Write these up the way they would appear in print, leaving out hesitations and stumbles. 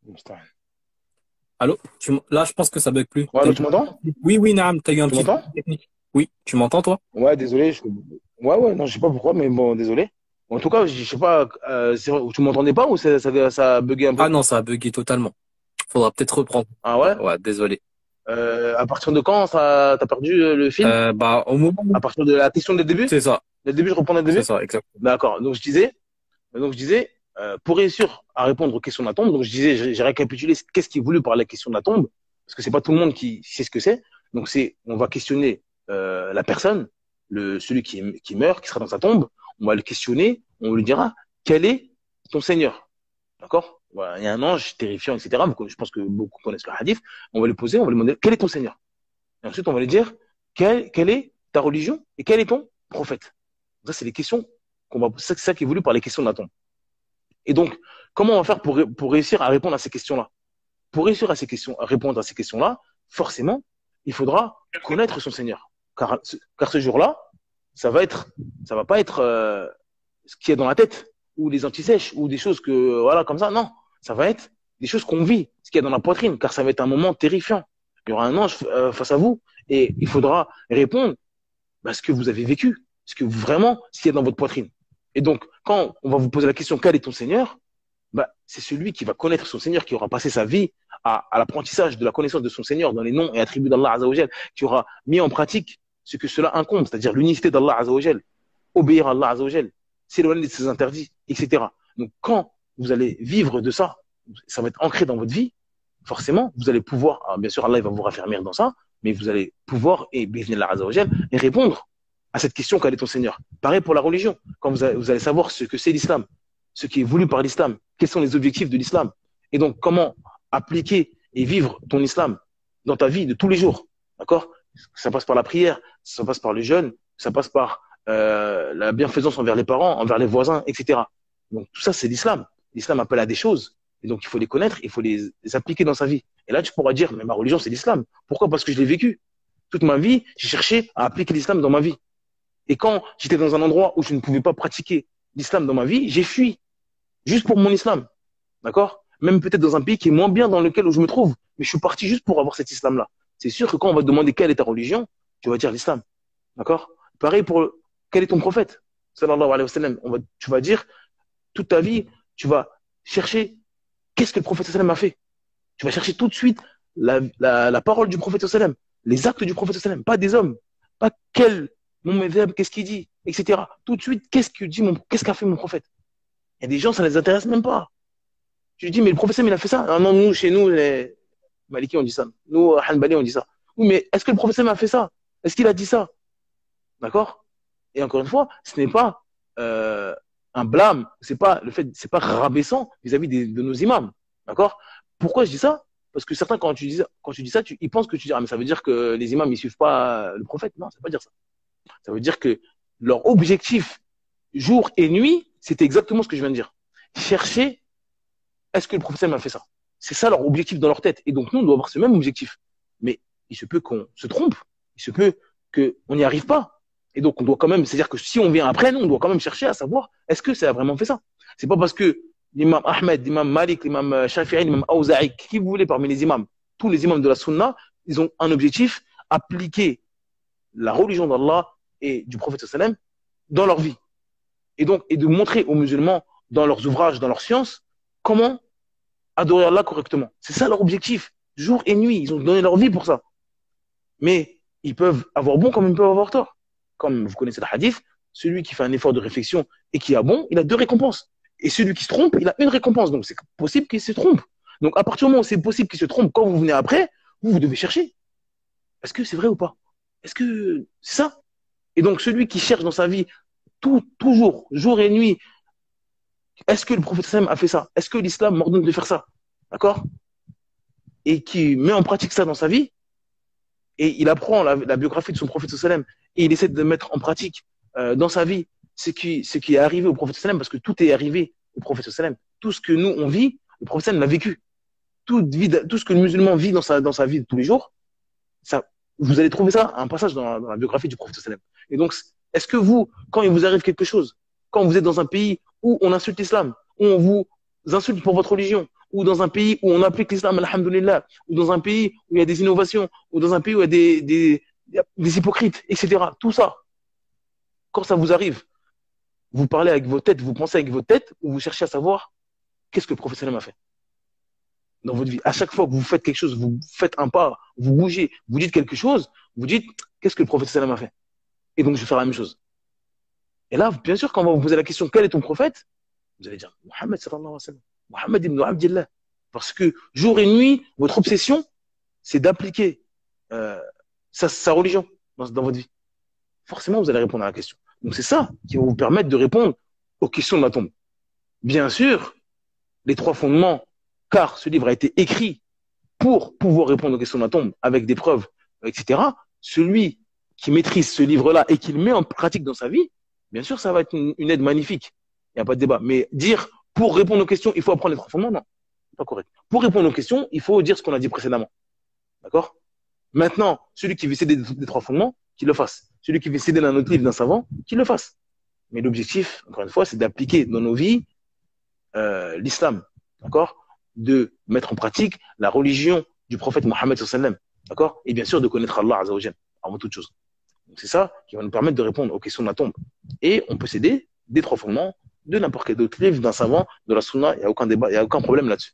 Musta'an. Allô? Là, je pense que ça bug plus. Ouais, T'as allô, eu... tu m'entends? Oui, oui, Naam, t'as eu un Tu petit souci m'entends? technique. Oui, tu m'entends, toi? Ouais, désolé. Ouais, ouais, non, je sais pas pourquoi, mais bon, désolé. En tout cas, je sais pas, tu m'entendais pas ou ça a bugué un Ah peu? non, ça a bugué totalement. Faudra peut-être reprendre. Ah Ouais, ouais? ouais, désolé. À partir de quand t'as perdu le fil? Bah, au moment À où... partir de la question dès le début? C'est ça, Dès le début, je reprends dès le c'est début? ça, exactement. D'accord. Donc je disais, pour réussir à répondre aux questions de la tombe, donc je disais, j'ai récapitulé qu'est-ce qui est voulu par la question de la tombe, parce que c'est pas tout le monde qui sait ce que c'est. Donc on va questionner la personne, celui qui meurt, qui sera dans sa tombe. On va le questionner, on lui dira quel est ton Seigneur, d'accord? Voilà, il y a un ange terrifiant, etc. Je pense que beaucoup connaissent le hadith. On va lui poser, on va lui demander quel est ton Seigneur. Et ensuite, on va lui dire quelle est ta religion et quel est ton prophète. Ça, c'est les questions c'est ça qui est voulu par les questions de la tombe. Et donc, comment on va faire pour réussir à répondre à ces questions-là? Pour réussir à répondre à ces questions-là, forcément, il faudra connaître son Seigneur. Car ce jour-là, ça va pas être ce qu'il y a dans la tête, ou les antisèches, ou des choses que, voilà, comme ça. Non, ça va être des choses qu'on vit, ce qu'il y a dans la poitrine, car ça va être un moment terrifiant. Il y aura un ange face à vous, et il faudra répondre à ce que vous avez vécu, ce qu'il y a dans votre poitrine. Et donc, quand on va vous poser la question, quel est ton Seigneur? Bah, c'est celui qui va connaître son Seigneur, qui aura passé sa vie à l'apprentissage de la connaissance de son Seigneur dans les noms et attributs d'Allah Azzawajal, qui aura mis en pratique ce que cela incombe, c'est-à-dire l'unicité d'Allah Azzawajal, obéir à Allah Azzawajal, s'éloigner de ses interdits, etc. Donc, quand vous allez vivre de ça, ça va être ancré dans votre vie, forcément, vous allez pouvoir, bien sûr, Allah il va vous raffermir dans ça, mais vous allez pouvoir, et Allah Azzawajal, et répondre à cette question, quel est ton Seigneur? Pareil pour la religion, quand vous allez savoir ce que c'est l'islam, ce qui est voulu par l'islam, quels sont les objectifs de l'islam, et donc comment appliquer et vivre ton islam dans ta vie de tous les jours. D'accord? Ça passe par la prière, ça passe par le jeûne, ça passe par la bienfaisance envers les parents, envers les voisins, etc. Donc tout ça, c'est l'islam. L'islam appelle à des choses, et donc il faut les connaître, il faut les appliquer dans sa vie. Et là, tu pourras dire, mais ma religion, c'est l'islam. Pourquoi? Parce que je l'ai vécu. Toute ma vie, j'ai cherché à appliquer l'islam dans ma vie. Et quand j'étais dans un endroit où je ne pouvais pas pratiquer l'islam dans ma vie, j'ai fui juste pour mon islam. D'accord? Même peut-être dans un pays qui est moins bien dans lequel où je me trouve. Mais je suis parti juste pour avoir cet islam-là. C'est sûr que quand on va te demander quelle est ta religion, tu vas dire l'islam. D'accord? Pareil pour quel est ton prophète? Sallallahu alayhi wa sallam. Tu vas dire toute ta vie, tu vas chercher qu'est-ce que le prophète sallam a fait. Tu vas chercher tout de suite la parole du prophète sallam, les actes du prophète sallam, pas des hommes, pas mon médeb, qu'est-ce qu'il dit, etc. Tout de suite, qu'est-ce qu'a fait mon prophète? Il y a des gens, ça ne les intéresse même pas. Je lui dis, mais le prophète, il a fait ça. Ah non, nous, chez nous, les Maliki, on dit ça. Nous, Hanbali, on dit ça. Oui, mais est-ce que le prophète a fait ça? Est-ce qu'il a dit ça? D'accord? Et encore une fois, ce n'est pas un blâme, c'est pas rabaissant vis-à-vis de nos imams. D'accord? Pourquoi je dis ça? Parce que certains, quand tu dis ça, ils pensent que tu dis, ah, mais ça veut dire que les imams, ils suivent pas le prophète. Non, ça veut pas dire ça. Ça veut dire que leur objectif, jour et nuit, c'était exactement ce que je viens de dire. Chercher est-ce que le professeur m'a fait ça? C'est ça leur objectif dans leur tête. Et donc, nous, on doit avoir ce même objectif. Mais il se peut qu'on se trompe. Il se peut qu'on n'y arrive pas. Et donc, on doit quand même, c'est-à-dire que si on vient après, nous, on doit quand même chercher à savoir, est-ce que ça a vraiment fait ça? C'est pas parce que l'imam Ahmed, l'imam Malik, l'imam Shafi'i, l'imam Aouza'i, qui vous voulez parmi les imams, tous les imams de la Sunna, ils ont un objectif, appliquer la religion d'Allah et du prophète sallam dans leur vie. Et donc, et de montrer aux musulmans, dans leurs ouvrages, dans leurs sciences, comment adorer Allah correctement. C'est ça leur objectif. Jour et nuit, ils ont donné leur vie pour ça. Mais ils peuvent avoir bon comme ils peuvent avoir tort. Comme vous connaissez le hadith, celui qui fait un effort de réflexion et qui a bon, il a deux récompenses. Et celui qui se trompe, il a une récompense. Donc c'est possible qu'il se trompe. Donc à partir du moment où c'est possible qu'il se trompe, quand vous venez après, vous devez chercher. Est-ce que c'est vrai ou pas? Est-ce que c'est ça? Et donc celui qui cherche dans sa vie toujours, jour et nuit, est-ce que le prophète sallam a fait ça? Est-ce que l'islam m'ordonne de faire ça? D'accord? Et qui met en pratique ça dans sa vie, et il apprend la biographie de son prophète sallam, et il essaie de mettre en pratique dans sa vie ce qui est arrivé au prophète sallam, parce que tout est arrivé au prophète sallam. Tout ce que nous, on vit, le prophète sallam l'a vécu. Tout ce que le musulman vit dans sa vie de tous les jours, ça, vous allez trouver ça, un passage dans la biographie du prophète sallam. Et donc, est-ce que vous, quand il vous arrive quelque chose, quand vous êtes dans un pays où on insulte l'islam, où on vous insulte pour votre religion, ou dans un pays où on applique l'islam, alhamdoulilah, ou dans un pays où il y a des innovations, ou dans un pays où il y a des hypocrites, etc. Tout ça, quand ça vous arrive, vous parlez avec votre tête, vous pensez avec votre tête, ou vous cherchez à savoir qu'est-ce que le prophète sallam a fait dans votre vie. À chaque fois que vous faites quelque chose, vous faites un pas, vous bougez, vous dites quelque chose, vous dites qu'est-ce que le prophète sallam a fait. Et donc je vais faire la même chose. Et là, bien sûr, quand on va vous poser la question quel est ton prophète, vous allez dire Mohammed sallallahu alayhi wa sallam, Mohammed ibn Abdillah. Parce que jour et nuit, votre obsession, c'est d'appliquer sa religion dans votre vie. Forcément, vous allez répondre à la question. Donc c'est ça qui va vous permettre de répondre aux questions de la tombe. Bien sûr, les trois fondements, car ce livre a été écrit pour pouvoir répondre aux questions de la tombe avec des preuves, etc. Celui qui maîtrise ce livre-là et qui le met en pratique dans sa vie, bien sûr, ça va être une aide magnifique. Il n'y a pas de débat. Mais dire, pour répondre aux questions, il faut apprendre les trois fondements, non, c'est pas correct. Pour répondre aux questions, il faut dire ce qu'on a dit précédemment. D'accord? Maintenant, celui qui veut céder des trois fondements, qu'il le fasse. Celui qui veut céder d'un autre livre d'un savant, qu'il le fasse. Mais l'objectif, encore une fois, c'est d'appliquer dans nos vies l'islam, d'accord, de mettre en pratique la religion du prophète Mohammed sallallahu alayhi wa sallam, d'accord, et bien sûr de connaître Allah azza wa jalla avant toute chose. Donc c'est ça qui va nous permettre de répondre aux questions de la tombe. Et on peut s'aider des trois fondements, de n'importe quel autre livre, d'un savant, de la sunna, il n'y a aucun débat, il n'y a aucun problème là-dessus.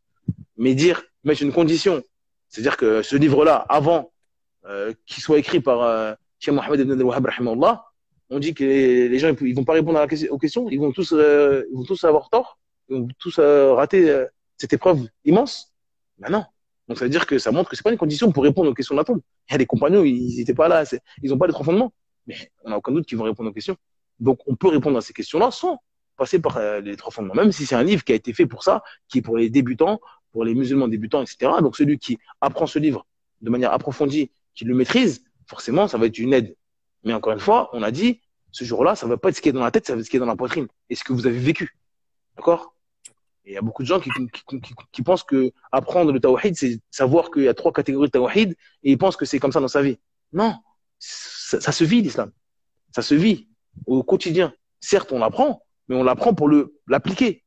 Mais mettre une condition, c'est-à-dire que ce livre-là, avant qu'il soit écrit par Cheikh Mohammed ibn al-Wahhab rahimahullah, on dit que les gens ils vont pas répondre aux questions, ils vont tous avoir tort, ils vont tous rater cette épreuve immense. Ben non. Donc ça veut dire que ça montre que c'est pas une condition pour répondre aux questions de la tombe. Il y a des compagnons, ils n'étaient pas là, ils n'ont pas les trois fondements, mais on n'a aucun doute qu'ils vont répondre aux questions. Donc on peut répondre à ces questions-là sans passer par les trois fondements, même si c'est un livre qui a été fait pour ça, qui est pour les débutants, pour les musulmans débutants, etc. Donc celui qui apprend ce livre de manière approfondie, qui le maîtrise, forcément ça va être une aide. Mais encore une fois, on a dit, ce jour-là, ça ne va pas être ce qui est dans la tête, ça va être ce qui est dans la poitrine. Et ce que vous avez vécu. D'accord? Et il y a beaucoup de gens qui pensent que apprendre le tawhid, c'est savoir qu'il y a trois catégories de tawhid et ils pensent que c'est comme ça dans sa vie. Non. Ça se vit, l'islam. Ça se vit au quotidien. Certes, on l'apprend, mais on l'apprend pour l'appliquer.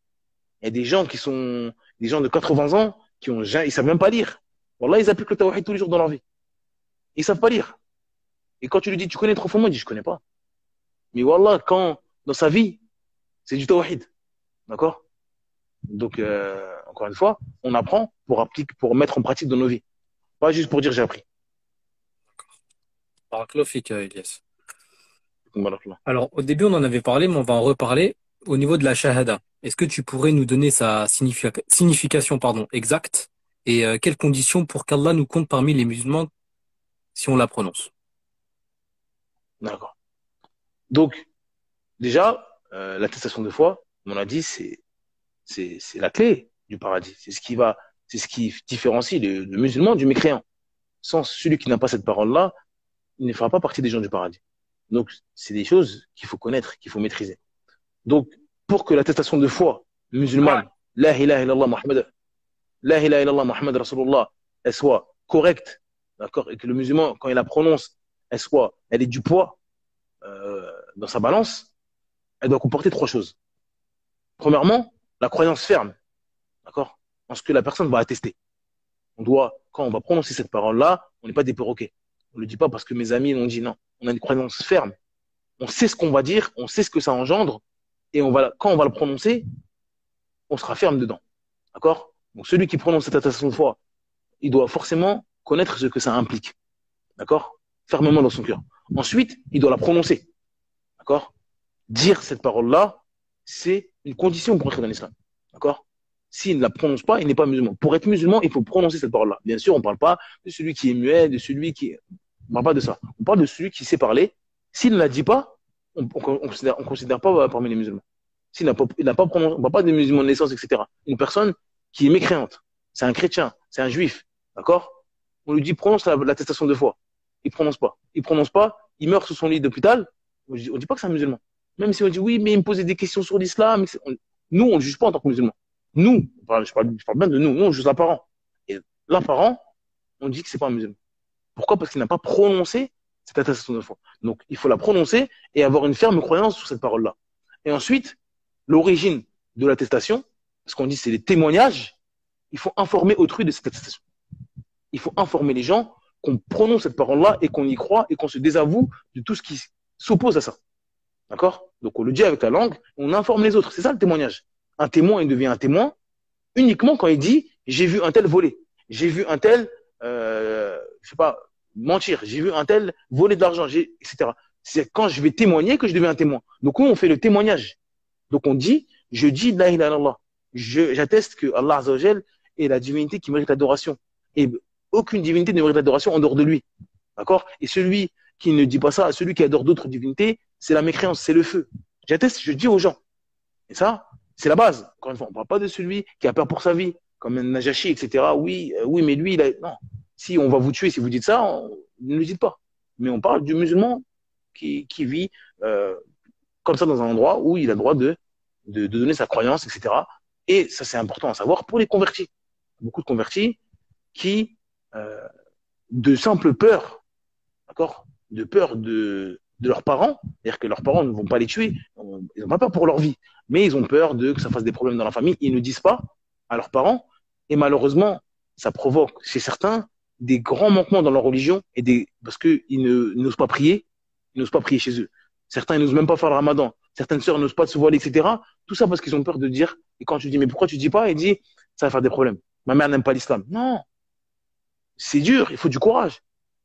Il y a des gens qui sont des gens de 80 ans ils savent même pas lire. Wallah, ils appliquent le tawhid tous les jours dans leur vie. Ils savent pas lire. Et quand tu lui dis, tu connais trois fondements, il dit, je connais pas. Mais wallah, quand, dans sa vie, c'est du tawhid. D'accord? Donc, encore une fois, on apprend pour mettre en pratique dans nos vies. Pas juste pour dire j'ai appris. Barakallahu fik, Ilyas. Voilà. Alors, au début, on en avait parlé, mais on va en reparler. Au niveau de la shahada, est-ce que tu pourrais nous donner sa signification exacte et quelles conditions pour qu'Allah nous compte parmi les musulmans si on la prononce? D'accord. Donc, déjà, l'attestation de foi, on a dit, c'est la clé du paradis. C'est ce qui différencie le musulman du mécréant. Sans celui qui n'a pas cette parole-là, il ne fera pas partie des gens du paradis. Donc, c'est des choses qu'il faut connaître, qu'il faut maîtriser. Donc, pour que l'attestation de foi musulmane, la ilaha illallah Muhammad Rasulullah, elle soit correcte, d'accord, et que le musulman, quand il la prononce, elle ait du poids dans sa balance, elle doit comporter trois choses. Premièrement, la croyance ferme, d'accord, en ce que la personne va attester. Quand on va prononcer cette parole-là, on n'est pas des perroquets. On ne le dit pas parce que mes amis l'ont dit, non. On a une croyance ferme. On sait ce qu'on va dire, on sait ce que ça engendre, et quand on va le prononcer, on sera ferme dedans. D'accord? Donc celui qui prononce cette attestation de foi, il doit forcément connaître ce que ça implique. D'accord? Fermement dans son cœur. Ensuite, il doit la prononcer. D'accord? Dire cette parole-là, c'est une condition pour entrer dans l'islam. D'accord? S'il ne la prononce pas, il n'est pas musulman. Pour être musulman, il faut prononcer cette parole-là. Bien sûr, on ne parle pas de celui qui est muet, de celui qui... On ne parle pas de ça. On parle de celui qui sait parler. S'il ne la dit pas, on ne considère pas parmi les musulmans. S'il n'a pas prononcé, on ne parle pas des musulmans de naissance, etc. Une personne qui est mécréante, c'est un chrétien, c'est un juif, d'accord? On lui dit prononce l'attestation de foi. Il ne prononce pas. Il ne prononce pas, il meurt sous son lit d'hôpital. On ne dit pas que c'est un musulman. Même si on dit oui, mais il me posait des questions sur l'islam. Nous, on ne le juge pas en tant que musulman. Nous, je parle bien de nous, on juge l'apparent. Et l'apparent, on dit que c'est pas un musulman. Pourquoi? Parce qu'il n'a pas prononcé cette attestation de foi. Donc, il faut la prononcer et avoir une ferme croyance sur cette parole-là. Et ensuite, l'origine de l'attestation, parce qu'on dit c'est les témoignages, il faut informer autrui de cette attestation. Il faut informer les gens qu'on prononce cette parole-là et qu'on y croit et qu'on se désavoue de tout ce qui s'oppose à ça. D'accord? Donc, on le dit avec la langue, on informe les autres. C'est ça le témoignage. Un témoin, il devient un témoin uniquement quand il dit j'ai vu un tel voler, j'ai vu un tel, je sais pas, mentir, j'ai vu un tel voler de l'argent, etc. C'est quand je vais témoigner que je deviens un témoin. Donc, nous, on fait le témoignage. Donc, on dit je dis la ilaha illallah. J'atteste que Allah Azza wa Jal est la divinité qui mérite l'adoration. Et aucune divinité ne mérite l'adoration en dehors de lui. D'accord? Et celui qui ne dit pas ça, celui qui adore d'autres divinités, c'est la mécréance, c'est le feu. J'atteste, je dis aux gens. Et ça, c'est la base. Encore une fois, on ne parle pas de celui qui a peur pour sa vie, comme un Najashi, etc. Oui, oui, mais lui, non. Si on va vous tuer, si vous dites ça, ne le dites pas. Mais on parle du musulman qui vit comme ça dans un endroit où il a le droit de donner sa croyance, etc. Et ça, c'est important à savoir pour les convertis. Beaucoup de convertis qui, de simple peur, d'accord, de peur de leurs parents, c'est-à-dire que leurs parents ne vont pas les tuer, ils n'ont pas peur pour leur vie, mais ils ont peur que ça fasse des problèmes dans la famille, ils ne disent pas à leurs parents, et malheureusement, ça provoque chez certains des grands manquements dans leur religion, parce qu'ils n'osent pas prier, ils n'osent pas prier chez eux. Certains n'osent même pas faire le ramadan, certaines sœurs n'osent pas se voiler, etc. Tout ça parce qu'ils ont peur de dire, et quand tu dis, mais pourquoi tu dis pas, il dit, ça va faire des problèmes. Ma mère n'aime pas l'islam. Non, c'est dur, il faut du courage.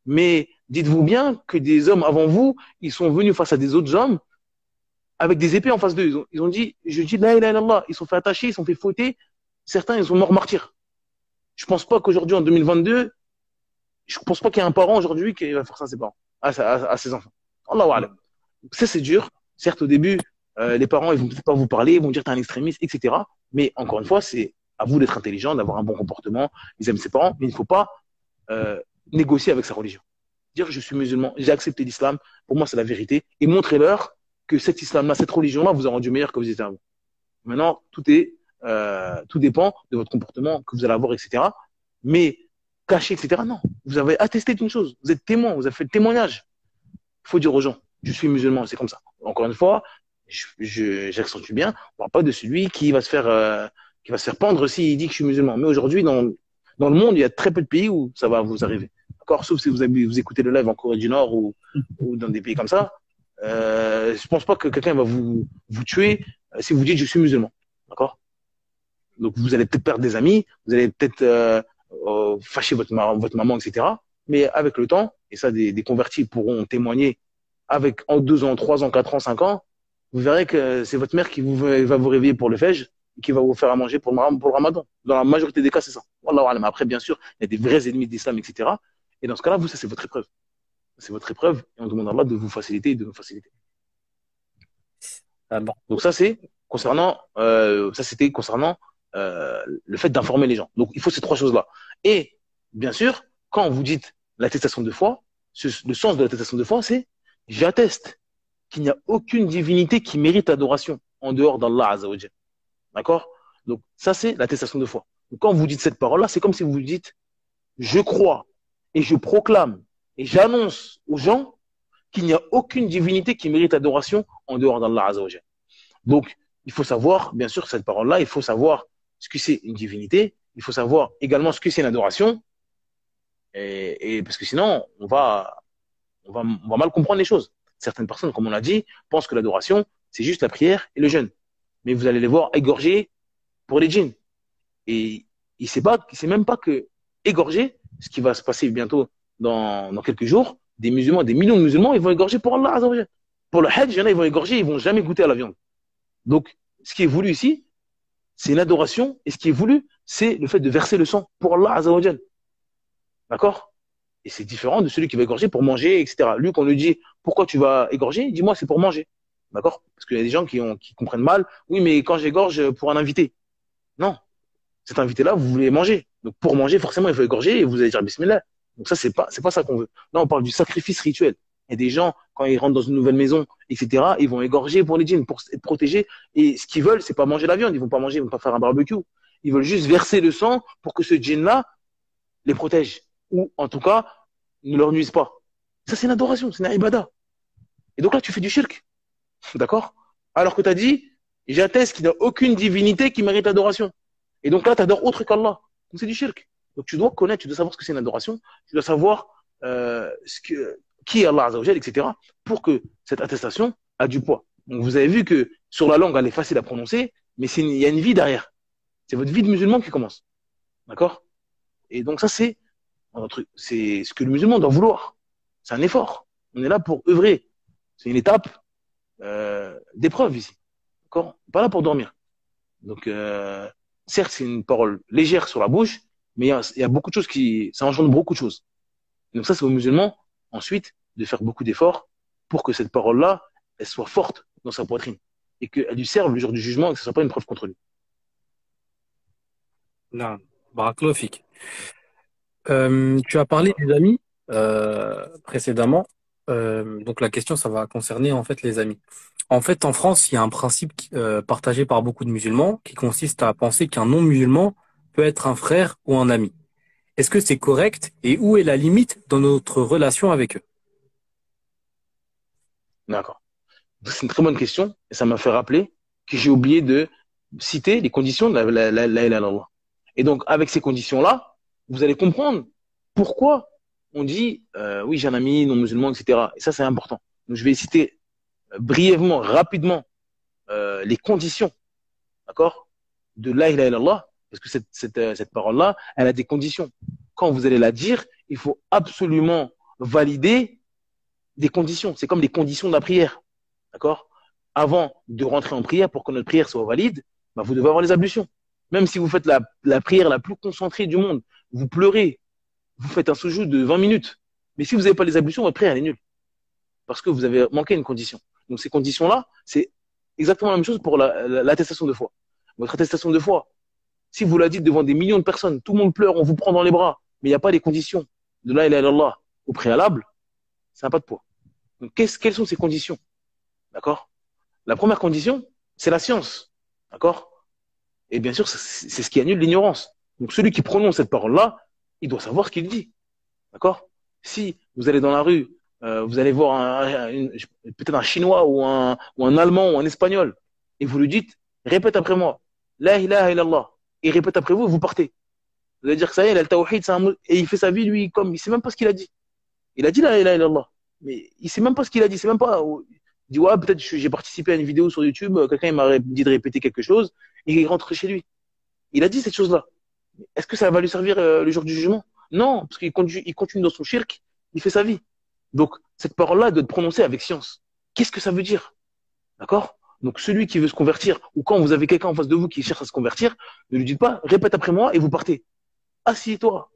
Mais dites-vous bien que des hommes avant vous, ils sont venus face à des autres hommes avec des épées en face d'eux. Ils ont dit, je dis la ilaha illallah. Ils sont fait attacher, ils sont fait fouetter. Certains, ils sont morts martyrs. Je pense pas qu'aujourd'hui, en 2022, je pense pas qu'il y ait un parent aujourd'hui qui va faire ça à ses parents, à ses enfants. Allahu a'lam. Ça, c'est dur. Certes, au début, les parents, ils vont peut-être pas vous parler, ils vont dire t'es un extrémiste, etc. Mais encore une fois, c'est à vous d'être intelligent, d'avoir un bon comportement. Ils aiment ses parents, mais il ne faut pas négocier avec sa religion. Dire je suis musulman, j'ai accepté l'islam, pour moi c'est la vérité, et montrez-leur que cet islam-là, cette religion-là vous a rendu meilleur que vous étiez avant. Maintenant, tout dépend de votre comportement que vous allez avoir, etc. Mais cacher, etc. Non, vous avez attesté d'une chose, vous êtes témoin, vous avez fait le témoignage. Il faut dire aux gens, je suis musulman, c'est comme ça. Encore une fois, j'accentue bien, on ne parle pas de celui qui va se faire pendre s'il dit que je suis musulman. Mais aujourd'hui, dans le monde, il y a très peu de pays où ça va vous arriver. D'accord? Sauf si vous écoutez le live en Corée du Nord ou dans des pays comme ça. Je pense pas que quelqu'un va vous tuer si vous dites je suis musulman. D'accord? Donc vous allez peut-être perdre des amis, vous allez peut-être fâcher votre maman, etc. Mais avec le temps, et ça des convertis pourront témoigner en 2 ans, 3 ans, 4 ans, 5 ans, vous verrez que c'est votre mère qui va vous réveiller pour le Fajr et qui va vous faire à manger pour le Ramadan. Dans la majorité des cas, c'est ça. Wallahu a'lam. Après, bien sûr, il y a des vrais ennemis de l'islam, etc. Et dans ce cas-là, vous, ça, c'est votre épreuve. C'est votre épreuve et on demande à Allah de vous faciliter et de nous faciliter. Ah bon. Donc ça, c'était concernant le fait d'informer les gens. Donc il faut ces 3 choses-là. Et bien sûr, quand vous dites l'attestation de foi, le sens de l'attestation de foi, c'est j'atteste qu'il n'y a aucune divinité qui mérite adoration en dehors d'Allah Azza wa Jal. D'accord? Donc ça, c'est l'attestation de foi. Donc, quand vous dites cette parole-là, c'est comme si vous dites je crois et je proclame et j'annonce aux gens qu'il n'y a aucune divinité qui mérite adoration en dehors d'Allah Azza wa Jal. Donc, il faut savoir, bien sûr, cette parole-là, il faut savoir ce que c'est une divinité, il faut savoir également ce que c'est une adoration, et parce que sinon, on va mal comprendre les choses. Certaines personnes, comme on l'a dit, pensent que l'adoration, c'est juste la prière et le jeûne. Mais vous allez les voir égorger pour les djinns. Et il sait même pas que égorger, ce qui va se passer bientôt dans quelques jours, des musulmans, des millions de musulmans, ils vont égorger pour Allah Azza wa Jal. Pour le Hajj, il y en a, ils vont égorger, ils vont jamais goûter à la viande. Donc, ce qui est voulu ici, c'est une adoration, et ce qui est voulu, c'est le fait de verser le sang pour Allah Azza wa Jal. D'accord? Et c'est différent de celui qui va égorger pour manger, etc. Lui, quand on lui dit, pourquoi tu vas égorger? Dis-moi, c'est pour manger. D'accord? Parce qu'il y a des gens qui comprennent mal. Oui, mais quand j'égorge pour un invité. Non. Cet invité-là, vous voulez manger. Donc, pour manger, forcément, il faut égorger et vous allez dire Bismillah. Donc ça, c'est pas ça qu'on veut. Là, on parle du sacrifice rituel. Il y a des gens, quand ils rentrent dans une nouvelle maison, etc., ils vont égorger pour les djinns, pour être protégés. Et ce qu'ils veulent, c'est pas manger la viande. Ils vont pas manger, ils vont pas faire un barbecue. Ils veulent juste verser le sang pour que ce djinn-là les protège. Ou, en tout cas, ne leur nuise pas. Ça, c'est une adoration, c'est une ibada. Et donc là, tu fais du shirk. D'accord? Alors que tu as dit, j'atteste qu'il n'y a aucune divinité qui mérite l'adoration. Et donc là, tu adores autre qu'Allah. Donc c'est du shirk. Donc tu dois connaître, tu dois savoir ce que c'est une adoration, tu dois savoir qui est Allah Azzawajal, etc. pour que cette attestation a du poids. Donc vous avez vu que sur la langue, elle est facile à prononcer, mais il y a une vie derrière. C'est votre vie de musulman qui commence. D'accord? Et donc ça, c'est un truc. C'est ce que le musulman doit vouloir. C'est un effort. On est là pour œuvrer. C'est une étape d'épreuve ici. D'accord? Pas là pour dormir. Donc, certes, c'est une parole légère sur la bouche, mais il y a beaucoup de choses ça engendre beaucoup de choses. Donc ça, c'est aux musulmans, ensuite, de faire beaucoup d'efforts pour que cette parole-là, elle soit forte dans sa poitrine et qu'elle lui serve le jour du jugement et que ce ne soit pas une preuve contre lui. Non. Barakallahu fik. Tu as parlé des amis précédemment. Donc la question, ça va concerner en fait les amis. En fait, en France, il y a un principe partagé par beaucoup de musulmans qui consiste à penser qu'un non-musulman peut être un frère ou un ami. Est-ce que c'est correct et où est la limite dans notre relation avec eux? D'accord. C'est une très bonne question et ça m'a fait rappeler que j'ai oublié de citer les conditions de la ilaha illallah. Et donc, avec ces conditions-là, vous allez comprendre pourquoi on dit oui, j'ai un ami non musulman, etc. Et ça, c'est important. Donc, je vais citer brièvement, rapidement, les conditions, d'accord, de la ilaha illallah, parce que cette parole-là, elle a des conditions. Quand vous allez la dire, il faut absolument valider des conditions. C'est comme les conditions de la prière. D'accord? Avant de rentrer en prière, pour que notre prière soit valide, bah, vous devez avoir les ablutions. Même si vous faites la prière la plus concentrée du monde, vous pleurez, vous faites un sujoud de 20 minutes. Mais si vous n'avez pas les ablutions, votre prière elle est nulle. Parce que vous avez manqué une condition. Donc ces conditions-là, c'est exactement la même chose pour l'attestation de foi. Votre attestation de foi, si vous la dites devant des millions de personnes, tout le monde pleure, on vous prend dans les bras, mais il n'y a pas les conditions de la ilaha illallah au préalable, ça n'a pas de poids. Donc quelles sont ces conditions? D'accord? La première condition, c'est la science. D'accord? Et bien sûr, c'est ce qui annule l'ignorance. Donc celui qui prononce cette parole-là, il doit savoir ce qu'il dit. D'accord? Si vous allez dans la rue, vous allez voir peut-être un Chinois ou un Allemand ou un Espagnol, et vous lui dites, répète après moi, La ilaha illallah, et répète après vous, et vous partez. Vous allez dire que ça y est, il a le tawhid, et il fait sa vie, lui, comme, il sait même pas ce qu'il a dit. Il a dit la ilaha illallah, mais il sait même pas ce qu'il a dit, c'est même pas, il dit, ouais, peut-être j'ai participé à une vidéo sur YouTube, quelqu'un m'a dit de répéter quelque chose, et il rentre chez lui. Il a dit cette chose-là. Est-ce que ça va lui servir le jour du jugement? Non, parce il continue dans son shirk, il fait sa vie. Donc, cette parole-là doit être prononcée avec science. Qu'est-ce que ça veut dire? D'accord? Donc, celui qui veut se convertir, ou quand vous avez quelqu'un en face de vous qui cherche à se convertir, ne lui dites pas, répète après moi et vous partez. Assieds-toi.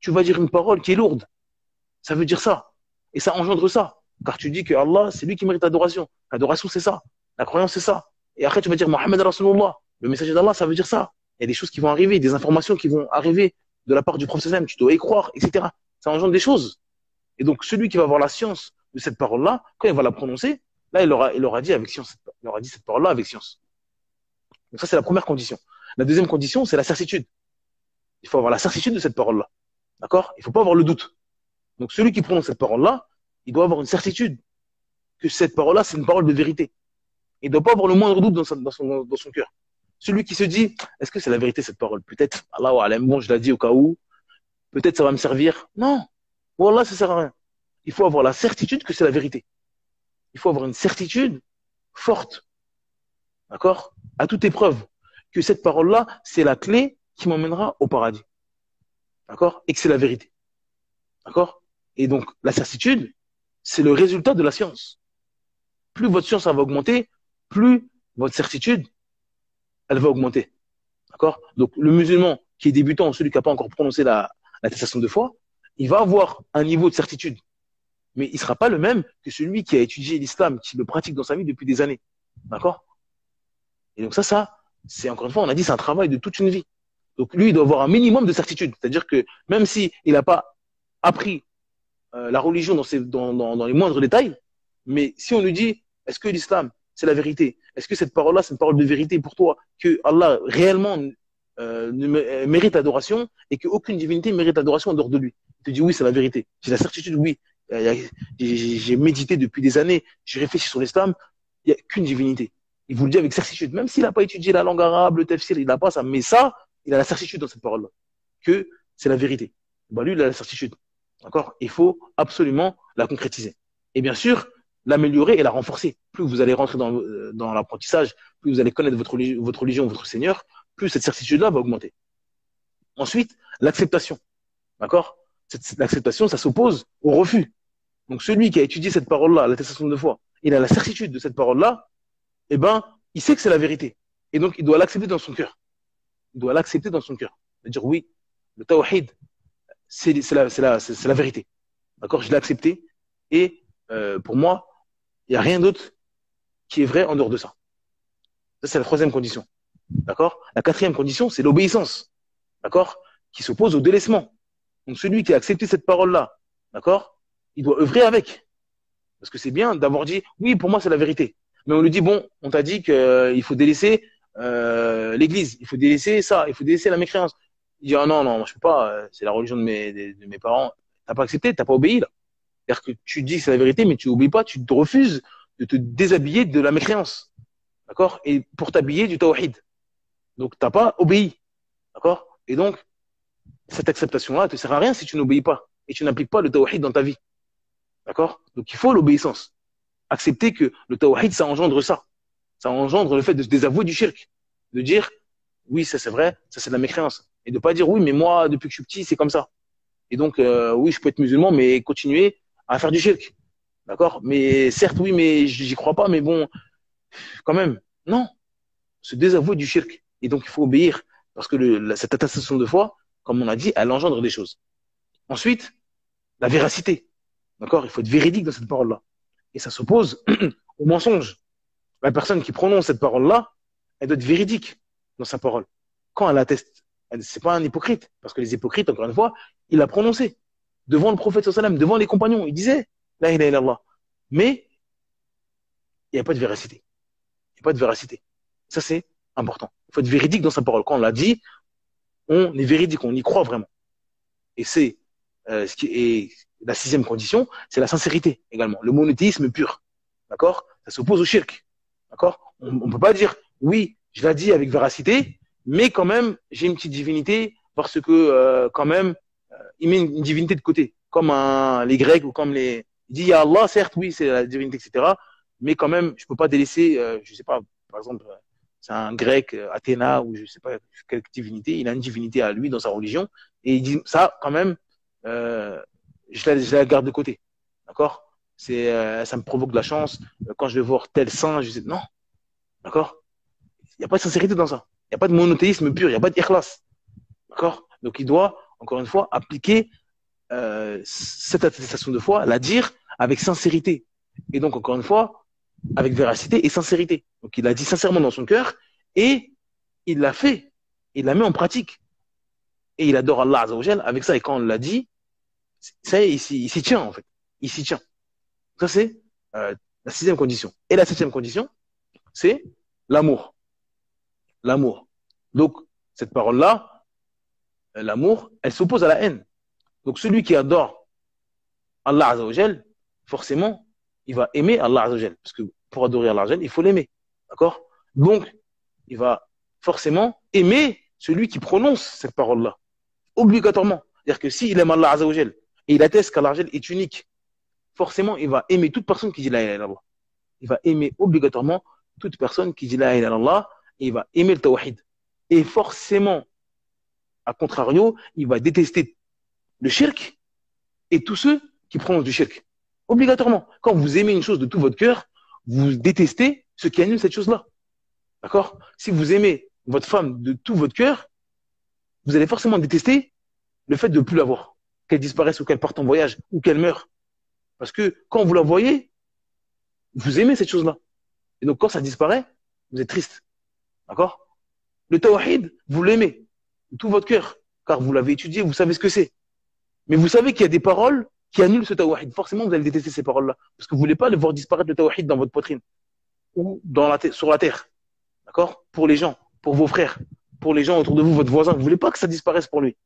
Tu vas dire une parole qui est lourde. Ça veut dire ça. Et ça engendre ça. Car tu dis que Allah, c'est lui qui mérite l'adoration. L'adoration, c'est ça. La croyance, c'est ça. Et après, tu vas dire Mohammed Rasulullah. Le messager d'Allah, ça veut dire ça. Il y a des choses qui vont arriver, des informations qui vont arriver de la part du prophète, tu dois y croire, etc. Ça engendre des choses. Et donc, celui qui va avoir la science de cette parole-là, quand il va la prononcer, là, il aura dit avec science. Il aura dit cette parole-là avec science. Donc ça, c'est la première condition. La deuxième condition, c'est la certitude. Il faut avoir la certitude de cette parole-là. D'accord? Il ne faut pas avoir le doute. Donc, celui qui prononce cette parole-là, il doit avoir une certitude que cette parole-là, c'est une parole de vérité. Il ne doit pas avoir le moindre doute dans son cœur. Celui qui se dit, est-ce que c'est la vérité cette parole? Peut-être, Allah wa alam, bon, je l'ai dit au cas où, peut-être ça va me servir. Non, Wallah, ça sert à rien. Il faut avoir la certitude que c'est la vérité. Il faut avoir une certitude forte, d'accord, à toute épreuve, que cette parole-là, c'est la clé qui m'emmènera au paradis, d'accord, et que c'est la vérité, d'accord. Et donc, la certitude, c'est le résultat de la science. Plus votre science va augmenter, plus votre certitude, elle va augmenter. D'accord? Donc, le musulman qui est débutant, celui qui n'a pas encore prononcé l'attestation de foi, il va avoir un niveau de certitude. Mais il ne sera pas le même que celui qui a étudié l'islam, qui le pratique dans sa vie depuis des années. D'accord? Et donc ça, c'est encore une fois, on a dit, c'est un travail de toute une vie. Donc, lui, il doit avoir un minimum de certitude. C'est-à-dire que même s'il n'a pas appris la religion dans les moindres détails, mais si on lui dit, est-ce que l'islam, c'est la vérité? Est-ce que cette parole-là, c'est une parole de vérité pour toi, que Allah réellement mérite adoration et qu'aucune divinité mérite adoration en dehors de lui? Il te dit oui, c'est la vérité. J'ai la certitude, oui. J'ai médité depuis des années, j'ai réfléchi sur l'islam, il n'y a qu'une divinité. Il vous le dit avec certitude, même s'il n'a pas étudié la langue arabe, le tafsir, il n'a pas ça, mais ça, il a la certitude dans cette parole-là, que c'est la vérité. Bah, lui, il a la certitude. D'accord? Il faut absolument la concrétiser. Et bien sûr, l'améliorer et la renforcer. Plus vous allez rentrer dans l'apprentissage, plus vous allez connaître votre religion, votre Seigneur, plus cette certitude-là va augmenter. Ensuite, l'acceptation. D'accord? L'acceptation, ça s'oppose au refus. Donc, celui qui a étudié cette parole-là, l'attestation de foi, il a la certitude de cette parole-là, eh ben, il sait que c'est la vérité. Et donc, il doit l'accepter dans son cœur. Il doit l'accepter dans son cœur. C'est-à-dire, oui, le tawhid, c'est la vérité. D'accord? Je l'ai accepté. Et pour moi, il n'y a rien d'autre qui est vrai en dehors de ça. Ça, c'est la troisième condition. D'accord? La quatrième condition, c'est l'obéissance. D'accord? Qui s'oppose au délaissement. Donc, celui qui a accepté cette parole-là, d'accord? Il doit œuvrer avec. Parce que c'est bien d'avoir dit, oui, pour moi, c'est la vérité. Mais on lui dit, bon, on t'a dit qu'il faut délaisser l'église, il faut délaisser ça, il faut délaisser la mécréance. Il dit, ah non, non, je peux pas, c'est la religion de mes parents. T'as pas accepté, t'as pas obéi, là. C'est-à-dire que tu dis que c'est la vérité, mais tu obéis pas, tu te refuses de te déshabiller de la mécréance. D'accord? Et pour t'habiller du tawhid. Donc, t'as pas obéi. D'accord? Et donc, cette acceptation-là ne te sert à rien si tu n'obéis pas et tu n'appliques pas le tawhid dans ta vie. D'accord? Donc, il faut l'obéissance. Accepter que le tawhid, ça engendre ça. Ça engendre le fait de se désavouer du shirk. De dire, oui, ça c'est vrai, ça c'est de la mécréance. Et de pas dire, oui, mais moi, depuis que je suis petit, c'est comme ça. Et donc, oui, je peux être musulman, mais continuer à faire du shirk. D'accord? Mais certes, oui, mais j'y crois pas, mais bon, quand même. Non. Se désavouer du shirk. Et donc, il faut obéir. Parce que cette attestation de foi, comme on a dit, elle engendre des choses. Ensuite, la véracité. D'accord? Il faut être véridique dans cette parole-là. Et ça s'oppose au mensonge. La personne qui prononce cette parole-là, elle doit être véridique dans sa parole. Quand elle atteste, c'est pas un hypocrite. Parce que les hypocrites, encore une fois, il l'a prononcé devant le prophète sallam, devant les compagnons. Il disait, la ilaha illallah. Mais il n'y a pas de véracité. Il n'y a pas de véracité. Ça, c'est important. Il faut être véridique dans sa parole. Quand on l'a dit, on est véridique, on y croit vraiment. Et c'est ce qui est la sixième condition, c'est la sincérité également, le monothéisme pur. D'accord? Ça s'oppose au shirk. D'accord? On ne peut pas dire, oui, je l'ai dit avec véracité, mais quand même, j'ai une petite divinité parce que quand même, il met une divinité de côté, comme les Grecs ou comme les. Il dit, il y a Allah, certes, oui, c'est la divinité, etc. Mais quand même, je ne peux pas délaisser, je ne sais pas, par exemple, c'est un grec, Athéna, ou je ne sais pas quelle divinité, il a une divinité à lui dans sa religion, et il dit, ça, quand même, je la garde de côté. D'accord? Ça me provoque de la chance. Quand je vais voir tel saint, je dis, non. D'accord? Il n'y a pas de sincérité dans ça. Il n'y a pas de monothéisme pur, il n'y a pas d'ikhlas. D'accord? Donc il doit, encore une fois, appliquer cette attestation de foi, la dire avec sincérité. Et donc, encore une fois, avec véracité et sincérité. Donc il l'a dit sincèrement dans son cœur et il l'a fait. Il l'a mis en pratique. Et il adore Allah Azzawajal avec ça. Et quand on l'a dit, ça y est, il s'y tient en fait. Il s'y tient. Ça, c'est la sixième condition. Et la septième condition, c'est l'amour. L'amour. Donc, cette parole-là, l'amour, elle s'oppose à la haine. Donc, celui qui adore Allah Azzawajal, forcément, il va aimer Allah Azzawajal. Parce que pour adorer Allah Azzawajal, il faut l'aimer. D'accord? Donc, il va forcément aimer celui qui prononce cette parole-là. Obligatoirement. C'est-à-dire que s'il aime Allah Azzawajal et il atteste qu'Allah Azzawajal est unique, forcément, il va aimer toute personne qui dit la ilaha illallah. Il va aimer obligatoirement toute personne qui dit la ilaha illallah et il va aimer le tawhid. Et forcément, à contrario, il va détester le shirk et tous ceux qui prononcent du shirk. Obligatoirement. Quand vous aimez une chose de tout votre cœur, vous détestez ce qui annule cette chose-là. D'accord? Si vous aimez votre femme de tout votre cœur, vous allez forcément détester le fait de ne plus la voir. Qu'elle disparaisse ou qu'elle parte en voyage ou qu'elle meure. Parce que quand vous la voyez, vous aimez cette chose-là. Et donc quand ça disparaît, vous êtes triste. D'accord? Le tawhid, vous l'aimez de tout votre cœur, car vous l'avez étudié, vous savez ce que c'est. Mais vous savez qu'il y a des paroles qui annulent ce tawhid. Forcément, vous allez détester ces paroles-là. Parce que vous ne voulez pas le voir disparaître le tawhid dans votre poitrine ou sur la terre. D'accord? Pour les gens, pour vos frères, pour les gens autour de vous, votre voisin. Vous ne voulez pas que ça disparaisse pour lui.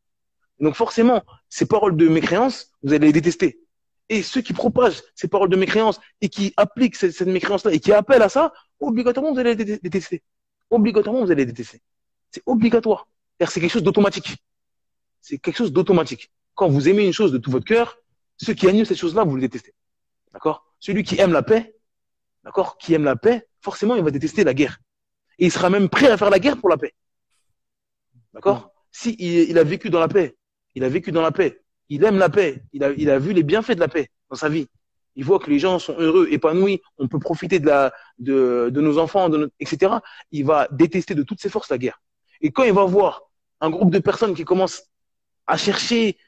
Donc forcément, ces paroles de mécréance, vous allez les détester. Et ceux qui propagent ces paroles de mécréance et qui appliquent cette mécréance-là et qui appellent à ça, obligatoirement, vous allez les détester. Obligatoirement, vous allez les détester. C'est obligatoire. C'est quelque chose d'automatique. C'est quelque chose d'automatique. Quand vous aimez une chose de tout votre cœur, ce qui anime cette chose-là, vous le détestez. D'accord? Celui qui aime la paix, d'accord, qui aime la paix, forcément, il va détester la guerre. Et il sera même prêt à faire la guerre pour la paix. D'accord? Si il a vécu dans la paix, il a vécu dans la paix, il aime la paix, il a vu les bienfaits de la paix dans sa vie. Il voit que les gens sont heureux, épanouis, on peut profiter de nos enfants, etc. Il va détester de toutes ses forces la guerre. Et quand il va voir un groupe de personnes qui commencent à chercher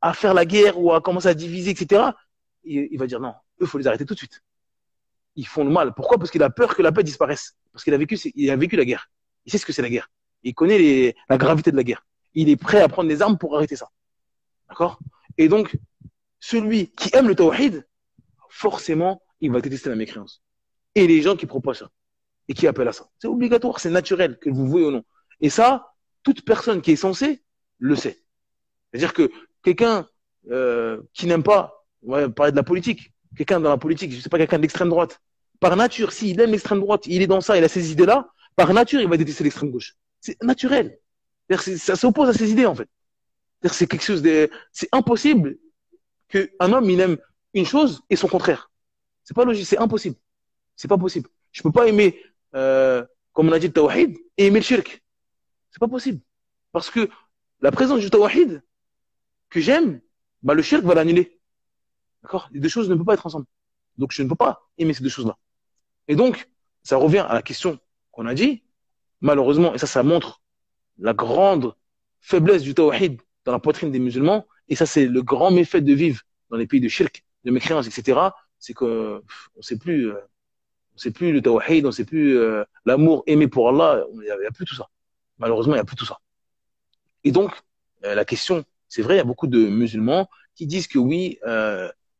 à faire la guerre ou à commencer à diviser, etc., il va dire non, eux, il faut les arrêter tout de suite. Ils font le mal. Pourquoi? Parce qu'il a peur que la paix disparaisse. Parce qu'il a vécu la guerre. Il sait ce que c'est la guerre. Il connaît la gravité de la guerre. Il est prêt à prendre les armes pour arrêter ça. D'accord? Et donc, celui qui aime le tawhid, forcément, il va détester la mécréance. Et les gens qui proposent ça et qui appellent à ça. C'est obligatoire, c'est naturel, que vous voyez ou non. Et ça, toute personne qui est censée le sait. C'est-à-dire que quelqu'un qui n'aime pas, on va parler de la politique, quelqu'un dans la politique, je ne sais pas, quelqu'un de l'extrême droite, par nature, s'il aime l'extrême droite, il est dans ça, il a ces idées-là, par nature, il va détester l'extrême gauche. C'est naturel. Ça s'oppose à ses idées, en fait. C'est quelque chose de, c'est impossible qu'un homme, il aime une chose et son contraire. C'est pas logique, c'est impossible. C'est pas possible. Je peux pas aimer, comme on a dit, le tawhid et aimer le shirk. C'est pas possible. Parce que la présence du tawhid que j'aime, bah, le shirk va l'annuler. D'accord? Les deux choses ne peuvent pas être ensemble. Donc, je ne peux pas aimer ces deux choses-là. Et donc, ça revient à la question qu'on a dit. Malheureusement, et ça montre la grande faiblesse du tawhid dans la poitrine des musulmans. Et ça, c'est le grand méfait de vivre dans les pays de shirk, de mécréance, etc. C'est qu'on ne sait plus le tawhid, on ne sait plus l'amour aimé pour Allah. Il n'y a plus tout ça. Malheureusement, il n'y a plus tout ça. Et donc, la question, c'est vrai, il y a beaucoup de musulmans qui disent que oui,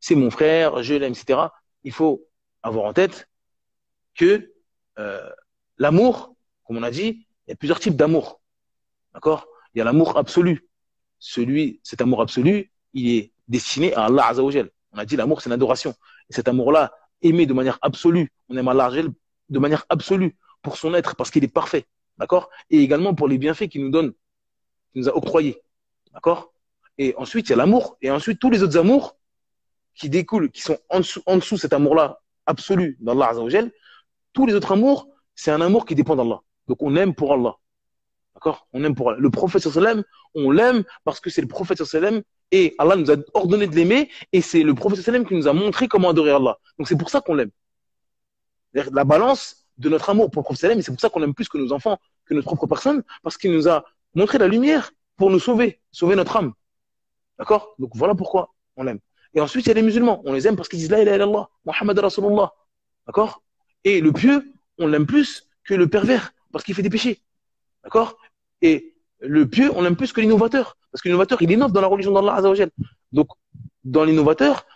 c'est mon frère, je l'aime, etc. Il faut avoir en tête que l'amour, comme on a dit, il y a plusieurs types d'amour. D'accord? Il y a l'amour absolu. Cet amour absolu, il est destiné à Allah Azza wa Jal. On a dit l'amour, c'est l'adoration. Et cet amour-là, aimé de manière absolue, on aime Allah Azza wa Jal de manière absolue pour son être, parce qu'il est parfait. D'accord? Et également pour les bienfaits qu'il nous donne, qu'il nous a octroyés. D'accord? Et ensuite, il y a l'amour. Et ensuite, tous les autres amours qui découlent, qui sont en dessous cet amour-là absolu d'Allah Azza wa Jal, tous les autres amours, c'est un amour qui dépend d'Allah. Donc, on aime pour Allah. D'accord? On aime pour Allah. Le prophète sallam, on l'aime parce que c'est le prophète sallam et Allah nous a ordonné de l'aimer et c'est le prophète sallam qui nous a montré comment adorer Allah. Donc, c'est pour ça qu'on l'aime. La balance de notre amour pour le prophète sallam, et c'est pour ça qu'on aime plus que nos enfants, que notre propre personne, parce qu'il nous a montré la lumière pour nous sauver notre âme. D'accord? Donc, voilà pourquoi on l'aime. Et ensuite, il y a les musulmans. On les aime parce qu'ils disent La ilaha illallah, Muhammad Rasulullah. D'accord? Et le pieux, on l'aime plus que le pervers parce qu'il fait des péchés. D'accord? Et le pieux, on l'aime plus que l'innovateur. Parce que l'innovateur, il innove dans la religion d'Allah Azza wa Jal. Donc, dans l'innovateur,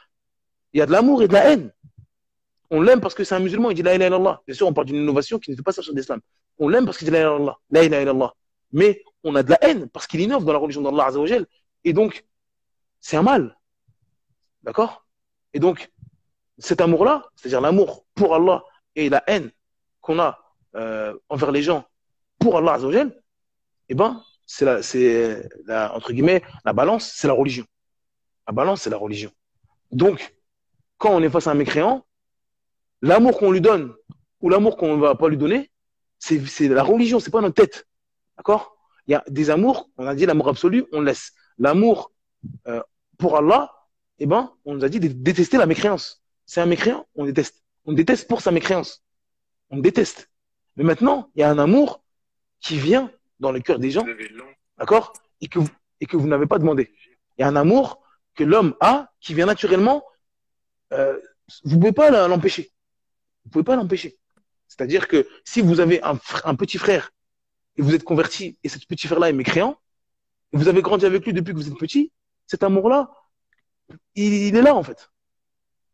il y a de l'amour et de la haine. On l'aime parce que c'est un musulman, il dit La ilaha illallah. Bien sûr, on parle d'une innovation qui ne fait pas sortir de l'islam. On l'aime parce qu'il dit La ilaha illallah. La ilaha illallah. Mais on a de la haine parce qu'il innove dans la religion d'Allah Azza wa Jal. Et donc, c'est un mal. D'accord? Et donc, cet amour-là, c'est-à-dire l'amour pour Allah et la haine qu'on a envers les gens pour Allah Azza wa Jal, eh ben, entre guillemets, la balance, c'est la religion. La balance, c'est la religion. Donc, quand on est face à un mécréant, l'amour qu'on lui donne ou l'amour qu'on ne va pas lui donner, c'est la religion, c'est pas notre tête. D'accord? Il y a des amours, on a dit l'amour absolu, on laisse. L'amour pour Allah, eh ben, on nous a dit de détester la mécréance. C'est un mécréant, on déteste. On déteste pour sa mécréance. On déteste. Mais maintenant, il y a un amour qui vient dans le cœur des gens, d'accord, et que vous n'avez pas demandé. Il y a un amour que l'homme a qui vient naturellement. Vous ne pouvez pas l'empêcher. Vous ne pouvez pas l'empêcher. C'est-à-dire que si vous avez un petit frère et vous êtes converti et ce petit frère-là est mécréant, et vous avez grandi avec lui depuis que vous êtes petit, cet amour-là, il est là en fait.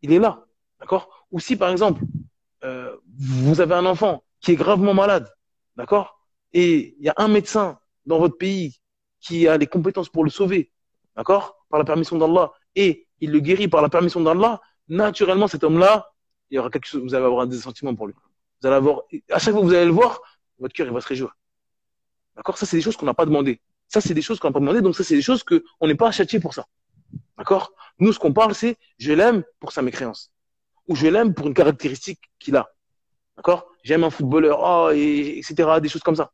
Il est là, d'accord. Ou si par exemple vous avez un enfant qui est gravement malade, d'accord, et il y a un médecin dans votre pays qui a les compétences pour le sauver, d'accord, par la permission d'Allah, et il le guérit par la permission d'Allah, naturellement cet homme-là, il y aura quelque chose, vous allez avoir des sentiments pour lui. Vous allez avoir, à chaque fois que vous allez le voir, votre cœur il va se réjouir. D'accord? Ça, c'est des choses qu'on n'a pas demandé. Ça, c'est des choses qu'on n'a pas demandé. Donc, ça, c'est des choses qu'on n'est pas châtié pour ça. D'accord? Nous, ce qu'on parle, c'est je l'aime pour sa mécréance. Ou je l'aime pour une caractéristique qu'il a. D'accord? J'aime un footballeur, oh, etc. Des choses comme ça.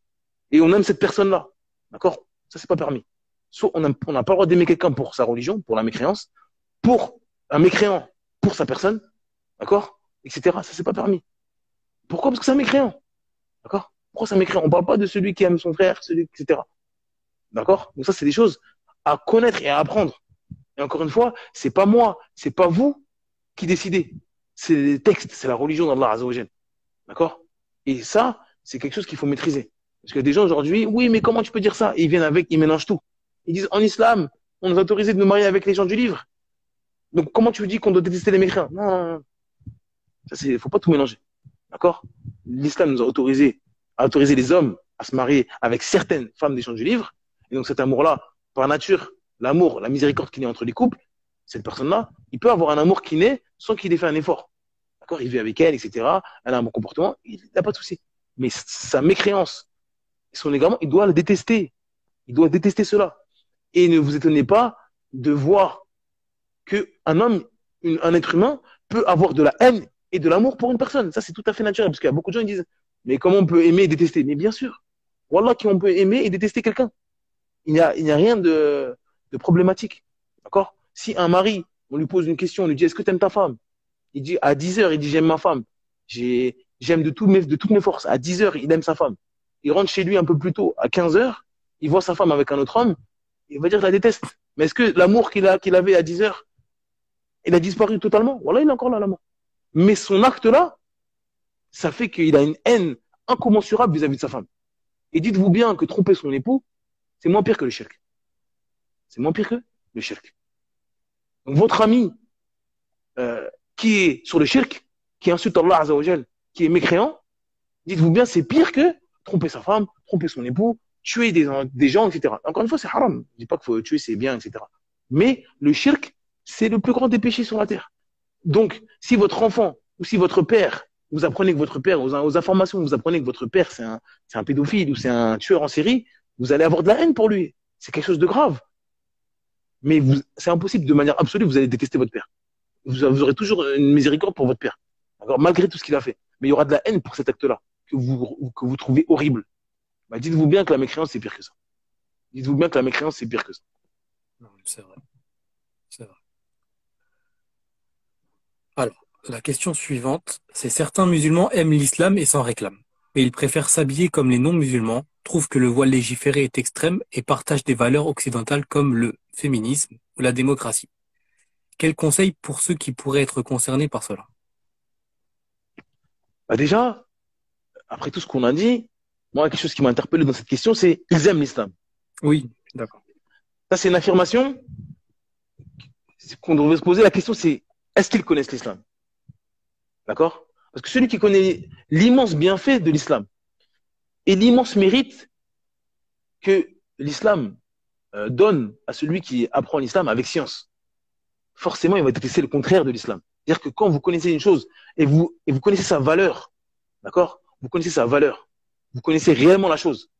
Et on aime cette personne-là. D'accord? Ça, c'est pas permis. Soit on n'a pas le droit d'aimer quelqu'un pour sa religion, pour la mécréance, pour un mécréant, pour sa personne. D'accord? Etc. Ça, c'est pas permis. Pourquoi? Parce que c'est un mécréant. D'accord? Pourquoi c'est un mécréant? On parle pas de celui qui aime son frère, celui, etc. D'accord? Donc ça, c'est des choses à connaître et à apprendre. Et encore une fois, c'est pas moi, c'est pas vous qui décidez. C'est les textes, c'est la religion d'Allah Azzawajal. D'accord? Et ça, c'est quelque chose qu'il faut maîtriser. Parce que des gens aujourd'hui, oui, mais comment tu peux dire ça? Et ils viennent avec, ils mélangent tout. Ils disent, en islam, on nous a autorisé de nous marier avec les gens du livre. Donc comment tu dis qu'on doit détester les mécréants? Non, non, non. Ça, c'est, faut pas tout mélanger. D'accord? L'islam nous a autorisé les hommes à se marier avec certaines femmes des gens du livre. Et donc cet amour-là, par nature, l'amour, la miséricorde qui naît entre les couples, cette personne-là, il peut avoir un amour qui naît sans qu'il ait fait un effort. D'accord? Il vit avec elle, etc. Elle a un bon comportement, il n'a pas de souci. Mais sa mécréance, son égarement, il doit le détester. Il doit détester cela. Et ne vous étonnez pas de voir qu'un homme, un être humain, peut avoir de la haine et de l'amour pour une personne. Ça, c'est tout à fait naturel. Parce qu'il y a beaucoup de gens qui disent, mais comment on peut aimer et détester? Mais bien sûr. Wallah, qu'on peut aimer et détester quelqu'un. Il n'y a rien de problématique. D'accord? Si un mari, on lui pose une question, on lui dit, est-ce que tu aimes ta femme? Il dit, à 10 heures, il dit, j'aime ma femme. J'aime de toutes mes forces. À 10 heures, il aime sa femme. Il rentre chez lui un peu plus tôt, à 15 heures, il voit sa femme avec un autre homme, il va dire, je la déteste. Mais est-ce que l'amour qu'il avait à 10 heures, il a disparu totalement? Voilà, il est encore là, l'amour. Mais son acte-là, ça fait qu'il a une haine incommensurable vis-à-vis de sa femme. Et dites-vous bien que tromper son époux, c'est moins pire que le shirk. C'est moins pire que le shirk. Donc, votre ami qui est sur le shirk, qui insulte Allah Azzawajal, qui est mécréant, dites-vous bien, c'est pire que tromper sa femme, tromper son époux, tuer des gens, etc. Encore une fois, c'est haram. Je dis pas qu'il faut tuer, c'est bien, etc. Mais le shirk, c'est le plus grand des péchés sur la terre. Donc, si votre enfant ou si votre père, vous apprenez que votre père, aux informations, vous apprenez que votre père, c'est un pédophile ou c'est un tueur en série, vous allez avoir de la haine pour lui. C'est quelque chose de grave. Mais c'est impossible, de manière absolue, vous allez détester votre père. Vous aurez toujours une miséricorde pour votre père. Malgré tout ce qu'il a fait. Mais il y aura de la haine pour cet acte-là, que vous trouvez horrible. Bah, dites-vous bien que la mécréance, c'est pire que ça. Dites-vous bien que la mécréance, c'est pire que ça. Non, c'est vrai. C'est vrai. Alors, la question suivante, c'est certains musulmans aiment l'islam et s'en réclament. Mais ils préfèrent s'habiller comme les non-musulmans, trouvent que le voile légiféré est extrême et partagent des valeurs occidentales comme le féminisme ou la démocratie. Quel conseil pour ceux qui pourraient être concernés par cela? Bah déjà, après tout ce qu'on a dit, moi, quelque chose qui m'a interpellé dans cette question, c'est ils aiment l'islam. Oui, d'accord. Ça, c'est une affirmation qu'on devrait se poser. La question, c'est est-ce qu'ils connaissent l'islam? D'accord? Parce que celui qui connaît l'immense bienfait de l'islam et l'immense mérite que l'islam donne à celui qui apprend l'islam avec science, forcément, il va détester le contraire de l'islam. C'est-à-dire que quand vous connaissez une chose et vous connaissez sa valeur, d'accord? Vous connaissez sa valeur. Vous connaissez réellement la chose.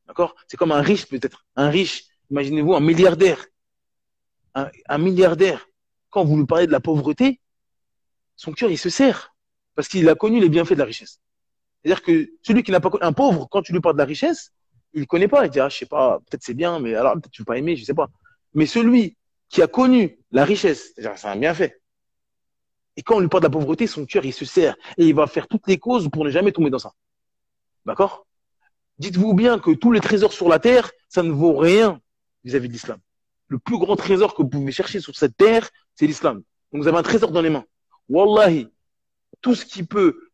D'accord? C'est comme un riche, peut-être. Un riche, imaginez-vous, un milliardaire. Un milliardaire. Quand vous lui parlez de la pauvreté, son cœur, il se serre. Parce qu'il a connu les bienfaits de la richesse. C'est-à-dire que celui qui n'a pas connu, un pauvre, quand tu lui parles de la richesse, il ne connaît pas. Il dit, ah, je sais pas, peut-être c'est bien, mais alors peut-être tu ne veux pas aimer, je sais pas. Mais celui qui a connu la richesse, c'est un bienfait. Et quand on lui parle de la pauvreté, son cœur, il se serre. Et il va faire toutes les causes pour ne jamais tomber dans ça. D'accord? Dites-vous bien que tous les trésors sur la terre, ça ne vaut rien vis-à-vis de l'islam. Le plus grand trésor que vous pouvez chercher sur cette terre, c'est l'islam. Donc vous avez un trésor dans les mains. Wallahi, tout ce qui peut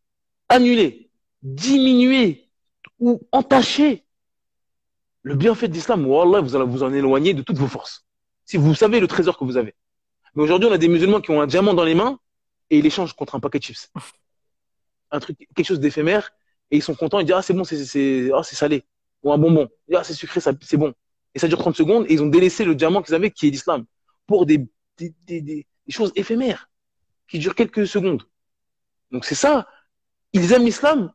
annuler, diminuer ou entacher le bienfait de l'islam, wallah, vous allez vous en éloigner de toutes vos forces. Si vous savez le trésor que vous avez. Mais aujourd'hui, on a des musulmans qui ont un diamant dans les mains et ils l'échangent contre un paquet de chips. Un truc, quelque chose d'éphémère, et ils sont contents, ils disent, ah, c'est bon, c'est salé. Ou un bonbon. Ils disent, ah, c'est sucré, c'est bon. Et ça dure 30 secondes, et ils ont délaissé le diamant qu'ils avaient, qui est l'islam, pour des choses éphémères, qui durent quelques secondes. Donc c'est ça. Ils aiment l'islam.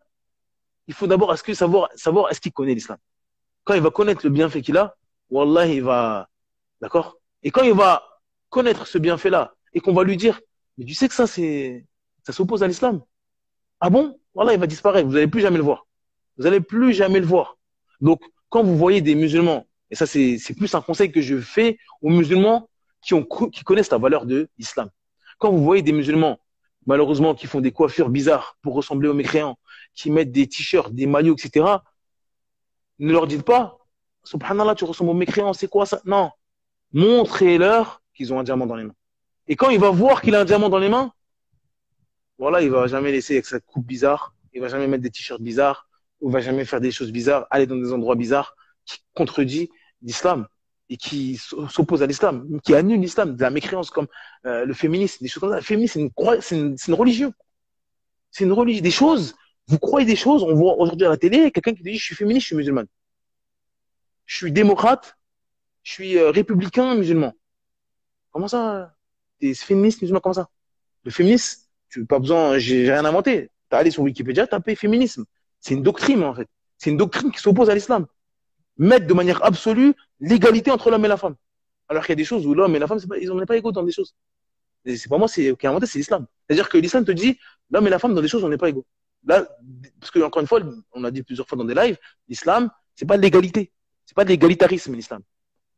Il faut d'abord savoir est-ce qu'ils connaissent l'islam. Quand il va connaître le bienfait qu'il a, wallah, il va, d'accord? Et quand il va connaître ce bienfait-là et qu'on va lui dire, mais tu sais que ça s'oppose à l'islam. Ah bon? Voilà, il va disparaître. Vous n'allez plus jamais le voir. Vous n'allez plus jamais le voir. Donc, quand vous voyez des musulmans, et ça, c'est plus un conseil que je fais aux musulmans qui connaissent la valeur de l'islam. Quand vous voyez des musulmans, malheureusement, qui font des coiffures bizarres pour ressembler aux mécréants, qui mettent des t-shirts, des maillots, etc., ne leur dites pas, Subhanallah, tu ressembles aux mécréants, c'est quoi ça? Non. Montrez-leur qu'ils ont un diamant dans les mains. Et quand il va voir qu'il a un diamant dans les mains, voilà, il va jamais laisser avec sa coupe bizarre, il va jamais mettre des t-shirts bizarres, il va jamais faire des choses bizarres, aller dans des endroits bizarres qui contredit l'islam et qui s'oppose à l'islam, qui annule l'islam, de la mécréance comme le féminisme, des choses comme ça. Le féminisme, c'est une religion. C'est une religion. Des choses, vous croyez des choses, on voit aujourd'hui à la télé, quelqu'un qui dit je suis féministe, je suis musulmane. Je suis démocrate, je suis républicain, musulman. Comment ça? T'es féministe, musulman, comment ça? Le féminisme, tu n'as pas besoin, j'ai rien inventé. Tu as allé sur Wikipédia, tu as tapé féminisme. C'est une doctrine, en fait. C'est une doctrine qui s'oppose à l'islam. Mettre de manière absolue l'égalité entre l'homme et la femme. Alors qu'il y a des choses où l'homme et la femme, ils n'en sont pas égaux dans des choses. Et c'est pas moi qui ai inventé, c'est l'islam. C'est-à-dire que l'islam te dit, l'homme et la femme, dans des choses, on n'est pas égaux. Là, parce que, encore une fois, on a dit plusieurs fois dans des lives, l'islam, c'est pas l'égalité. C'est pas de l'égalitarisme, l'islam.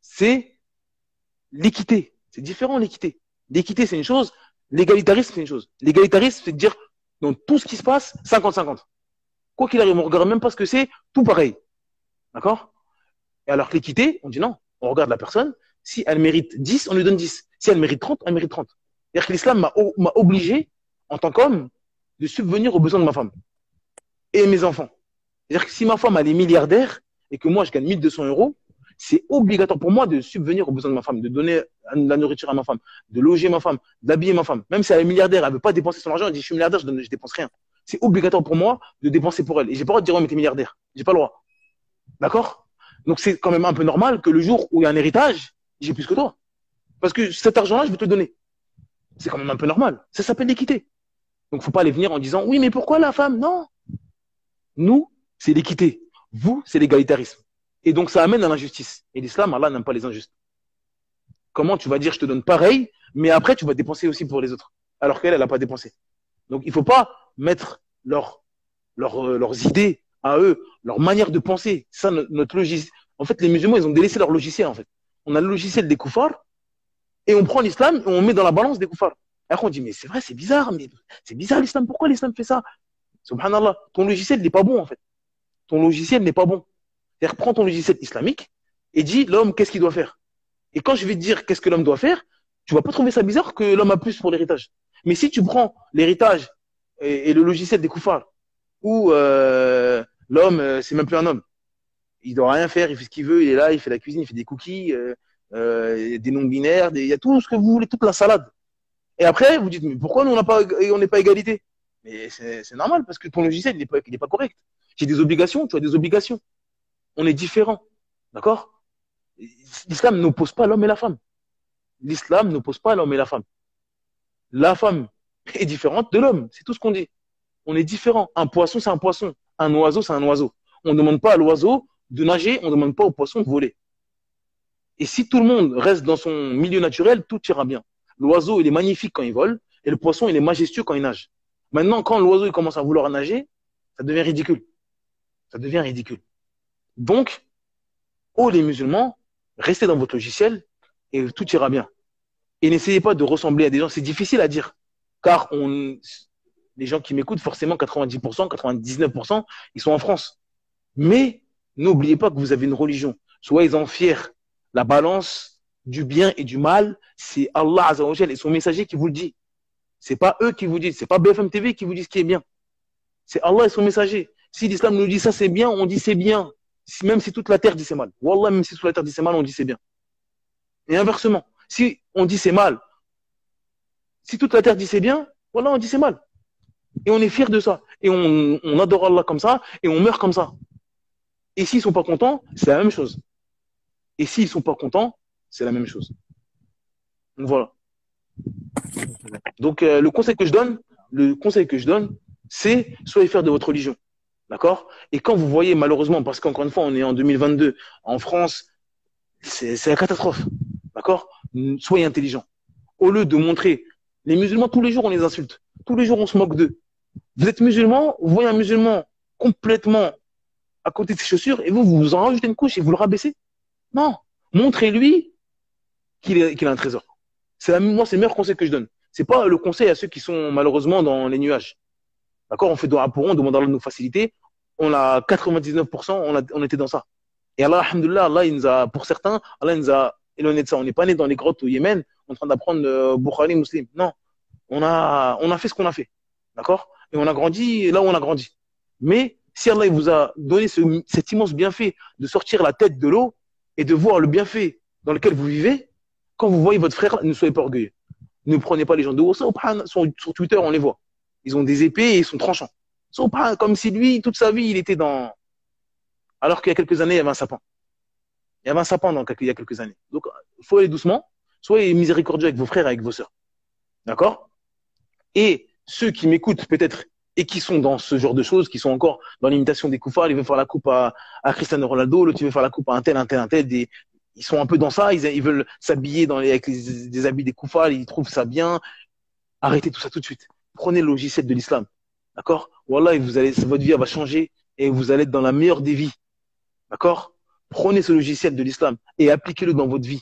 C'est l'équité. C'est différent, l'équité. L'équité, c'est une chose. L'égalitarisme, c'est une chose. L'égalitarisme, c'est de dire, dans tout ce qui se passe, 50-50. Quoi qu'il arrive, on ne regarde même pas ce que c'est, tout pareil. D'accord? Et alors que l'équité, on dit non. On regarde la personne. Si elle mérite 10, on lui donne 10. Si elle mérite 30, elle mérite 30. C'est-à-dire que l'islam m'a obligé, en tant qu'homme, de subvenir aux besoins de ma femme et mes enfants. C'est-à-dire que si ma femme, elle est milliardaire et que moi, je gagne 1 200 euros, c'est obligatoire pour moi de subvenir aux besoins de ma femme, de donner de la nourriture à ma femme, de loger ma femme, d'habiller ma femme. Même si elle est milliardaire, elle ne veut pas dépenser son argent, elle dit je suis milliardaire, je dépense rien. C'est obligatoire pour moi de dépenser pour elle. Et j'ai pas le droit de dire, ouais, mais t'es milliardaire. J'ai pas le droit. D'accord? Donc c'est quand même un peu normal que le jour où il y a un héritage, j'ai plus que toi. Parce que cet argent-là, je vais te le donner. C'est quand même un peu normal. Ça s'appelle l'équité. Donc faut pas aller venir en disant, oui, mais pourquoi la femme? Non. Nous, c'est l'équité. Vous, c'est l'égalitarisme. Et donc ça amène à l'injustice. Et l'islam, Allah n'aime pas les injustes. Comment tu vas dire, je te donne pareil, mais après, tu vas dépenser aussi pour les autres. Alors qu'elle, elle n'a pas dépensé. Donc il ne faut pas mettre leurs idées à eux, leur manière de penser. Ça, notre logiciel. En fait, les musulmans, ils ont délaissé leur logiciel, en fait. On a le logiciel des koufars, et on prend l'islam, et on met dans la balance des koufars. Après, on dit, mais c'est vrai, c'est bizarre l'islam. Pourquoi l'islam fait ça? Subhanallah, ton logiciel n'est pas bon, en fait. Ton logiciel n'est pas bon. C'est-à-dire, prends ton logiciel islamique et dis, l'homme, qu'est-ce qu'il doit faire? Et quand je vais te dire qu'est-ce que l'homme doit faire, tu vas pas trouver ça bizarre que l'homme a plus pour l'héritage. Mais si tu prends l'héritage et le logiciel des koufars, où l'homme, c'est même plus un homme, il doit rien faire, il fait ce qu'il veut, il est là, il fait la cuisine, il fait des cookies, des non-binaires, il y a tout ce que vous voulez, toute la salade. Et après, vous dites, mais pourquoi nous, on n'est pas égalité? Mais c'est normal, parce que ton logiciel, il n'est pas correct. J'ai des obligations, tu as des obligations. On est différents. D'accord? L'islam n'oppose pas l'homme et la femme. L'islam n'oppose pas l'homme et la femme. La femme est différente de l'homme. C'est tout ce qu'on dit. On est différents. Un poisson, c'est un poisson. Un oiseau, c'est un oiseau. On ne demande pas à l'oiseau de nager, on ne demande pas au poisson de voler. Et si tout le monde reste dans son milieu naturel, tout ira bien. L'oiseau, il est magnifique quand il vole, et le poisson, il est majestueux quand il nage. Maintenant, quand l'oiseau il commence à vouloir nager, ça devient ridicule. Ça devient ridicule. Donc, oh les musulmans, restez dans votre logiciel et tout ira bien. Et n'essayez pas de ressembler à des gens. C'est difficile à dire. Car les gens qui m'écoutent, forcément, 90%, 99%, ils sont en France. Mais n'oubliez pas que vous avez une religion. Soyez-en fiers. La balance du bien et du mal, c'est Allah Azza wa Jal et son messager qui vous le dit. C'est pas eux qui vous disent. C'est pas BFM TV qui vous dit ce qui est bien. C'est Allah et son messager. Si l'islam nous dit ça c'est bien, on dit c'est bien. Même si toute la terre dit c'est mal. Wallah, même si toute la terre dit c'est mal, on dit c'est bien. Et inversement, si on dit c'est mal, si toute la terre dit c'est bien, voilà, on dit c'est mal. Et on est fiers de ça. Et on adore Allah comme ça, et on meurt comme ça. Et s'ils sont pas contents, c'est la même chose. Et s'ils sont pas contents, c'est la même chose. Donc voilà. Donc le conseil que je donne, c'est soyez fiers de votre religion. D'accord? Et quand vous voyez, malheureusement, parce qu'encore une fois, on est en 2022, en France, c'est la catastrophe. D'accord? Soyez intelligents. Au lieu de montrer, les musulmans, tous les jours, on les insulte. Tous les jours, on se moque d'eux. Vous êtes musulman, vous voyez un musulman complètement à côté de ses chaussures, et vous en rajoutez une couche et vous le rabaissez. Non. Montrez-lui qu'il a un trésor. Moi, c'est le meilleur conseil que je donne. C'est pas le conseil à ceux qui sont malheureusement dans les nuages. D'accord? On fait doigt pour on demande à Allah de nous faciliter. On a 99%, on était dans ça. Et Allah, alhamdoulilah, Allah, il nous a, pour certains, Allah, il nous a éloigné de ça. On n'est pas né dans les grottes au Yémen en train d'apprendre Bukhari, Muslim. Non. On a fait ce qu'on a fait. D'accord? Et on a grandi là où on a grandi. Mais si Allah il vous a donné cet immense bienfait de sortir la tête de l'eau et de voir le bienfait dans lequel vous vivez, quand vous voyez votre frère, ne soyez pas orgueilleux. Ne prenez pas les gens de haut. Sur Twitter, on les voit. Ils ont des épées et ils sont tranchants. Comme si lui, toute sa vie, il était dans. Alors qu'il y a quelques années, il y avait un sapin. Il y avait un sapin il y a quelques années. Donc, il faut aller doucement. Soyez miséricordieux avec vos frères et avec vos sœurs. D'accord? Et ceux qui m'écoutent peut-être et qui sont dans ce genre de choses, qui sont encore dans l'imitation des koufars, ils veulent faire la coupe à Cristiano Ronaldo, l'autre il veut faire la coupe à un tel, un tel, un tel. Ils sont un peu dans ça, ils veulent s'habiller avec des habits des koufars, ils trouvent ça bien. Arrêtez tout ça tout de suite. Prenez le logiciel de l'islam. D'accord? Wallah, votre vie elle va changer et vous allez être dans la meilleure des vies. D'accord? Prenez ce logiciel de l'islam et appliquez-le dans votre vie.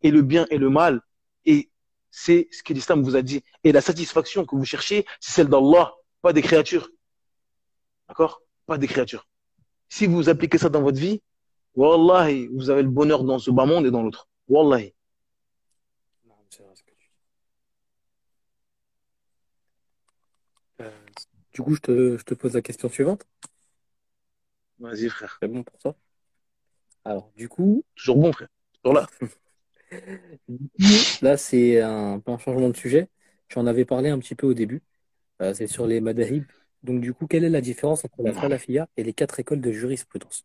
Et le bien et le mal. Et c'est ce que l'islam vous a dit. Et la satisfaction que vous cherchez, c'est celle d'Allah, pas des créatures. D'accord? Pas des créatures. Si vous appliquez ça dans votre vie, wallahi, vous avez le bonheur dans ce bas monde et dans l'autre. Wallahi. Non, c'est vrai ce que tu dis. Du coup, je te pose la question suivante. Vas-y, frère. C'est bon pour toi? Alors, du coup, Toujours bon, frère. Toujours là. là, c'est un peu un changement de sujet. Tu en avais parlé un petit peu au début. C'est sur les madahib. Donc, du coup, quelle est la différence entre la salafia et les quatre écoles de jurisprudence?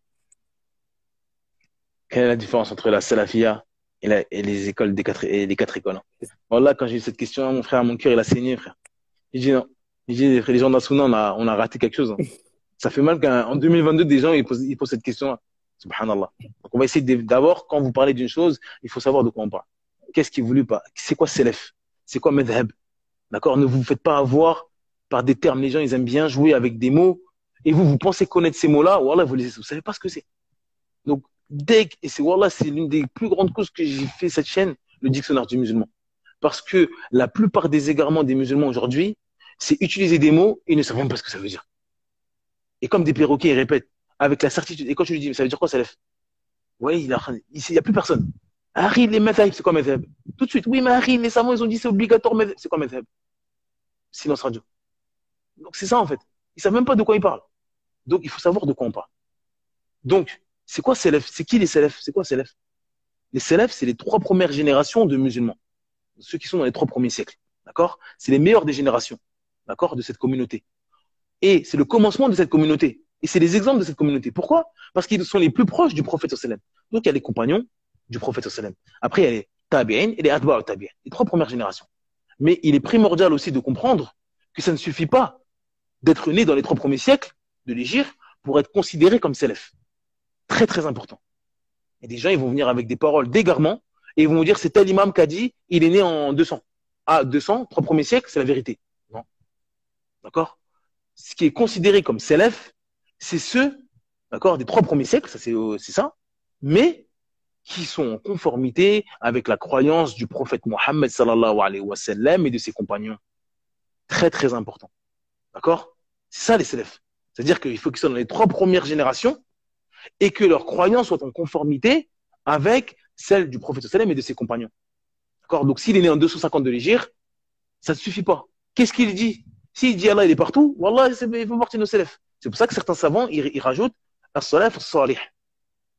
Quelle est la différence entre la salafia et les écoles et les quatre écoles? Voilà, quand j'ai eu cette question, mon frère, mon cœur, il a saigné, frère. J'ai dit non. J'ai dit, les gens d'Assouna, on a raté quelque chose. Hein. Ça fait mal qu'en 2022, des gens, ils posent cette question-là. Subhanallah. Donc, on va essayer d'abord, quand vous parlez d'une chose, il faut savoir de quoi on parle. Qu'est-ce qui est voulu pas? C'est quoi Salaf? C'est quoi Madhab? D'accord? Ne vous faites pas avoir par des termes. Les gens, ils aiment bien jouer avec des mots. Et vous pensez connaître ces mots-là. Wallah, vous savez pas ce que c'est. Donc, et c'est l'une des plus grandes causes que j'ai fait cette chaîne, le dictionnaire du musulman. Parce que la plupart des égarements des musulmans aujourd'hui, c'est utiliser des mots et ils ne savent même pas ce que ça veut dire. Et comme des perroquets, ils répètent avec la certitude. Et quand tu lui dis, ça veut dire quoi, Salaf? Oui, il n'y a plus personne. Harry, les madhab, c'est quoi madhab? Tout de suite, oui, mais Harry, les savants, ils ont dit c'est obligatoire, c'est quoi madhab? Silence radio. Donc c'est ça en fait. Ils savent même pas de quoi ils parlent. Donc il faut savoir de quoi on parle. Donc, c'est quoi Salaf? C'est qui les Salaf? C'est quoi Salaf? Les Salaf, c'est les 3 premières générations de musulmans. Ceux qui sont dans les 3 premiers siècles. D'accord? C'est les meilleurs des générations. D'accord? De cette communauté. Et c'est le commencement de cette communauté. Et c'est les exemples de cette communauté. Pourquoi? Parce qu'ils sont les plus proches du prophète sallam. Donc, il y a les compagnons du prophète sallam. Après, il y a les tabi'in et les atba'u tabi'in. Les 3 premières générations. Mais il est primordial aussi de comprendre que ça ne suffit pas d'être né dans les 3 premiers siècles de l'Égypte pour être considéré comme salaf. Très, très important. Et des gens, ils vont venir avec des paroles d'égarement et ils vont vous dire, c'est tel imam qui a dit, il est né en 200. Ah, 200, 3 premiers siècles, c'est la vérité. Non. D'accord? Ce qui est considéré comme salaf, c'est ceux, d'accord, des 3 premiers siècles, ça c'est ça, mais qui sont en conformité avec la croyance du prophète Mohammed sallallahu alayhi wa sallam et de ses compagnons. Très, très important. D'accord? C'est ça les salafs. C'est-à-dire qu'il faut qu'ils soient dans les 3 premières générations et que leur croyance soit en conformité avec celle du prophète sallam et de ses compagnons. D'accord? Donc s'il est né en 250 de l'Hégire, ça ne suffit pas. Qu'est-ce qu'il dit? S'il dit Allah il est partout, wallah, il fait partie de nos salafs. C'est pour ça que certains savants, ils rajoutent as-salaf as-salih.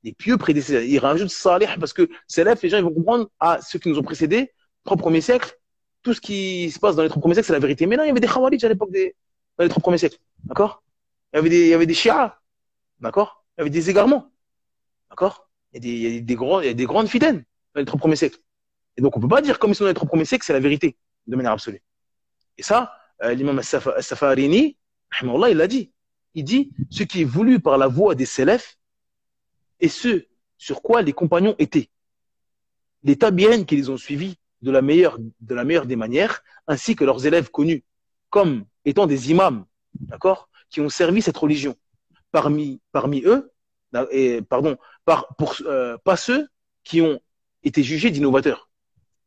Les pieux prédécesseurs. Ils rajoutent salih parce que salaf, les gens ils vont comprendre, ceux qui nous ont précédés, 3 premiers siècles, tout ce qui se passe dans les 3 premiers siècles, c'est la vérité. Mais non, il y avait des khawarij à l'époque dans les 3 premiers siècles. D'accord? Il y avait des chiites. D'accord? Il y avait des égarements. D'accord? Il y a des grandes fidèles dans les 3 premiers siècles. Et donc, on peut pas dire, comme ils sont dans les 3 premiers siècles, c'est la vérité, de manière absolue. Et ça, l'imam As-Safarini, il l'a dit. il dit ce qui est voulu par la voie des salafs et ce sur quoi les compagnons étaient. Les tabi'in qui les ont suivis de la meilleure des manières, ainsi que leurs élèves connus comme étant des imams, d'accord, qui ont servi cette religion. Parmi eux, pas ceux qui ont été jugés d'innovateurs.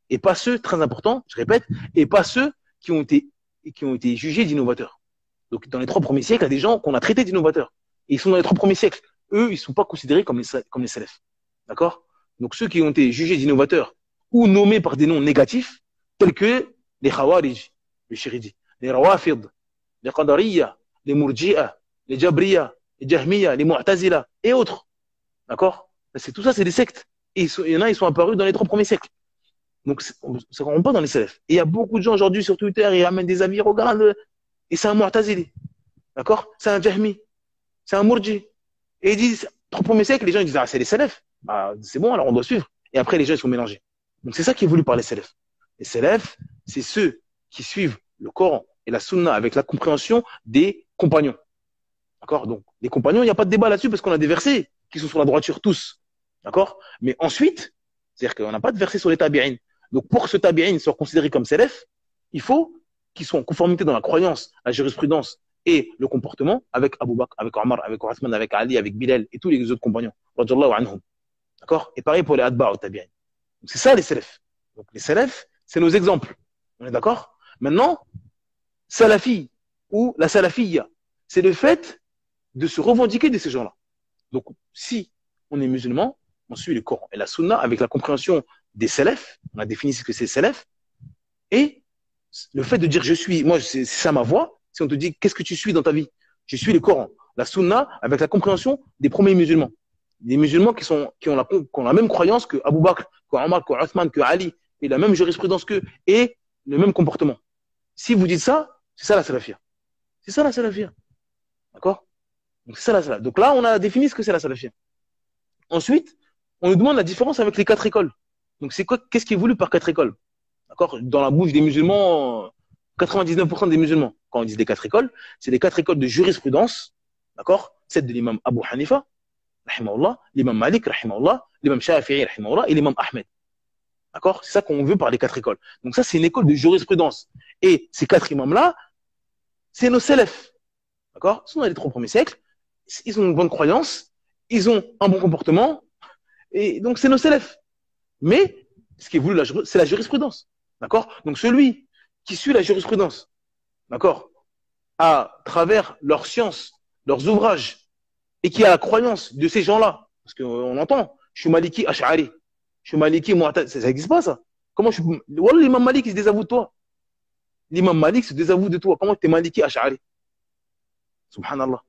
Et pas ceux, très important, je répète, et pas ceux qui ont été jugés d'innovateurs. Donc, dans les 3 premiers siècles, il y a des gens qu'on a traités d'innovateurs. Et ils sont dans les 3 premiers siècles. Eux, ils ne sont pas considérés comme les salafs. D'accord? Donc, ceux qui ont été jugés d'innovateurs ou nommés par des noms négatifs, tels que les Khawarij, les Shiridi, les Rawafid, les Qadariya, les Murji'a, les Jabriya, les Jahmiya, les Mu'tazila et autres. D'accord? Tout ça, c'est des sectes. Et il y en a, ils sont apparus dans les 3 premiers siècles. Donc, ça ne rentre pas dans les salafs. Et il y a beaucoup de gens aujourd'hui sur Twitter, ils ramènent des avis, regarde, et c'est un Mu'tazili. D'accord? C'est un Jahmi. C'est un Murji. Et ils disent, 3 premiers siècles, les gens ils disent, ah, c'est les salafs. Ah, c'est bon, alors on doit suivre. Et après, les gens, ils sont mélangés. Donc, c'est ça qui est voulu par les salafs. Les salafs, c'est ceux qui suivent le Coran et la Sunna avec la compréhension des compagnons. D'accord? Donc, les compagnons, il n'y a pas de débat là-dessus parce qu'on a des versets qui sont sur la droiture tous. D'accord? Mais ensuite, c'est-à-dire qu'on n'a pas de versets sur les tabi'in. Donc, pour que ce tabi'in soit considéré comme salaf, il faut qu'ils soient en conformité dans la croyance, la jurisprudence et le comportement avec Abu Bakr, avec Omar, avec Othman, avec Ali, avec Bilal et tous les autres compagnons. Radiyallahu anhum. D'accord? Et pareil pour les adba' ou tabi'in. Donc, c'est ça les salafs. Donc, les salafs, c'est nos exemples. On est d'accord? Maintenant, salafi ou la salafiyya, c'est le fait de se revendiquer de ces gens-là. Donc, si on est musulman, on suit le Coran et la Sunna avec la compréhension des salafs, on a défini ce que c'est salaf, et le fait de dire je suis, moi c'est ça ma voix, si on te dit qu'est-ce que tu suis dans ta vie, je suis le Coran, la Sunna avec la compréhension des premiers musulmans, des musulmans qui ont la même croyance que Abu Bakr, que Omar, que Othman, que Ali, et la même jurisprudence qu'eux, et le même comportement. Si vous dites ça, c'est ça la salafia. C'est ça la salafia. D'accord? Donc c'est ça la salafia. Donc là, on a défini ce que c'est la salafia. Ensuite, on nous demande la différence avec les 4 écoles. Donc c'est quoi, qu'est-ce qui est voulu par 4 écoles? D'accord? Dans la bouche des musulmans, 99% des musulmans, quand on dit les 4 écoles, c'est les 4 écoles de jurisprudence, d'accord? Celle de l'imam Abu Hanifa, rahimahullah, l'imam Malik, rahimahullah, l'imam Shafi'i, rahimahullah, et l'imam Ahmed. D'accord? C'est ça qu'on veut par les 4 écoles. Donc ça, c'est une école de jurisprudence. Et ces 4 imams-là, c'est nos salafs. D'accord? Ils sont dans les 3 premiers siècles, ils ont une bonne croyance, ils ont un bon comportement, et donc c'est nos salafs. Mais ce qui est voulu, c'est la jurisprudence. D'accord? Donc celui qui suit la jurisprudence, d'accord, à travers leurs sciences, leurs ouvrages, et qui a la croyance de ces gens-là, parce qu'on entend, je suis Maliki Ash'ari, je suis Maliki Mu'tazili, ça n'existe pas ça. Comment je suis. Wallah, l'imam Malik, il se désavoue de toi. L'imam Malik se désavoue de toi. Comment tu es Maliki Ash'ari? Subhanallah.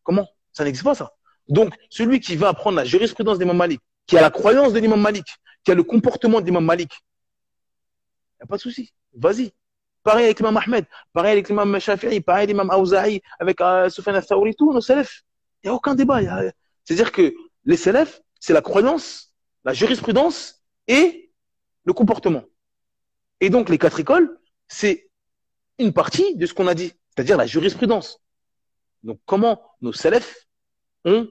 Comment? Ça n'existe pas ça. Donc, celui qui va apprendre la jurisprudence d'imam Malik, qui a la croyance de l'imam Malik, qui a le comportement d'imam Malik, il n'y a pas de souci. Vas-y. Pareil avec l'imam Ahmed, pareil avec l'imam Shafi'i, pareil avec l'imam Awza'i, avec Sufyan al-Thawri, tous nos salafs. Il n'y a aucun débat. C'est-à-dire que les salafs, c'est la croyance, la jurisprudence et le comportement. Et donc, les 4 écoles, c'est une partie de ce qu'on a dit, c'est-à-dire la jurisprudence. Donc, comment nos salafs ont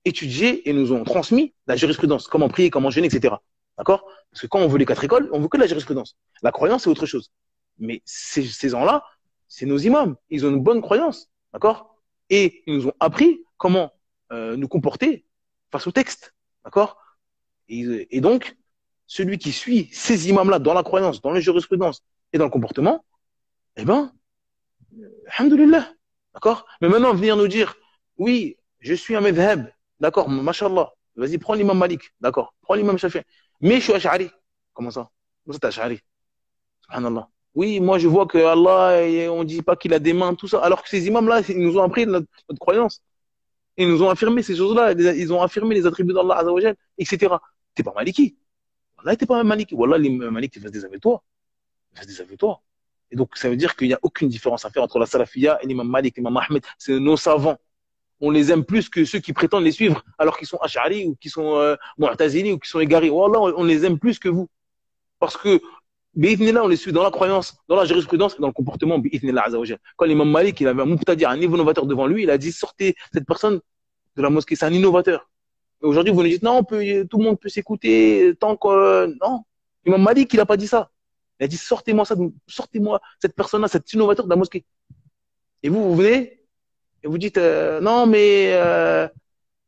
étudié et nous ont transmis la jurisprudence, comment prier, comment jeûner, etc. D'accord? Parce que quand on veut les 4 écoles, on veut que la jurisprudence. La croyance, c'est autre chose. Mais ces gens-là, c'est nos imams. Ils ont une bonne croyance. D'accord? Et ils nous ont appris comment nous comporter face au texte. D'accord? Et donc, celui qui suit ces imams-là dans la croyance, dans la jurisprudence et dans le comportement, eh ben, alhamdoulilah. D'accord? Mais maintenant, venir nous dire, oui, je suis un madhab. D'accord, mashallah. Vas-y, prends l'imam Malik. D'accord. Prends l'imam Shafi'i. Mais je suis Ash'ari. Comment ça? Comment ça, t'es Ash'ari? Subhanallah. Oui, moi, je vois que Allah, on dit pas qu'il a des mains, tout ça. Alors que ces imams-là, ils nous ont appris notre croyance. Ils nous ont affirmé ces choses-là. Ils ont affirmé les attributs d'Allah, Azzawajal, etc. T'es pas Maliki. Wallah, t'es pas Maliki. Wallah, l'imam Malik, il fait des avec toi. Il fait des avec toi. Et donc, ça veut dire qu'il n'y a aucune différence à faire entre la Salafiyya et l'imam Malik, l'imam Ahmed. C'est nos savants. On les aime plus que ceux qui prétendent les suivre alors qu'ils sont Ash'ari ou qui sont Mu'tazili ou qui sont égarés. Wallah, on les aime plus que vous. Parce que Bi'idhnillah, on les suit dans la croyance, dans la jurisprudence et dans le comportement. Bi'idhnillah, Azza wa Jal. Quand l'imam Malik, il avait un muqtadi, un nouveau novateur devant lui, il a dit sortez cette personne de la mosquée, c'est un innovateur. Et aujourd'hui, vous nous dites non, tout le monde peut s'écouter tant que. Non. L'imam Malik, il n'a pas dit ça. Il a dit sortez-moi cette personne-là, cet innovateur de la mosquée. Et vous venez et vous dites non, mais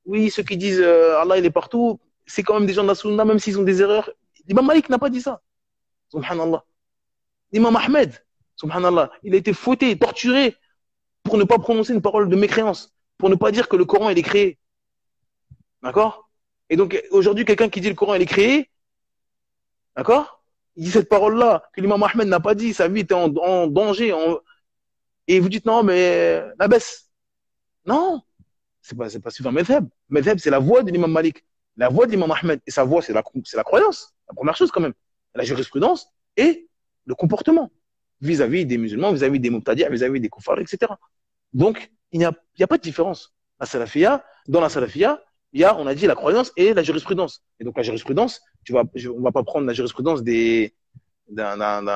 oui, ceux qui disent Allah, il est partout, c'est quand même des gens de la sunna, même s'ils ont des erreurs. L'imam Malik n'a pas dit ça. Subhanallah. L'imam Ahmed, subhanallah, il a été fouetté, torturé pour ne pas prononcer une parole de mécréance, pour ne pas dire que le Coran, il est créé. D'accord? Et donc, aujourd'hui, quelqu'un qui dit le Coran, il est créé, d'accord? Il dit cette parole-là, que l'imam Ahmed n'a pas dit, sa vie était en danger, et vous dites non, mais la baisse. Non, c'est pas suivant Medheb. Medheb, c'est la voix de l'imam Malik, la voix de l'imam Ahmed, et sa voix, c'est la croyance, la première chose quand même, la jurisprudence et le comportement vis-à-vis des musulmans, vis-à-vis des muqtadi'a, vis-à-vis des kuffars, etc. Donc, il n'y a pas de différence. Dans la salafia, il y a, on a dit, la croyance et la jurisprudence. Et donc, la jurisprudence, on va pas prendre la jurisprudence d'un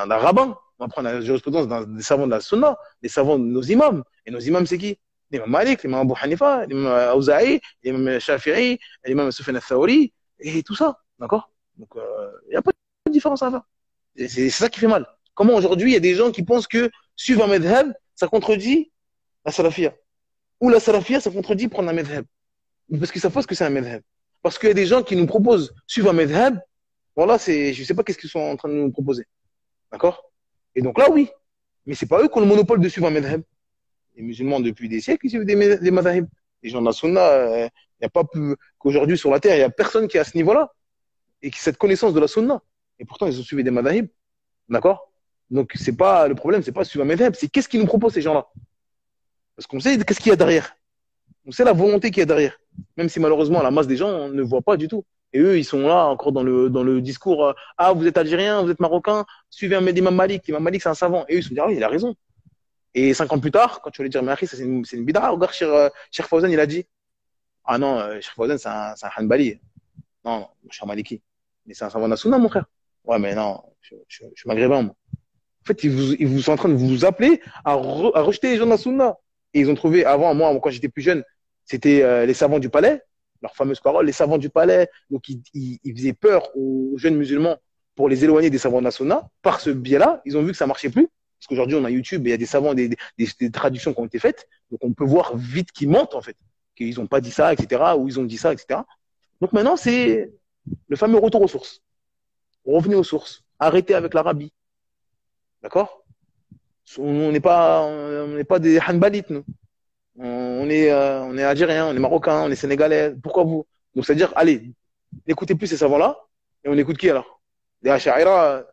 rabbin. On va prendre la jurisprudence des savants de la sunna, des savants de nos imams. Et nos imams, c'est qui? L'imam Malik, l'imam Abu Hanifa, l'imam Auza'i, l'imam Shafi'i, l'imam Sufyan al-Thawri, et tout ça. D'accord? Donc, il n'y a pas de différence à faire. C'est ça qui fait mal. Comment aujourd'hui, il y a des gens qui pensent que suivre un madhab, ça contredit la salafia. Ou la salafia, ça contredit prendre un madhab. Parce qu'ils savent pas ce que c'est un madhab. Parce qu'il y a des gens qui nous proposent suivre un madhab, voilà, je sais pas qu'est-ce qu'ils sont en train de nous proposer. D'accord? Et donc là, oui. Mais c'est pas eux qui ont le monopole de suivre un madhab. Les musulmans, depuis des siècles, ils suivent des madhab. Les gens de la sunna, il n'y a pas plus qu'aujourd'hui sur la terre, il n'y a personne qui est à ce niveau-là et qui a cette connaissance de la sunna. Et pourtant, ils ont suivi des madhab. D'accord? Donc, c'est pas, le problème, c'est pas suivre un madhab, c'est qu'est-ce qu'ils nous proposent, ces gens-là. Parce qu'on sait qu'est-ce qu'il y a derrière. On sait la volonté qu'il y a derrière. Même si malheureusement, la masse des gens ne voit pas du tout. Et eux, ils sont là encore dans le discours ah, vous êtes algérien, vous êtes marocain, suivez un imam Malik. Imam Malik, c'est un savant. Et eux, ils se disent ah oui, il a raison. Et 5 ans plus tard, quand tu vas lui dire mais ça, c'est une bid'a. Regarde, Cheikh Fawzan, il a dit ah non, Cheikh Fawzan, c'est un Hanbali. Non, non, je suis un Maliki. Mais c'est un savant de la sunna, mon frère. Ouais, mais non, je suis maghrébin, moi. En fait, ils sont en train de vous appeler à rejeter les gens de la sunna. Et ils ont trouvé, avant, moi, quand j'étais plus jeune, c'était les savants du palais, leurs fameuses paroles, les savants du palais. Donc, ils faisaient peur aux jeunes musulmans pour les éloigner des savants de la sunna. Par ce biais-là, ils ont vu que ça marchait plus. Parce qu'aujourd'hui, on a YouTube et il y a des savants, des traductions qui ont été faites. Donc, on peut voir vite qu'ils mentent, en fait. Qu'ils n'ont pas dit ça, etc. Ou ils ont dit ça, etc. Donc, maintenant, c'est le fameux retour aux sources. Revenez aux sources. Arrêtez avec l'Arabie. D'accord? On n'est pas des Hanbalites, nous. On est Algériens, on est Marocains, on est Sénégalais. Pourquoi vous? Donc, c'est-à-dire, allez, n'écoutez plus ces savants-là. Et on écoute qui alors? Des Asha'ira,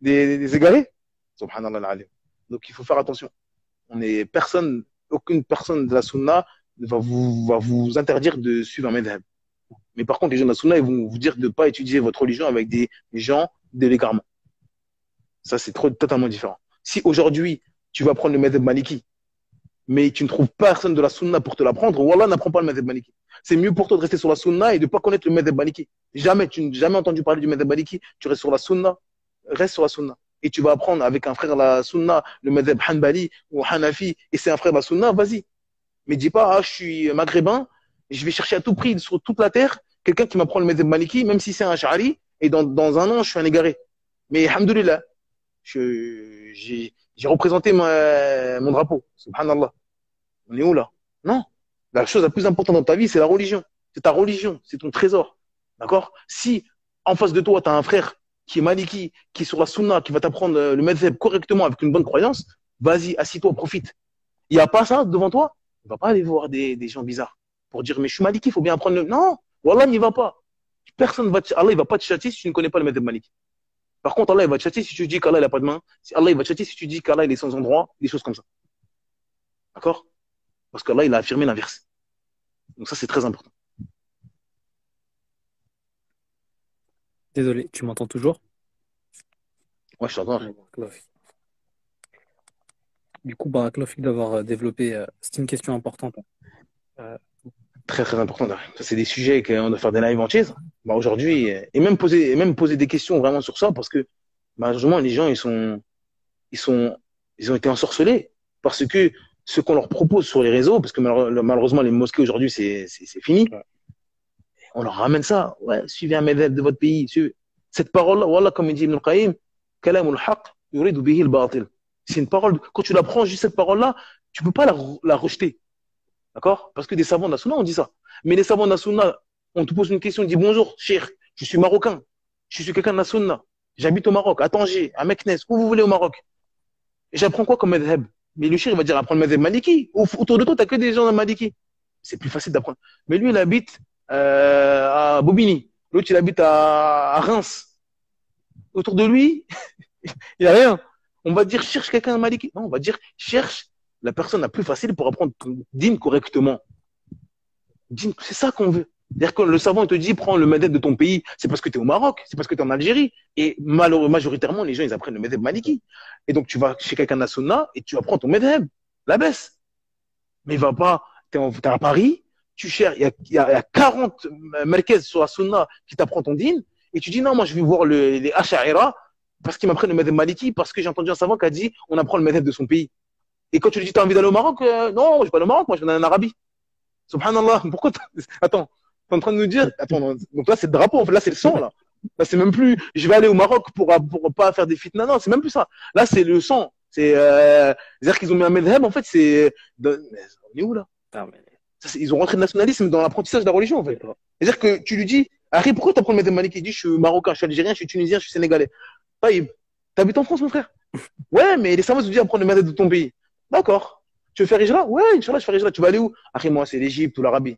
des égarés? Subhanallah al-alim. Donc, il faut faire attention. Aucune personne de la sunna va vous interdire de suivre un madhab. Mais par contre, les gens de la sunna, ils vont vous dire de ne pas étudier votre religion avec des gens de l'égarement. Ça, c'est totalement différent. Si aujourd'hui, tu vas prendre le madhab maliki, mais tu ne trouves personne de la sunna pour te l'apprendre, wallah, n'apprends pas le madhab maliki. C'est mieux pour toi de rester sur la sunna et de ne pas connaître le madhab maliki. Tu n'as jamais entendu parler du madhab maliki, tu restes sur la sunna, reste sur la sunna. Et tu vas apprendre avec un frère de la sunna, le madhab hanbali ou hanafi, et c'est un frère de la sunna, vas-y. Mais dis pas, ah, je suis maghrébin, je vais chercher à tout prix sur toute la terre quelqu'un qui m'apprend le madhab maliki, même si c'est un sha'ari, et dans un an, je suis un égaré. Mais alhamdoulilah, j'ai représenté mon drapeau. Subhanallah. On est où là? Non. La chose la plus importante dans ta vie, c'est la religion. C'est ta religion, c'est ton trésor. D'accord? Si en face de toi, tu as un frère qui est maliki, qui est sur la sunna, qui va t'apprendre le madhab correctement avec une bonne croyance, vas-y, assis-toi, profite. Il n'y a pas ça devant toi? Il ne va pas aller voir des gens bizarres pour dire mais je suis maliki, il faut bien apprendre le. Non, wallah, n'y va pas. Allah, il va pas te châtier si tu ne connais pas le madhab maliki. Par contre, Allah, il va te châtier si tu dis qu'Allah, il n'a pas de main. Allah, il va te châtier si tu dis qu'Allah, il est sans endroit, des choses comme ça. D'accord? Parce qu'Allah, il a affirmé l'inverse. Donc ça, c'est très important. Désolé, tu m'entends toujours? Ouais, je t'entends. Du coup, Barakallahu d'avoir développé, c'est une question importante. Très, très important. Ça, c'est des sujets qu'on doit faire des lives entiers. Aujourd'hui, et même poser des questions vraiment sur ça, parce que Malheureusement, les gens, ils sont, ils ont été ensorcelés parce que ce qu'on leur propose sur les réseaux, parce que malheureusement, les mosquées aujourd'hui, c'est fini. Ouais. On leur ramène ça. Ouais, suivez un madhab de votre pays. Cette parole-là, voilà, comme il dit Ibn al-Qayyim, kalamul haqq yuridu bihi al-batil. C'est une parole, quand tu la prends, juste cette parole-là, tu peux pas la rejeter. D'accord? Parce que des savants de la sunna, on dit ça. Mais les savants de la sunna, on te pose une question, on dit bonjour, cheikh, je suis marocain. Je suis quelqu'un de la sunna. J'habite au Maroc, à Tanger, à Meknes, où vous voulez au Maroc. Et j'apprends quoi comme madhab? Mais le cheikh, il va dire apprendre le madhab maliki. Autour de toi, t'as que des gens de maliki. C'est plus facile d'apprendre. Mais lui, il habite à Bobigny. L'autre, il habite à Reims. Autour de lui, il n'y a rien. On va dire cherche quelqu'un de maliki. Non, on va dire cherche la personne la plus facile pour apprendre ton dîme correctement. C'est ça qu'on veut. C'est-à-dire que le savant te dit prends le madhab de ton pays, c'est parce que tu es au Maroc, c'est parce que tu es en Algérie. Et majoritairement, les gens, ils apprennent le madhab maliki. Et donc, tu vas chez quelqu'un de la sunna et tu apprends ton madhab, la baisse. Mais il va pas, t'es à Paris, tu cherches, il y a 40 merkez sur la sunna qui t'apprend ton din, et tu dis non, moi je vais voir les Asha'ira parce qu'ils m'apprennent le madhab maliki, parce que j'ai entendu un savant qui a dit on apprend le madhab de son pays. Et quand tu lui dis t'as envie d'aller au Maroc, non, je vais pas aller au Maroc, moi je vais aller en Arabie. Subhanallah, pourquoi attends, t'es en train de nous dire, attends, donc là c'est le drapeau, en fait, là c'est le sang, là. Là c'est même plus, je vais aller au Maroc pour pas faire des fitnas, non, c'est même plus ça. Là c'est le sang. C'est-à-dire qu'ils ont mis un madhab, en fait, mais on est où là? Ah, mais... Ils ont rentré le nationalisme dans l'apprentissage de la religion, en fait. C'est-à-dire que tu lui dis, Harry, pourquoi tu apprends le madhab maliki? Il dit, je suis marocain, je suis algérien, je suis tunisien, je suis sénégalais. Taïb, t'habites en France, mon frère? Ouais, mais les savants te disent apprendre le madhab de ton pays. D'accord. Tu veux faire Hijra? Ouais, Inch'Allah, je fais Hijra. Tu vas aller où? Harry, moi, c'est l'Égypte ou l'Arabie.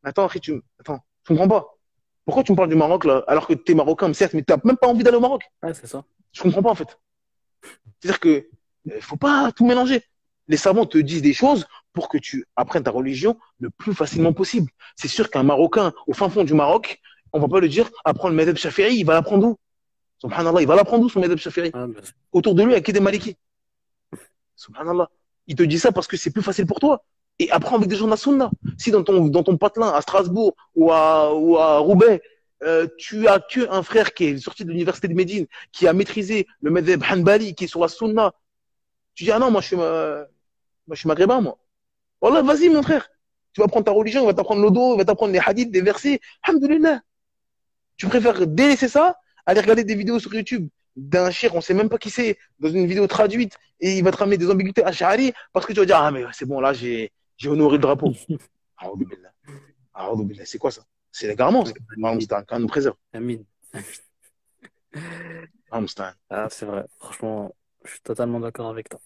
Attends, Harry, attends, je comprends pas. Pourquoi tu me parles du Maroc, là, alors que t'es marocain, certes, mais t'as même pas envie d'aller au Maroc? Ouais, c'est ça. Je comprends pas, en fait. C'est-à-dire que faut pas tout mélanger. Les savants te disent des choses pour que tu apprennes ta religion le plus facilement possible. C'est sûr qu'un Marocain au fin fond du Maroc, on va pas le dire apprends le madhab Shafi'i, il va l'apprendre où? Subhanallah, il va l'apprendre où son madhab Shafi'i? Ah, mais... Autour de lui, il y a que des Maliki. Subhanallah. Il te dit ça parce que c'est plus facile pour toi. Et apprends avec des gens de la sunna. Si dans ton patelin à Strasbourg ou à Roubaix, tu as que un frère qui est sorti de l'université de Médine, qui a maîtrisé le madhab Hanbali, qui est sur la sunna, tu dis, ah non, moi je suis maghrébin, moi. Wallah, vas-y, mon frère. Tu vas prendre ta religion, il va t'apprendre l'odo, il va t'apprendre les hadiths, des versets. Alhamdoulilah. Tu préfères délaisser ça, aller regarder des vidéos sur YouTube d'un cheikh, on sait même pas qui c'est, dans une vidéo traduite, et il va te ramener des ambiguïtés ash'ari, parce que tu vas dire, ah, mais c'est bon, là, j'ai honoré le drapeau. A'udhu billah. A'udhu billah. C'est quoi ça? C'est l'égarement, ça. Qu'un nous préserve. Amine. Ah, c'est vrai. Franchement, je suis totalement d'accord avec toi.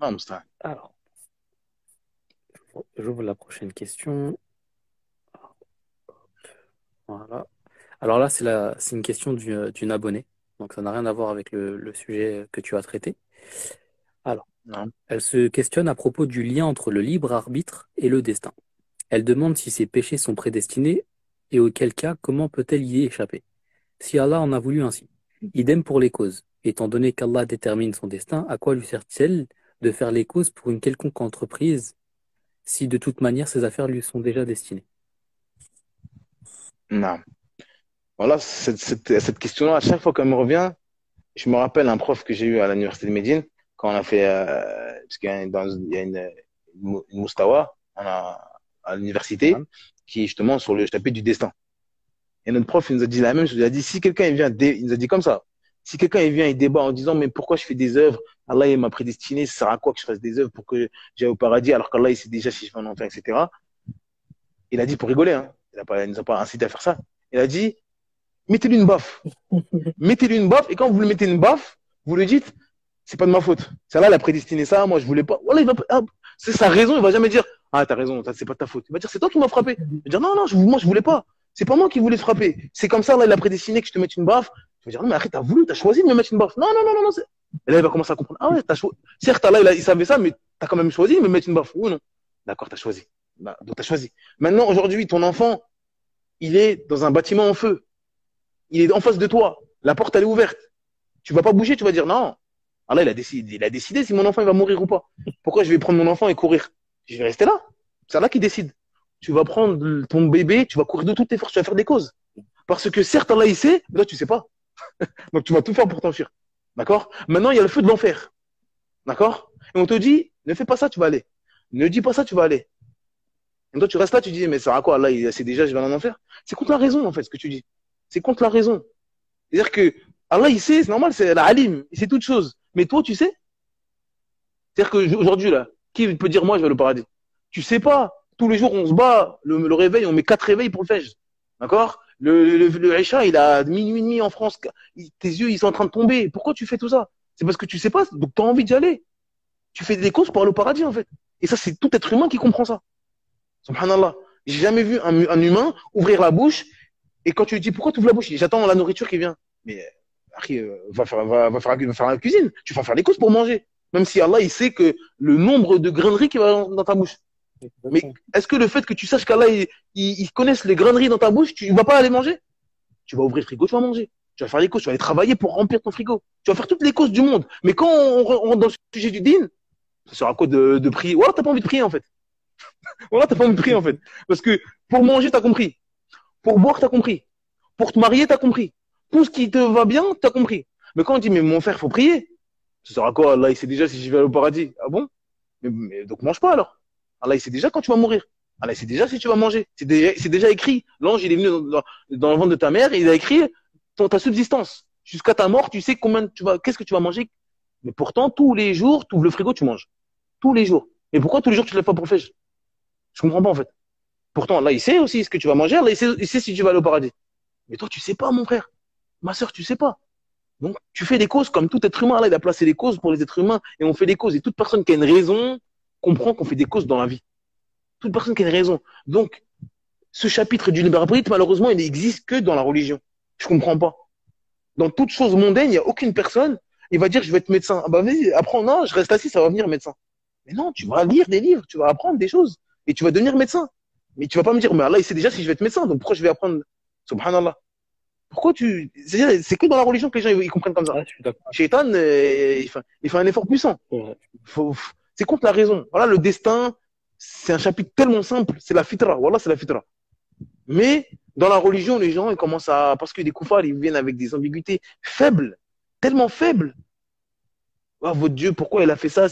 Alors, j'ouvre la prochaine question. Voilà. Alors là, c'est une question d'une abonnée. Donc, ça n'a rien à voir avec le sujet que tu as traité. Alors, Non. elle se questionne à propos du lien entre le libre arbitre et le destin. Elle demande si ses péchés sont prédestinés et auquel cas, comment peut-elle y échapper? Si Allah en a voulu ainsi. Idem pour les causes. Étant donné qu'Allah détermine son destin, à quoi lui sert-il de faire les causes pour une quelconque entreprise si de toute manière ses affaires lui sont déjà destinées? Non. Voilà, cette question-là, à chaque fois qu'elle me revient, je me rappelle un prof que j'ai eu à l'université de Médine, quand on a fait, parce qu'il y a une Moustawa à l'université, Hein. qui est justement sur le chapitre du destin. Et notre prof, il nous a dit la même chose. Il a dit, si quelqu'un il vient, il nous a dit comme ça, si quelqu'un il vient, il débat en disant, mais pourquoi je fais des œuvres? Allah, il m'a prédestiné, ça sert à quoi que je fasse des œuvres pour que j'aille au paradis, alors qu'Allah, il sait déjà si je vais en enfer, etc. Il a dit pour rigoler, hein. Il nous a pas incité à faire ça. Il a dit, mettez-lui une baffe. Mettez-lui une baffe, et quand vous lui mettez une baffe, vous lui dites, c'est pas de ma faute. C'est là, elle a prédestiné ça, moi, je voulais pas. Voilà, c'est sa raison, il va jamais dire, ah, t'as raison, c'est pas de ta faute. Il va dire, c'est toi qui m'as frappé. Il va dire, non, non, moi, je voulais pas. C'est pas moi qui voulais te frapper. C'est comme ça, là, il a prédestiné que je te mette une baffe. Tu vas dire, non, mais arrête, t'as choisi de me mettre une baffe. Non, non, non, non, non. Et là, il va commencer à comprendre. Ah ouais, certes, là, il savait ça, mais t'as quand même choisi de me mettre une baffe. Oui, non. D'accord, t'as choisi. Donc, t'as choisi. Maintenant, aujourd'hui, ton enfant, il est dans un bâtiment en feu. Il est en face de toi. La porte, elle est ouverte. Tu vas pas bouger, tu vas dire non. Allah, il a décidé si mon enfant il va mourir ou pas. Pourquoi je vais prendre mon enfant et courir? Je vais rester là. C'est Allah qui décide. Tu vas prendre ton bébé, tu vas courir de toutes tes forces, tu vas faire des causes. Parce que certes, Allah, il sait, mais toi, tu sais pas. Donc tu vas tout faire pour t'enfuir. D'accord? Maintenant, il y a le feu de l'enfer. D'accord? Et on te dit, ne fais pas ça, tu vas aller. Ne dis pas ça, tu vas aller. Et toi, tu restes là, tu dis, mais ça sert à quoi? Allah, c'est déjà, je vais en enfer. C'est contre la raison, en fait, ce que tu dis. C'est contre la raison. C'est-à-dire que Allah, il sait, c'est normal, c'est l'alim, il sait toutes choses. Mais toi, tu sais? C'est-à-dire qu'aujourd'hui, là, qui peut dire, moi, je vais au paradis? Tu sais pas. Tous les jours, on se bat, le réveil, on met 4 réveils pour le Fajr. D'accord? Le Isha, il a minuit et demi en France. Tes yeux, ils sont en train de tomber. Pourquoi tu fais tout ça? C'est parce que tu sais pas, donc tu as envie d'y aller. Tu fais des causes pour aller au paradis, en fait. Et ça, c'est tout être humain qui comprend ça. Subhanallah. J'ai jamais vu un humain ouvrir la bouche et quand tu lui dis pourquoi tu ouvres la bouche, il dit j'attends la nourriture qui vient. Mais va faire la cuisine. Tu vas faire les courses pour manger. Même si Allah, il sait que le nombre de graineries qui va dans ta bouche. Mais est-ce que le fait que tu saches qu'Allah, il connaisse les graineries dans ta bouche, tu ne vas pas aller manger? Tu vas ouvrir le frigo, tu vas manger. Tu vas faire les courses, tu vas aller travailler pour remplir ton frigo. Tu vas faire toutes les causes du monde. Mais quand on rentre dans le sujet du dîn, ça sera quoi de prier? Voilà, t'as pas envie de prier en fait. Voilà, t'as pas envie de prier en fait. Parce que pour manger, t'as compris. Pour boire, t'as compris. Pour te marier, t'as compris. Tout ce qui te va bien, t'as compris. Mais quand on dit, mais mon frère, faut prier. Ça sera quoi? Allah, il sait déjà si je vais aller au paradis. Ah bon? Donc mange pas alors. Allah, il sait déjà quand tu vas mourir. Allah, il sait déjà si tu vas manger. C'est déjà écrit. L'ange, il est venu dans le ventre de ta mère et il a écrit ta subsistance. Jusqu'à ta mort, tu sais qu'est-ce que tu vas manger. Mais pourtant, tous les jours, tu ouvres le frigo, tu manges. Tous les jours. Mais pourquoi tous les jours tu te lèves pas pour le faire? Je comprends pas en fait. Pourtant, là, il sait aussi ce que tu vas manger. Là, il sait si tu vas aller au paradis. Mais toi, tu sais pas, mon frère. Ma sœur, tu sais pas. Donc, tu fais des causes comme tout être humain. Là, il a placé des causes pour les êtres humains et on fait des causes. Et toute personne qui a une raison comprend qu'on fait des causes dans la vie. Toute personne qui a une raison. Donc, ce chapitre du libre arbitre, malheureusement, il n'existe que dans la religion. Je comprends pas. Dans toute chose mondaine, il n'y a aucune personne, il va dire, je vais être médecin. Ah bah, vas-y, apprends, non, je reste assis, ça va venir médecin. Mais non, tu vas lire des livres, tu vas apprendre des choses et tu vas devenir médecin. Mais tu vas pas me dire, mais Allah, il sait déjà si je vais être médecin, donc pourquoi je vais apprendre? Subhanallah. Pourquoi c'est que dans la religion que les gens ils comprennent comme ça. Ah, je suis d'accord. Shaitan, il fait un effort puissant. Ouais. C'est contre la raison. Voilà, le destin, c'est un chapitre tellement simple, c'est la fitra. Voilà, c'est la fitra. Mais dans la religion, les gens, ils commencent parce que les koufars, ils viennent avec des ambiguïtés faibles, tellement faibles. Ah, votre Dieu, pourquoi il a fait ça?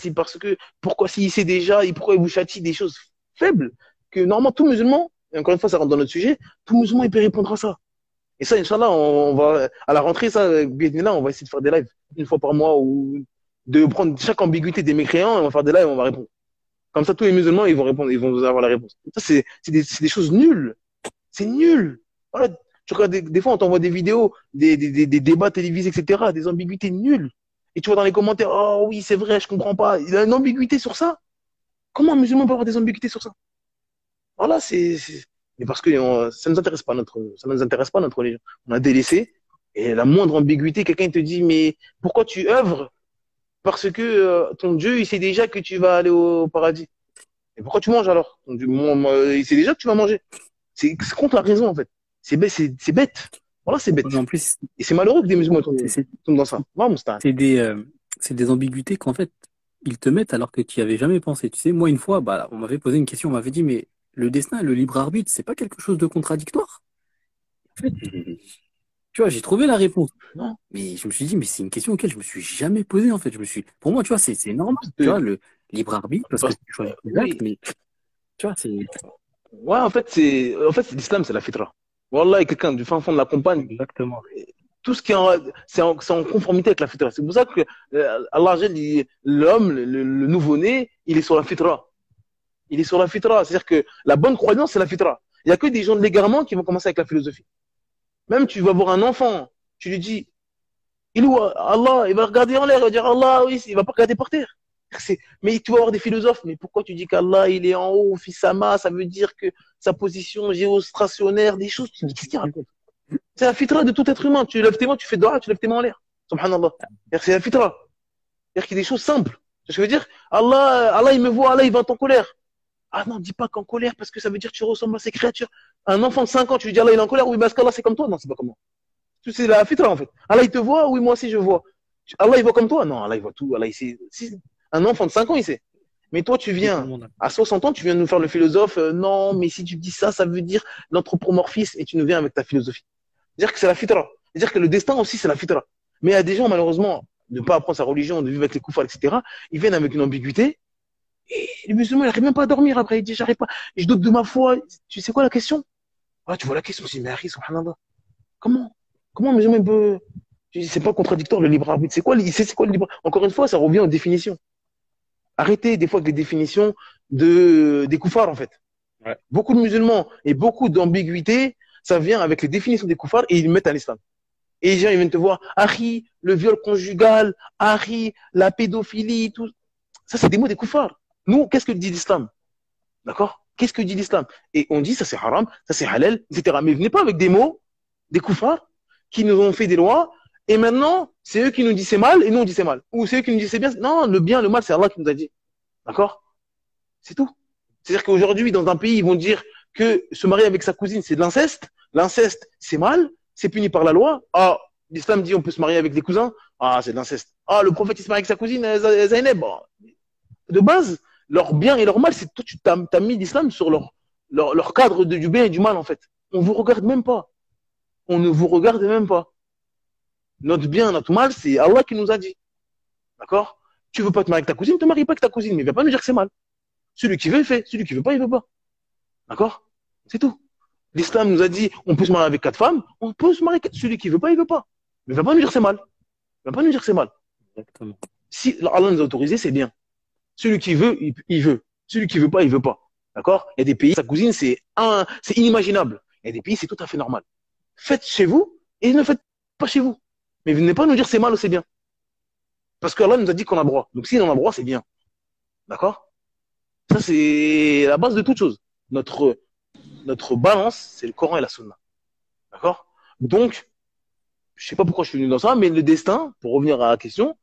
Pourquoi s'il sait déjà, pourquoi il vous châtie des choses faibles que normalement tout musulman, et encore une fois, ça rentre dans notre sujet, tout musulman, il peut répondre à ça. Et ça, Inch'Allah, on va, à la rentrée, ça, là, on va essayer de faire des lives une fois par mois ou de prendre chaque ambiguïté des mécréants et on va faire des lives et on va répondre. Comme ça, tous les musulmans, ils vont répondre, ils vont vous avoir la réponse. Ça, c'est des choses nulles. C'est nul. Voilà. Tu regardes des fois, on t'envoie des vidéos, des débats télévisés, etc., des ambiguïtés nulles. Et tu vois dans les commentaires, oh oui, c'est vrai, je comprends pas. Il a une ambiguïté sur ça. Comment un musulman peut avoir des ambiguïtés sur ça? Voilà, mais parce que ça nous intéresse pas notre religion. On a délaissé. Et la moindre ambiguïté, quelqu'un te dit, mais pourquoi tu œuvres? Parce que ton Dieu, il sait déjà que tu vas aller au paradis. Et pourquoi tu manges alors? Ton Dieu, il sait déjà que tu vas manger. C'est contre la raison, en fait. C'est bête. Voilà, c'est bête. En plus, Et c'est malheureux que des musulmans c'est tombent dans ça. Voilà, Moustapha. c'est des ambiguïtés qu'en fait, ils te mettent alors que tu n'y avais jamais pensé. Tu sais, moi, une fois, bah, on m'avait posé une question, on m'avait dit, mais le destin et le libre arbitre, c'est pas quelque chose de contradictoire? En fait, tu vois, j'ai trouvé la réponse. Non. Mais je me suis dit, mais c'est une question auquel je me suis jamais posée, en fait. Pour moi, tu vois, c'est normal, tu vois, le libre arbitre, parce que tu choisis tes actes, mais tu vois, c'est. Ouais, l'islam, c'est la fitra. Wallah, quelqu'un du fin fond de la campagne, Exactement. tout ce qui c'est en conformité avec la fitra. C'est pour ça que Allah, l'homme, le nouveau-né, il est sur la fitra. Il est sur la fitra. C'est-à-dire que la bonne croyance, c'est la fitra. Il n'y a que des gens de l'égarement qui vont commencer avec la philosophie. Même tu vas voir un enfant, tu lui dis, il est où Allah? Il va regarder en l'air, il va dire Allah, oui, il va pas regarder par terre. Mais tu vas avoir des philosophes, mais pourquoi tu dis qu'Allah, il est en haut, fils Sama, ça veut dire que sa position géostationnaire, des choses, qu'est-ce qu'il raconte? C'est la fitra de tout être humain. Tu lèves tes mains, tu fais dua, tu lèves tes mains en l'air. Subhanallah. C'est la fitra. C'est-à-dire qu'il y a des choses simples. Je veux dire, Allah, il me voit, Allah, il va être en colère. Ah non, dis pas qu'en colère, parce que ça veut dire que tu ressembles à ces créatures. Un enfant de 5 ans, tu lui dis Allah, il est en colère, oui, parce qu'Allah, c'est comme toi. Non, c'est pas comme moi. C'est la fitra, en fait. Allah, il te voit, oui, moi aussi, je vois. Allah, il voit comme toi. Non, Allah, il voit tout. Allah, il sait. Un enfant de 5 ans, il sait. Mais toi, tu viens, à 60 ans, tu viens nous faire le philosophe. Non, mais si tu dis ça, ça veut dire l'anthropomorphisme, et tu nous viens avec ta philosophie. C'est-à-dire que c'est la fitra. C'est-à-dire que le destin aussi, c'est la fitra. Mais il y a des gens, malheureusement, de ne pas apprendre sa religion, de vivre avec les koufars, etc., ils viennent avec une ambiguïté. Et les musulmans, ils n'arrivent même pas à dormir après. Ils disent, j'arrive pas, je doute de ma foi. Tu sais quoi la question? Ah, tu vois la question, c'est, mais Harry, subhanallah. Comment? Comment un musulman peut, c'est pas contradictoire le libre arbitre. C'est quoi le libre? Encore une fois, ça revient aux définitions. Arrêtez des fois avec les définitions des koufars, en fait. Ouais. Beaucoup de musulmans et beaucoup d'ambiguïté, ça vient avec les définitions des koufars et ils mettent à l'islam. Et les gens, ils viennent te voir, Harry, le viol conjugal, Harry, la pédophilie, tout. Ça, c'est des mots des koufars. Nous, qu'est-ce que dit l'islam? D'accord? Qu'est-ce que dit l'islam? Et on dit, ça c'est haram, ça c'est halal, etc. Mais venez pas avec des mots, des koufars, qui nous ont fait des lois, et maintenant, c'est eux qui nous disent c'est mal, et nous on dit c'est mal. Ou c'est eux qui nous disent c'est bien. Non, le bien, le mal, c'est Allah qui nous a dit. D'accord? C'est tout. C'est-à-dire qu'aujourd'hui, dans un pays, ils vont dire que se marier avec sa cousine, c'est de l'inceste. L'inceste, c'est mal, c'est puni par la loi. Ah, l'islam dit on peut se marier avec des cousins. Ah, c'est de l'inceste. Ah, le prophète, il se marie avec sa cousine, Zaynab. De base, leur bien et leur mal, c'est toi, tu t'as mis l'islam sur leur cadre du bien et du mal, en fait. On vous regarde même pas. On ne vous regarde même pas. Notre bien, notre mal, c'est Allah qui nous a dit. D'accord? Tu veux pas te marier avec ta cousine, te marie pas avec ta cousine, mais viens pas nous dire que c'est mal. Celui qui veut, il fait. Celui qui veut pas, il veut pas. D'accord? C'est tout. L'islam nous a dit, on peut se marier avec 4 femmes, on peut se marier avec celui qui veut pas, il veut pas. Mais viens pas nous dire que c'est mal. Viens pas nous dire que c'est mal. Exactement. Si Allah nous a autorisé, c'est bien. Celui qui veut, il veut. Celui qui veut pas, il veut pas. D'accord? Il y a des pays, sa cousine, c'est inimaginable. Il y a des pays, c'est tout à fait normal. Faites chez vous et ne faites pas chez vous. Mais venez pas nous dire c'est mal ou c'est bien. Parce que Allah nous a dit qu'on a droit. Donc s'il en a droit, c'est bien. D'accord? Ça, c'est la base de toute chose. Notre balance, c'est le Coran et la Sunna. D'accord? Donc, je sais pas pourquoi je suis venu dans ça, mais le destin, pour revenir à la question,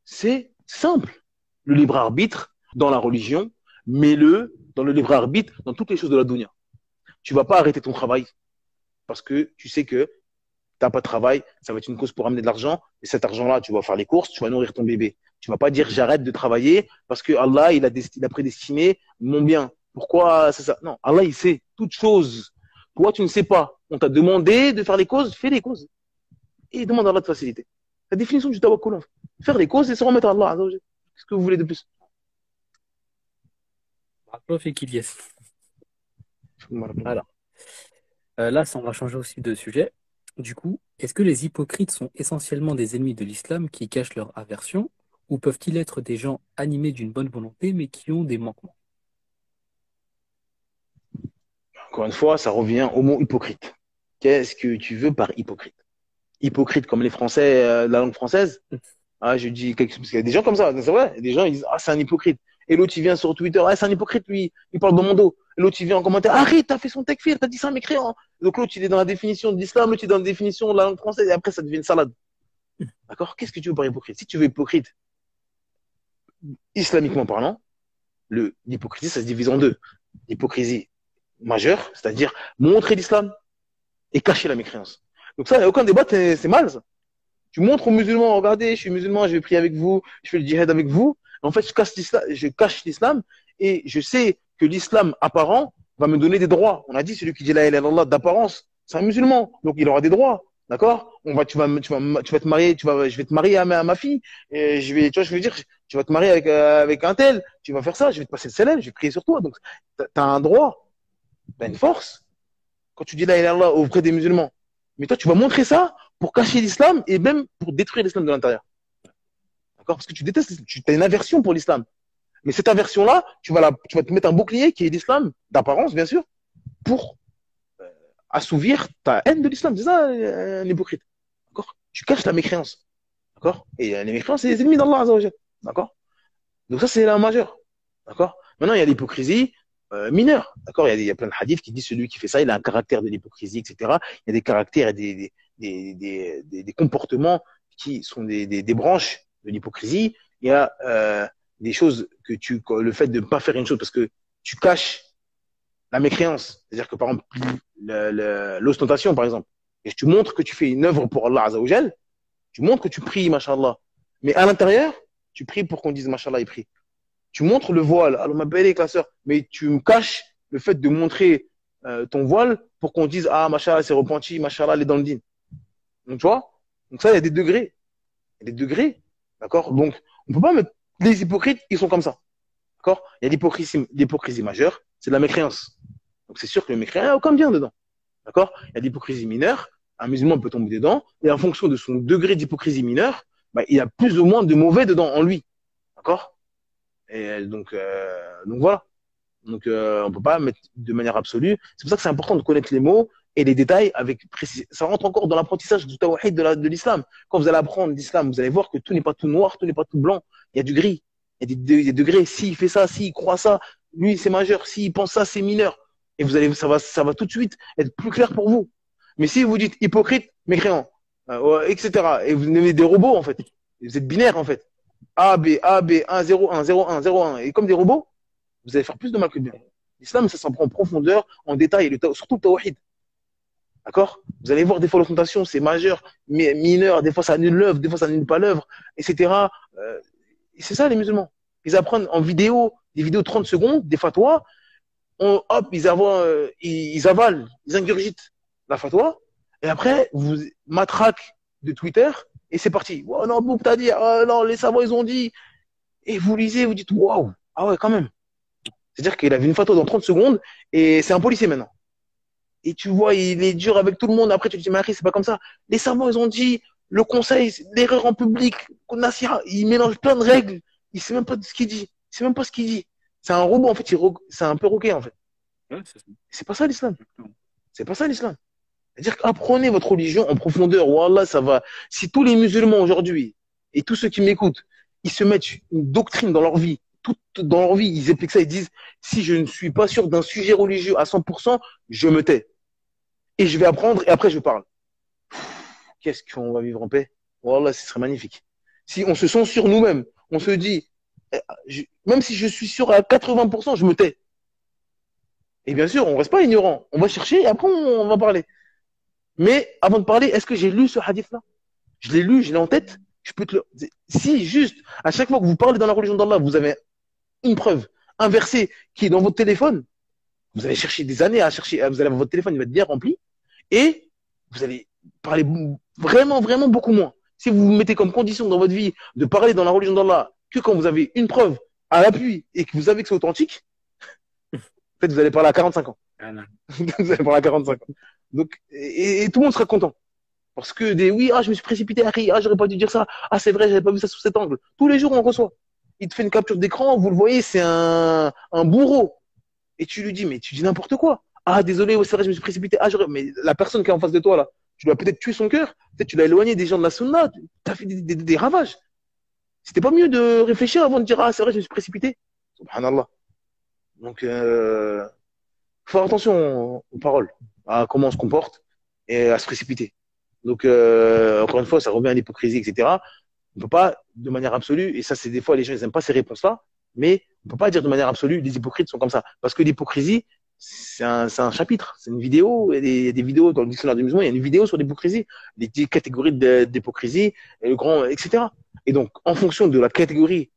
c'est simple. Le libre arbitre dans la religion, mets-le dans le libre arbitre dans toutes les choses de la dunya. Tu vas pas arrêter ton travail parce que tu sais que t'as pas de travail, ça va être une cause pour amener de l'argent, et cet argent-là, tu vas faire les courses, tu vas nourrir ton bébé. Tu vas pas dire j'arrête de travailler parce que Allah, il a prédestiné mon bien. Pourquoi c'est ça? Non, Allah, il sait toutes choses. Toi, tu ne sais pas. On t'a demandé de faire les causes, fais les causes. Et demande à Allah de faciliter. La définition du tawakkul, faire les causes et se remettre à Allah. Qu'est-ce que vous voulez de plus? Prof et Kilyes. Alors, là, ça, on va changer aussi de sujet. Du coup, est-ce que les hypocrites sont essentiellement des ennemis de l'islam qui cachent leur aversion, ou peuvent-ils être des gens animés d'une bonne volonté mais qui ont des manquements? Encore une fois, ça revient au mot hypocrite. Qu'est-ce que tu veux par hypocrite? Hypocrite comme les Français, la langue française. Ah, je dis quelque chose, parce qu'il y a des gens comme ça, c'est vrai. Des gens, ils disent, ah, c'est un hypocrite. Et l'autre, il vient sur Twitter, ah, c'est un hypocrite, lui. Il parle dans mon dos. Et l'autre, il vient en commentaire, arrête, t'as fait son tekfir, t'as dit ça, mécréant. Donc l'autre, il est dans la définition de l'islam, l'autre, il est dans la définition de la langue française, et après, ça devient une salade. D'accord? Qu'est-ce que tu veux par hypocrite? Si tu veux hypocrite, islamiquement parlant, l'hypocrisie, ça se divise en deux. L'hypocrisie majeure, c'est-à-dire montrer l'islam et cacher la mécréance. Donc ça, il n'y a aucun débat, c'est mal, ça. Tu montres aux musulmans, regardez, je suis musulman, je vais prier avec vous, je fais le djihad avec vous. En fait, je cache l'islam et je sais que l'islam apparent va me donner des droits. On a dit, celui qui dit la ilaha illallah d'apparence, c'est un musulman, donc il aura des droits. D'accord? Tu vas te marier, je vais te marier à ma fille, et tu vois, je veux dire, tu vas te marier avec un tel, tu vas faire ça, je vais te passer le salam, je vais prier sur toi. Donc, t'as un droit, t'as une force quand tu dis la ilaha illallah auprès des musulmans. Mais toi, tu vas montrer ça pour cacher l'islam et même pour détruire l'islam de l'intérieur. D'accord? Parce que tu détestes, tu as une aversion pour l'islam. Mais cette aversion-là, tu vas te mettre un bouclier qui est l'islam, d'apparence, bien sûr, pour assouvir ta haine de l'islam. C'est ça, un hypocrite. D'accord? Tu caches la mécréance. D'accord? Et les mécréants, c'est les ennemis d'Allah, Azzawajal. D'accord? Donc ça, c'est la majeure. D'accord? Maintenant, il y a l'hypocrisie mineure. D'accord? Il y a plein de hadiths qui disent celui qui fait ça, il a un caractère de l'hypocrisie, etc. Il y a des caractères et des comportements qui sont des branches de l'hypocrisie. Il y a des choses le fait de ne pas faire une chose parce que tu caches la mécréance. C'est-à-dire que, par exemple, l'ostentation, par exemple, et tu montres que tu fais une œuvre pour Allah Azzawajal, tu montres que tu pries, mashallah. Mais à l'intérieur, tu pries pour qu'on dise, mashallah, il prie. Tu montres le voile, alors ma belle classeur, mais tu me caches le fait de montrer ton voile pour qu'on dise, ah, mashallah, c'est repenti, mashallah, elle est dans le dîn. Donc, tu vois? Donc, ça, il y a des degrés. Il y a des degrés. D'accord? Donc, on peut pas mettre les hypocrites, ils sont comme ça. D'accord? Il y a l'hypocrisie majeure, c'est de la mécréance. Donc, c'est sûr que le mécréant, il n'y a aucun bien dedans. D'accord? Il y a l'hypocrisie mineure, un musulman peut tomber dedans, et en fonction de son degré d'hypocrisie mineure, bah, il y a plus ou moins de mauvais dedans en lui. D'accord? Et donc voilà. Donc, on peut pas mettre de manière absolue. C'est pour ça que c'est important de connaître les mots et les détails avec précision. Ça rentre encore dans l'apprentissage du tawhid de l'islam. Quand vous allez apprendre l'islam, vous allez voir que tout n'est pas tout noir, tout n'est pas tout blanc. Il y a du gris. Il y a des degrés. S'il fait ça, s'il croit ça, lui, c'est majeur. S'il pense ça, c'est mineur. Et vous allez, ça va tout de suite être plus clair pour vous. Mais si vous dites hypocrite, mécréant, ouais, etc., et vous nommez des robots, en fait, vous êtes binaire, en fait. A, B, 1, 0, 1, 0, 1, 0, 1. Et comme des robots, vous allez faire plus de mal que de bien. L'islam, ça s'en prend en profondeur, en détail, surtout le tawhid. D'accord? Vous allez voir des fois l'ostentation, c'est majeur, mais mineur, des fois ça annule l'œuvre, des fois ça annule pas l'œuvre, etc. Et c'est ça les musulmans. Ils apprennent en vidéo, des vidéos de 30 secondes, des fatwas, hop, ils avalent, ils ingurgitent la fatwa, et après, vous matraque de Twitter, et c'est parti. Oh non, Boub, t'as dit, oh non, les savants, ils ont dit, et vous lisez, vous dites, waouh, ah ouais, quand même. C'est-à-dire qu'il avait une photo dans 30 secondes et c'est un policier maintenant. Et tu vois, il est dur avec tout le monde. Après, tu te dis, Marie, c'est pas comme ça. Les savants, ils ont dit, le conseil, l'erreur en public, Nassira, il mélange plein de règles. Il sait même pas de ce qu'il dit. Il sait même pas ce qu'il dit. C'est un robot, en fait. C'est un perroquet, en fait. Ouais, C'est pas ça l'islam. C'est pas ça l'islam. C'est-à-dire qu'apprenez votre religion en profondeur. Wallah, ça va. Si tous les musulmans aujourd'hui et tous ceux qui m'écoutent, ils se mettent une doctrine dans leur vie, tout dans leur vie, ils appliquent ça, ils disent, si je ne suis pas sûr d'un sujet religieux à 100%, je me tais. Et je vais apprendre et après je parle. Qu'est-ce qu'on va vivre en paix? Wallah, ce serait magnifique. Si on se sent sur nous-mêmes, on se dit, même si je suis sûr à 80%, je me tais. Et bien sûr, on reste pas ignorant. On va chercher et après on va parler. Mais avant de parler, est-ce que j'ai lu ce hadith-là? Je l'ai lu, je l'ai en tête. Je peux te le... Si juste, à chaque fois que vous parlez dans la religion d'Allah, vous avez une preuve, un verset qui est dans votre téléphone, vous allez chercher des années à chercher, vous allez avoir votre téléphone, il va être bien rempli, et vous allez parler vraiment, vraiment beaucoup moins. Si vous vous mettez comme condition dans votre vie de parler dans la religion d'Allah que quand vous avez une preuve à l'appui et que vous savez que c'est authentique, en fait, vous allez parler à 45 ans. Ah, non. Vous allez parler à 45 ans. Donc, et tout le monde sera content. Parce que oui, je me suis précipité, j'aurais pas dû dire ça. Ah, c'est vrai, j'avais pas vu ça sous cet angle. Tous les jours, on reçoit. Il te fait une capture d'écran, vous le voyez, c'est un bourreau. Et tu lui dis, mais tu dis n'importe quoi. Ah, désolé, ouais, c'est vrai, je me suis précipité. Mais la personne qui est en face de toi, là, tu lui as peut-être tué son cœur. Peut-être tu l'as éloigné des gens de la sunna. Tu as fait des ravages. C'était pas mieux de réfléchir avant de dire, ah, c'est vrai, je me suis précipité. Subhanallah. Donc, faut faire attention aux paroles, à comment on se comporte et à se précipiter. Donc, encore une fois, ça revient à l'hypocrisie, etc. On peut pas, de manière absolue, et ça, c'est des fois, les gens, ils n'aiment pas ces réponses-là, mais on peut pas dire de manière absolue, les hypocrites sont comme ça. Parce que l'hypocrisie, c'est un chapitre, c'est une vidéo, il y a des vidéos dans le dictionnaire du musulman, il y a une vidéo sur l'hypocrisie, les 10 catégories d'hypocrisie, etc. Et donc, en fonction de la catégorie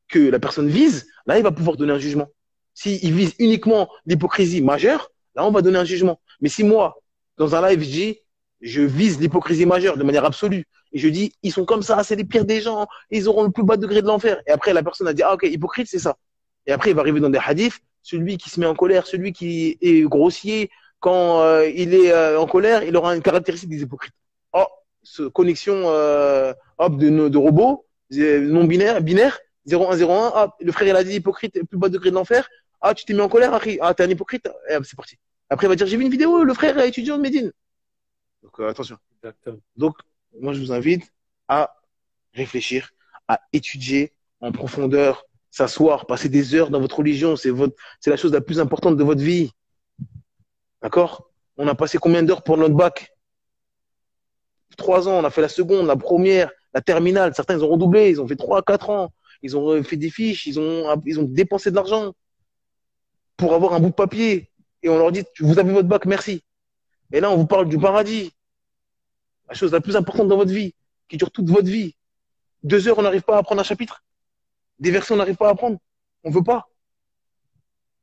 que la personne vise, là, il va pouvoir donner un jugement. S'il vise uniquement l'hypocrisie majeure, là, on va donner un jugement. Mais si moi, dans un live, je vise l'hypocrisie majeure de manière absolue, et je dis, ils sont comme ça, c'est les pires des gens, ils auront le plus bas degré de l'enfer. Et après, la personne a dit, ah ok, hypocrite, c'est ça. Et après, il va arriver dans des hadiths, celui qui se met en colère, celui qui est grossier, quand il est en colère, il aura une caractéristique des hypocrites. Oh, connexion hop, de robots, non binaire, 0101, ah, le frère il a dit hypocrite, le plus bas degré de l'enfer, ah tu t'es mis en colère, ah t'es un hypocrite, et c'est parti. Après il va dire, j'ai vu une vidéo, le frère est étudiant de Médine. Donc attention. Exactement. Donc, moi, je vous invite à réfléchir, à étudier en profondeur, s'asseoir, passer des heures dans votre religion. C'est la chose la plus importante de votre vie. D'accord? On a passé combien d'heures pour notre bac? 3 ans, on a fait la seconde, la première, la terminale. Certains, ils ont redoublé, ils ont fait 3 à 4 ans. Ils ont fait des fiches, ils ont dépensé de l'argent pour avoir un bout de papier. Et on leur dit, vous avez votre bac, merci. Et là, on vous parle du paradis. La chose la plus importante dans votre vie, qui dure toute votre vie. 2 heures, on n'arrive pas à apprendre un chapitre. Des versets, on n'arrive pas à apprendre. On veut pas.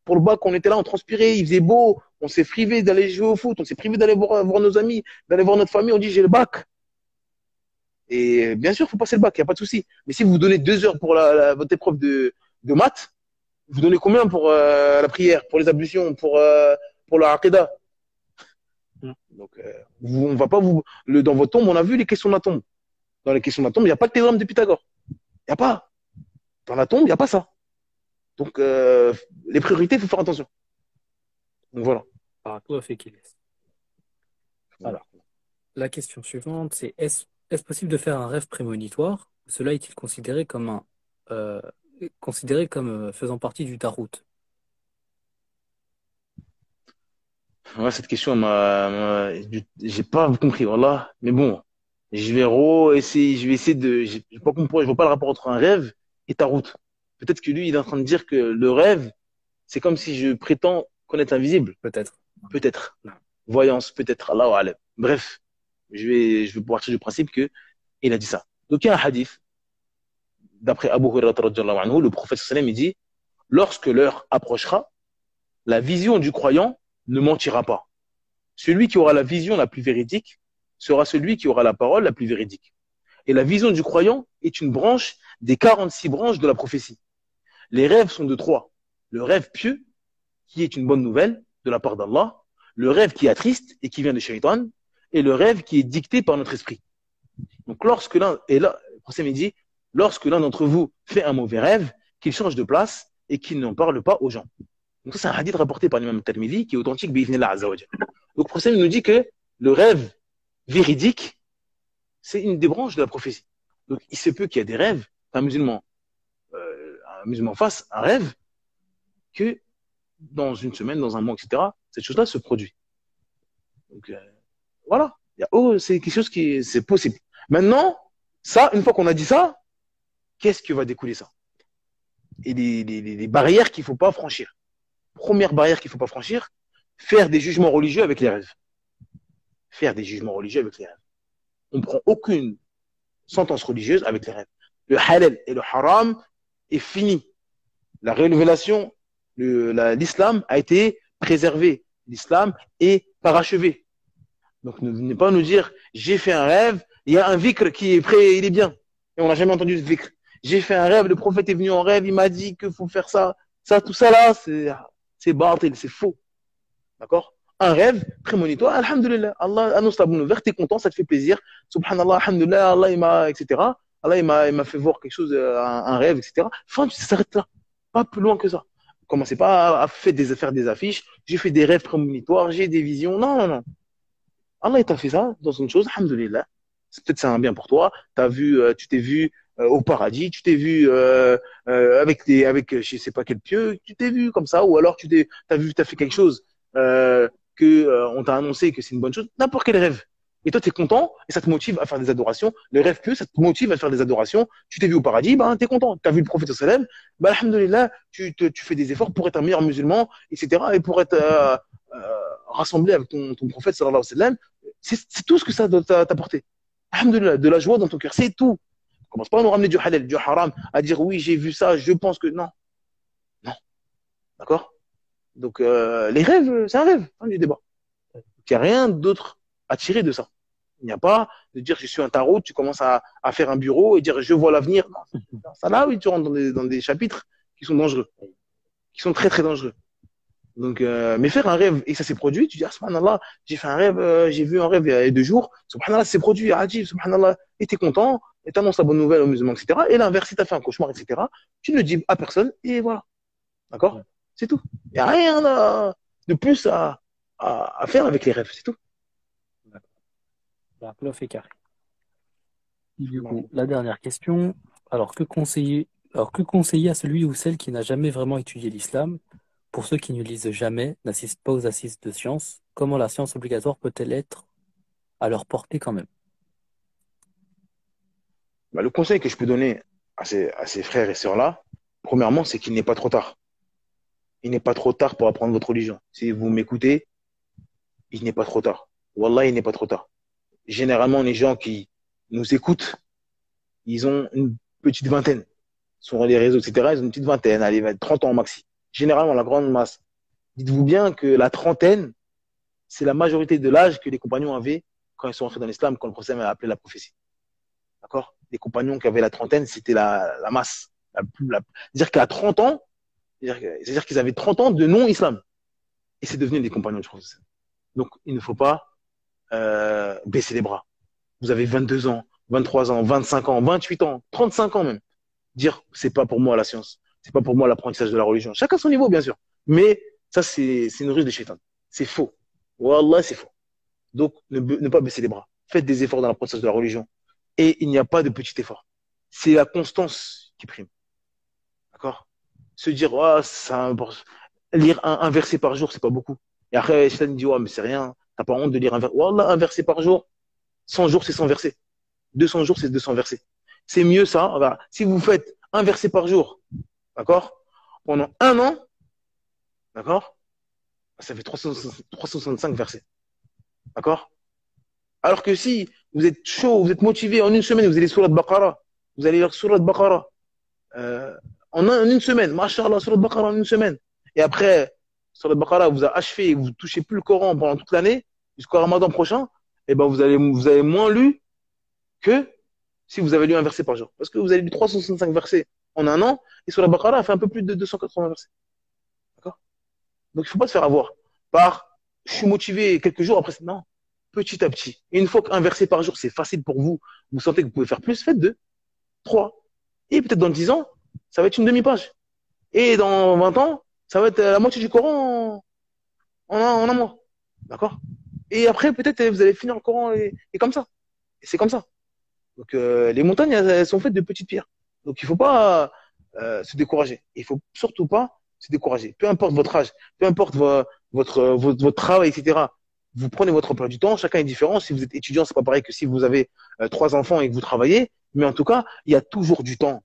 Pour le bac, on était là, on transpirait, il faisait beau, on s'est privé d'aller jouer au foot, on s'est privé d'aller voir nos amis, d'aller voir notre famille, on dit j'ai le bac. Et bien sûr, il faut passer le bac, il n'y a pas de souci. Mais si vous donnez 2 heures pour votre épreuve de maths, vous donnez combien pour la prière, pour les ablutions, pour la aqidah? Donc, on va pas vous. Dans votre tombe, on a vu les questions de la tombe. Dans les questions de la tombe, il n'y a pas le théorème de Pythagore. Il n'y a pas. Dans la tombe, il n'y a pas ça. Donc, les priorités, il faut faire attention. Donc, voilà. Barakallahu fik, Ilyes. Alors, la question suivante, c'est est-ce possible de faire un rêve prémonitoire? Cela est-il euh, considéré comme faisant partie du tarout? Ouais, cette question, j'ai pas compris, voilà. Mais bon, je vais essayer j'ai pas compris, je vois pas le rapport entre un rêve et ta route. Peut-être que lui, il est en train de dire que le rêve, c'est comme si je prétends connaître l'invisible. Peut-être. Peut-être. Non. Voyance, peut-être. Allahu a'lam. Bref, je vais partir du principe que il a dit ça. Donc, il y a un hadith, d'après Abu Hurairah radhiyallahu anhu, le prophète sallallahu alayhi wa sallam, il dit, lorsque l'heure approchera, la vision du croyant ne mentira pas. Celui qui aura la vision la plus véridique sera celui qui aura la parole la plus véridique. Et la vision du croyant est une branche des 46 branches de la prophétie. Les rêves sont de trois. Le rêve pieux, qui est une bonne nouvelle de la part d'Allah, le rêve qui attriste et qui vient de Shaitan, et le rêve qui est dicté par notre esprit. Donc le prophète dit, lorsque l'un d'entre vous fait un mauvais rêve, qu'il change de place et qu'il n'en parle pas aux gens. Donc ça, c'est un hadith rapporté par l'imam Tirmidhi qui est authentique bi'idhnillah azza wa jalla. Donc le prophète nous dit que le rêve véridique, c'est une des branches de la prophétie. Donc il se peut qu'il y ait des rêves, un musulman fasse un rêve que dans une semaine, dans un mois, etc., cette chose-là se produit. Donc voilà, c'est quelque chose c'est possible. Maintenant, ça, une fois qu'on a dit ça, qu'est-ce que va découler ça? Et les barrières qu'il ne faut pas franchir. Première barrière qu'il ne faut pas franchir, faire des jugements religieux avec les rêves. Faire des jugements religieux avec les rêves. On ne prend aucune sentence religieuse avec les rêves. Le halal et le haram est fini. La révélation, l'islam a été préservé. L'islam est parachevé. Donc ne venez pas nous dire, j'ai fait un rêve, il y a un vikr qui est prêt, il est bien. Et on n'a jamais entendu ce vikr. J'ai fait un rêve, le prophète est venu en rêve, il m'a dit qu'il faut faire ça. Ça, tout ça là, c'est batil, c'est faux. D'accord? Un rêve prémonitoire, alhamdulillah, Allah annonce la bonne nouvelle, t'es content, ça te fait plaisir. Subhanallah, alhamdulillah, Allah il m'a, etc. Allah il m'a fait voir quelque chose, un rêve, etc. Enfin, ça s'arrête là. Pas plus loin que ça. Commencez pas à faire des affiches, j'ai fait des rêves prémonitoires, j'ai des visions. Non, non, non. Allah il t'a fait ça dans une chose, alhamdulillah. Peut-être c'est un bien pour toi. Tu t'es vu au paradis, tu t'es vu avec je sais pas quel pieu, tu t'es vu comme ça, ou alors t'as fait quelque chose on t'a annoncé que c'est une bonne chose, n'importe quel rêve. Et toi, tu es content et ça te motive à faire des adorations. Le rêve pieux, ça te motive à faire des adorations. Tu t'es vu au paradis, ben, tu es content. Tu as vu le prophète sallam, ben, alhamdulillah, tu fais des efforts pour être un meilleur musulman, etc. Et pour être rassemblé avec ton prophète sallallahu alayhi wa sallam. C'est tout ce que ça doit t'apporter. Alhamdulillah, de la joie dans ton cœur, c'est tout. Commence pas à nous ramener du halal, du haram, à dire oui, j'ai vu ça, je pense que non. Non. D'accord? Donc, les rêves, c'est un rêve, hein, du débat. Il n'y a rien d'autre à tirer de ça. Il n'y a pas de dire je suis un tarot, tu commences à faire un bureau et dire je vois l'avenir. Ça là, oui, tu rentres dans des chapitres qui sont dangereux, qui sont très très dangereux. Donc, mais faire un rêve et ça s'est produit, tu dis ah, subhanallah, j'ai fait un rêve, j'ai vu un rêve il y a 2 jours, subhanallah, c'est produit, ajib, subhanallah, et t'es content, et t'annonces la bonne nouvelle aux musulmans, etc. Et l'inverse, si t'as fait un cauchemar, etc., tu ne le dis à personne, et voilà. D'accord? C'est tout. Il n'y a rien de plus à faire avec les rêves, c'est tout. Barakallahu fik. Du coup, la dernière question. Alors, que conseiller à celui ou celle qui n'a jamais vraiment étudié l'islam? Pour ceux qui ne lisent jamais, n'assistent pas aux assises de science, comment la science obligatoire peut-elle être à leur portée quand même? Bah, le conseil que je peux donner à ces frères et sœurs-là, premièrement, c'est qu'il n'est pas trop tard. Il n'est pas trop tard pour apprendre votre religion. Si vous m'écoutez, il n'est pas trop tard. Wallah, il n'est pas trop tard. Généralement, les gens qui nous écoutent, ils ont une petite vingtaine. Sur les réseaux, etc., ils ont une petite vingtaine, allez, 30 ans au maxi. Généralement, la grande masse. Dites-vous bien que la trentaine, c'est la majorité de l'âge que les compagnons avaient quand ils sont entrés dans l'islam, quand le prophète a appelé la prophétie. D'accord? Les compagnons qui avaient la trentaine, c'était la masse. C'est-à-dire qu'à 30 ans, c'est-à-dire qu'ils avaient 30 ans de non-islam. Et c'est devenu des compagnons du prophète. Donc, il ne faut pas baisser les bras. Vous avez 22 ans, 23 ans, 25 ans, 28 ans, 35 ans même. Dire, c'est pas pour moi la science. C'est pas pour moi l'apprentissage de la religion. Chacun son niveau, bien sûr. Mais ça, c'est une ruse de shaitan. C'est faux. Wallah, c'est faux. Donc, ne pas baisser les bras. Faites des efforts dans l'apprentissage de la religion. Et il n'y a pas de petit effort. C'est la constance qui prime. D'accord? Se dire, oh, ça, lire un verset par jour, c'est pas beaucoup. Et après, Shaitan dit, oh, mais c'est rien. T'as pas honte de lire un verset. Wallah, un verset par jour, 100 jours, c'est 100 versets. 200 jours, c'est 200 versets. C'est mieux ça. Voilà. Si vous faites un verset par jour, d'accord, pendant un an, d'accord, ça fait 365 versets. D'accord? Alors que si vous êtes chaud, vous êtes motivé, en une semaine, vous allez sur la Baqara, vous allez lire sur la Baqara, euh, en une semaine, Masha'Allah, sur la Baqara en une semaine. Et après, sur la Baqara, vous avez achevé, vous touchez plus le Coran pendant toute l'année, jusqu'au Ramadan prochain, et ben vous avez moins lu que si vous avez lu un verset par jour. Parce que vous avez lu 365 versets en un an, et sur la Baqara, elle fait un peu plus de 280 versets. D'accord? Donc il ne faut pas se faire avoir par je suis motivé quelques jours, après, non, petit à petit. Et une fois qu'un verset par jour, c'est facile pour vous, vous sentez que vous pouvez faire plus, faites deux, trois. Et peut-être dans 10 ans, ça va être une demi-page. Et dans 20 ans, ça va être la moitié du Coran en un mois. D'accord? Et après, peut-être, vous allez finir le Coran et comme ça. Et c'est comme ça. Donc, les montagnes, elles sont faites de petites pierres. Donc, il faut pas se décourager. Il faut surtout pas se décourager. Peu importe votre âge, peu importe votre travail, etc. Vous prenez votre emploi du temps. Chacun est différent. Si vous êtes étudiant, c'est pas pareil que si vous avez 3 enfants et que vous travaillez. Mais en tout cas, il y a toujours du temps.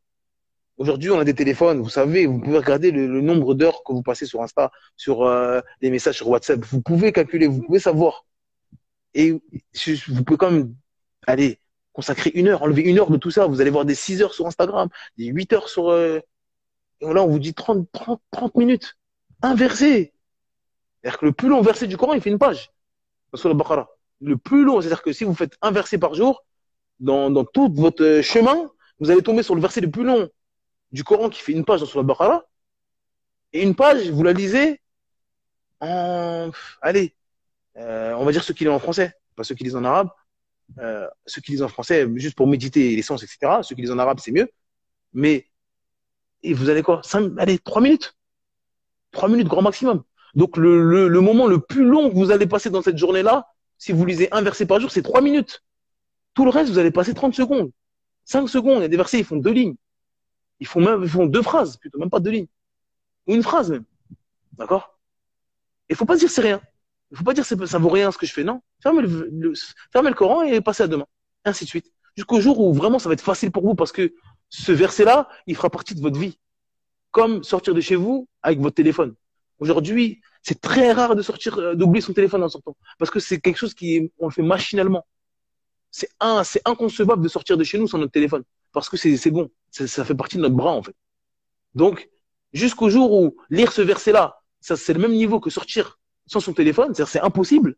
Aujourd'hui, on a des téléphones. Vous savez, vous pouvez regarder le nombre d'heures que vous passez sur Insta, sur les messages sur WhatsApp. Vous pouvez calculer, vous pouvez savoir. Et vous pouvez quand même aller consacrer 1 heure, enlever 1 heure de tout ça. Vous allez voir des 6 heures sur Instagram, des 8 heures sur. Et là, on vous dit 30 minutes. Un verset. C'est-à-dire que le plus long verset du Coran, il fait une page. Sur le Baqarah. Le plus long, c'est-à-dire que si vous faites un verset par jour, dans tout votre chemin, vous allez tomber sur le verset le plus long du Coran qui fait une page sur le Baqarah. Et une page, vous la lisez en. Allez, on va dire ceux qui lisent en français, pas ceux qui lisent en arabe. Ceux qui lisent en français, juste pour méditer les sens, etc. Ceux qui lisent en arabe, c'est mieux. Mais, et vous allez quoi? Allez, 3 minutes. 3 minutes, grand maximum. Donc, le moment le plus long que vous allez passer dans cette journée-là, si vous lisez un verset par jour, c'est 3 minutes. Tout le reste, vous allez passer 30 secondes, 5 secondes. Il y a des versets, ils font 2 lignes. Ils font 2 phrases, plutôt, même pas 2 lignes. Ou une phrase même. D'accord? Il faut pas se dire c'est rien. Il faut pas dire ça vaut rien ce que je fais. Non. Fermez le Coran et passez à demain. Et ainsi de suite. Jusqu'au jour où vraiment ça va être facile pour vous parce que ce verset-là, il fera partie de votre vie. Comme sortir de chez vous avec votre téléphone. Aujourd'hui, c'est très rare de sortir, d'oublier son téléphone en sortant. Parce que c'est quelque chose on le fait machinalement. C'est inconcevable de sortir de chez nous sans notre téléphone. Parce que c'est bon. Ça fait partie de notre bras, en fait. Donc, jusqu'au jour où lire ce verset-là, ça, c'est le même niveau que sortir sans son téléphone, c'est-à-dire c'est impossible,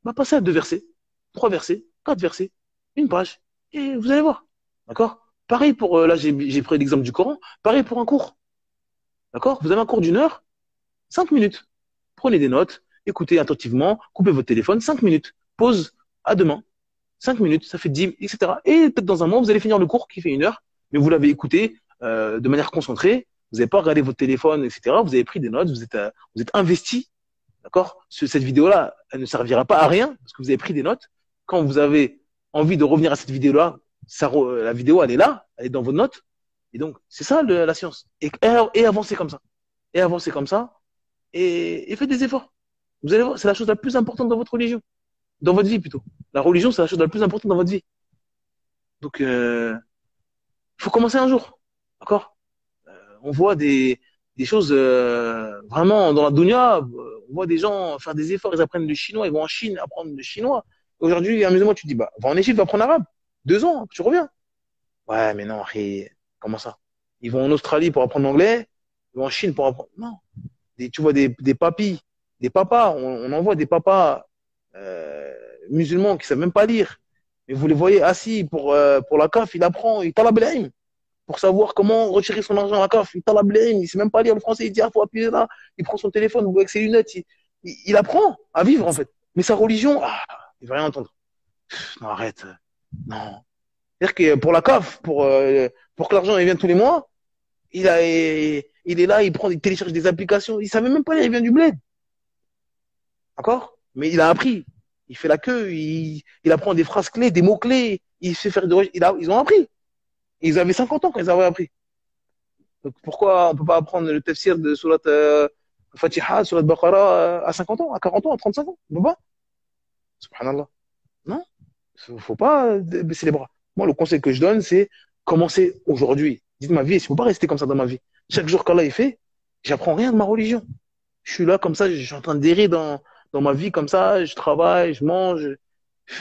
bah, passez à 2 versets, 3 versets, 4 versets, une page, et vous allez voir. D'accord? Pareil pour, là, j'ai pris l'exemple du Coran, pareil pour un cours. D'accord? Vous avez un cours d'1 heure, 5 minutes. Prenez des notes, écoutez attentivement, coupez votre téléphone, 5 minutes. Pause, à demain. 5 minutes, ça fait 10, etc. Et peut-être dans un mois, vous allez finir le cours qui fait 1 heure, mais vous l'avez écouté de manière concentrée, vous n'avez pas regardé votre téléphone, etc. Vous avez pris des notes, vous êtes investi. D'accord? Cette vidéo-là, elle ne servira pas à rien parce que vous avez pris des notes. Quand vous avez envie de revenir à cette vidéo-là, la vidéo, elle est là, elle est dans vos notes. Et donc, c'est ça la science. Et avancez comme ça. Et avancez comme ça. Et faites des efforts. Vous allez voir, c'est la chose la plus importante dans votre religion. Dans votre vie plutôt. La religion, c'est la chose la plus importante dans votre vie. Donc, il faut commencer un jour. D'accord? On voit des choses vraiment dans la dunya. On voit des gens faire des efforts, ils apprennent le chinois, ils vont en Chine apprendre le chinois. Aujourd'hui, amusez-moi, tu te dis, bah, va en Égypte, va apprendre l'arabe. 2 ans, tu reviens. Ouais, mais non, comment ça? Ils vont en Australie pour apprendre l'anglais, ils vont en Chine pour apprendre. Non. Tu vois des papis, des papas, on en voit des papas musulmans qui savent même pas lire, Et vous les voyez assis pour la CAF, il apprend, il talab al-ilm pour savoir comment retirer son argent à la CAF. Il talab al-ilm, il sait même pas lire le français, il dit, ah, faut appuyer là. Il prend son téléphone, vous voyez avec ses lunettes, il apprend à vivre, en fait. Mais sa religion, il veut rien entendre. Non, arrête. Non. C'est-à-dire que pour la CAF, pour que l'argent il vienne tous les mois, il est là, il télécharge des applications. Il savait même pas lire, il vient du bled. D'accord? Mais il a appris. Il fait la queue, il apprend des phrases clés, des mots clés. Il sait faire ils ont appris. Ils avaient 50 ans quand ils avaient appris. Donc pourquoi on peut pas apprendre le tafsir de Surat Fatiha, Surat Baqarah à 50 ans, à 40 ans, à 35 ans? On peut pas? Subhanallah. Non? Faut pas baisser les bras. Moi, le conseil que je donne, c'est commencer aujourd'hui. Dites ma vie, il ne faut pas rester comme ça dans ma vie. Chaque jour qu'Allah est fait, j'apprends rien de ma religion. Je suis là comme ça, je suis en train d'errer dans ma vie comme ça, je travaille, je mange.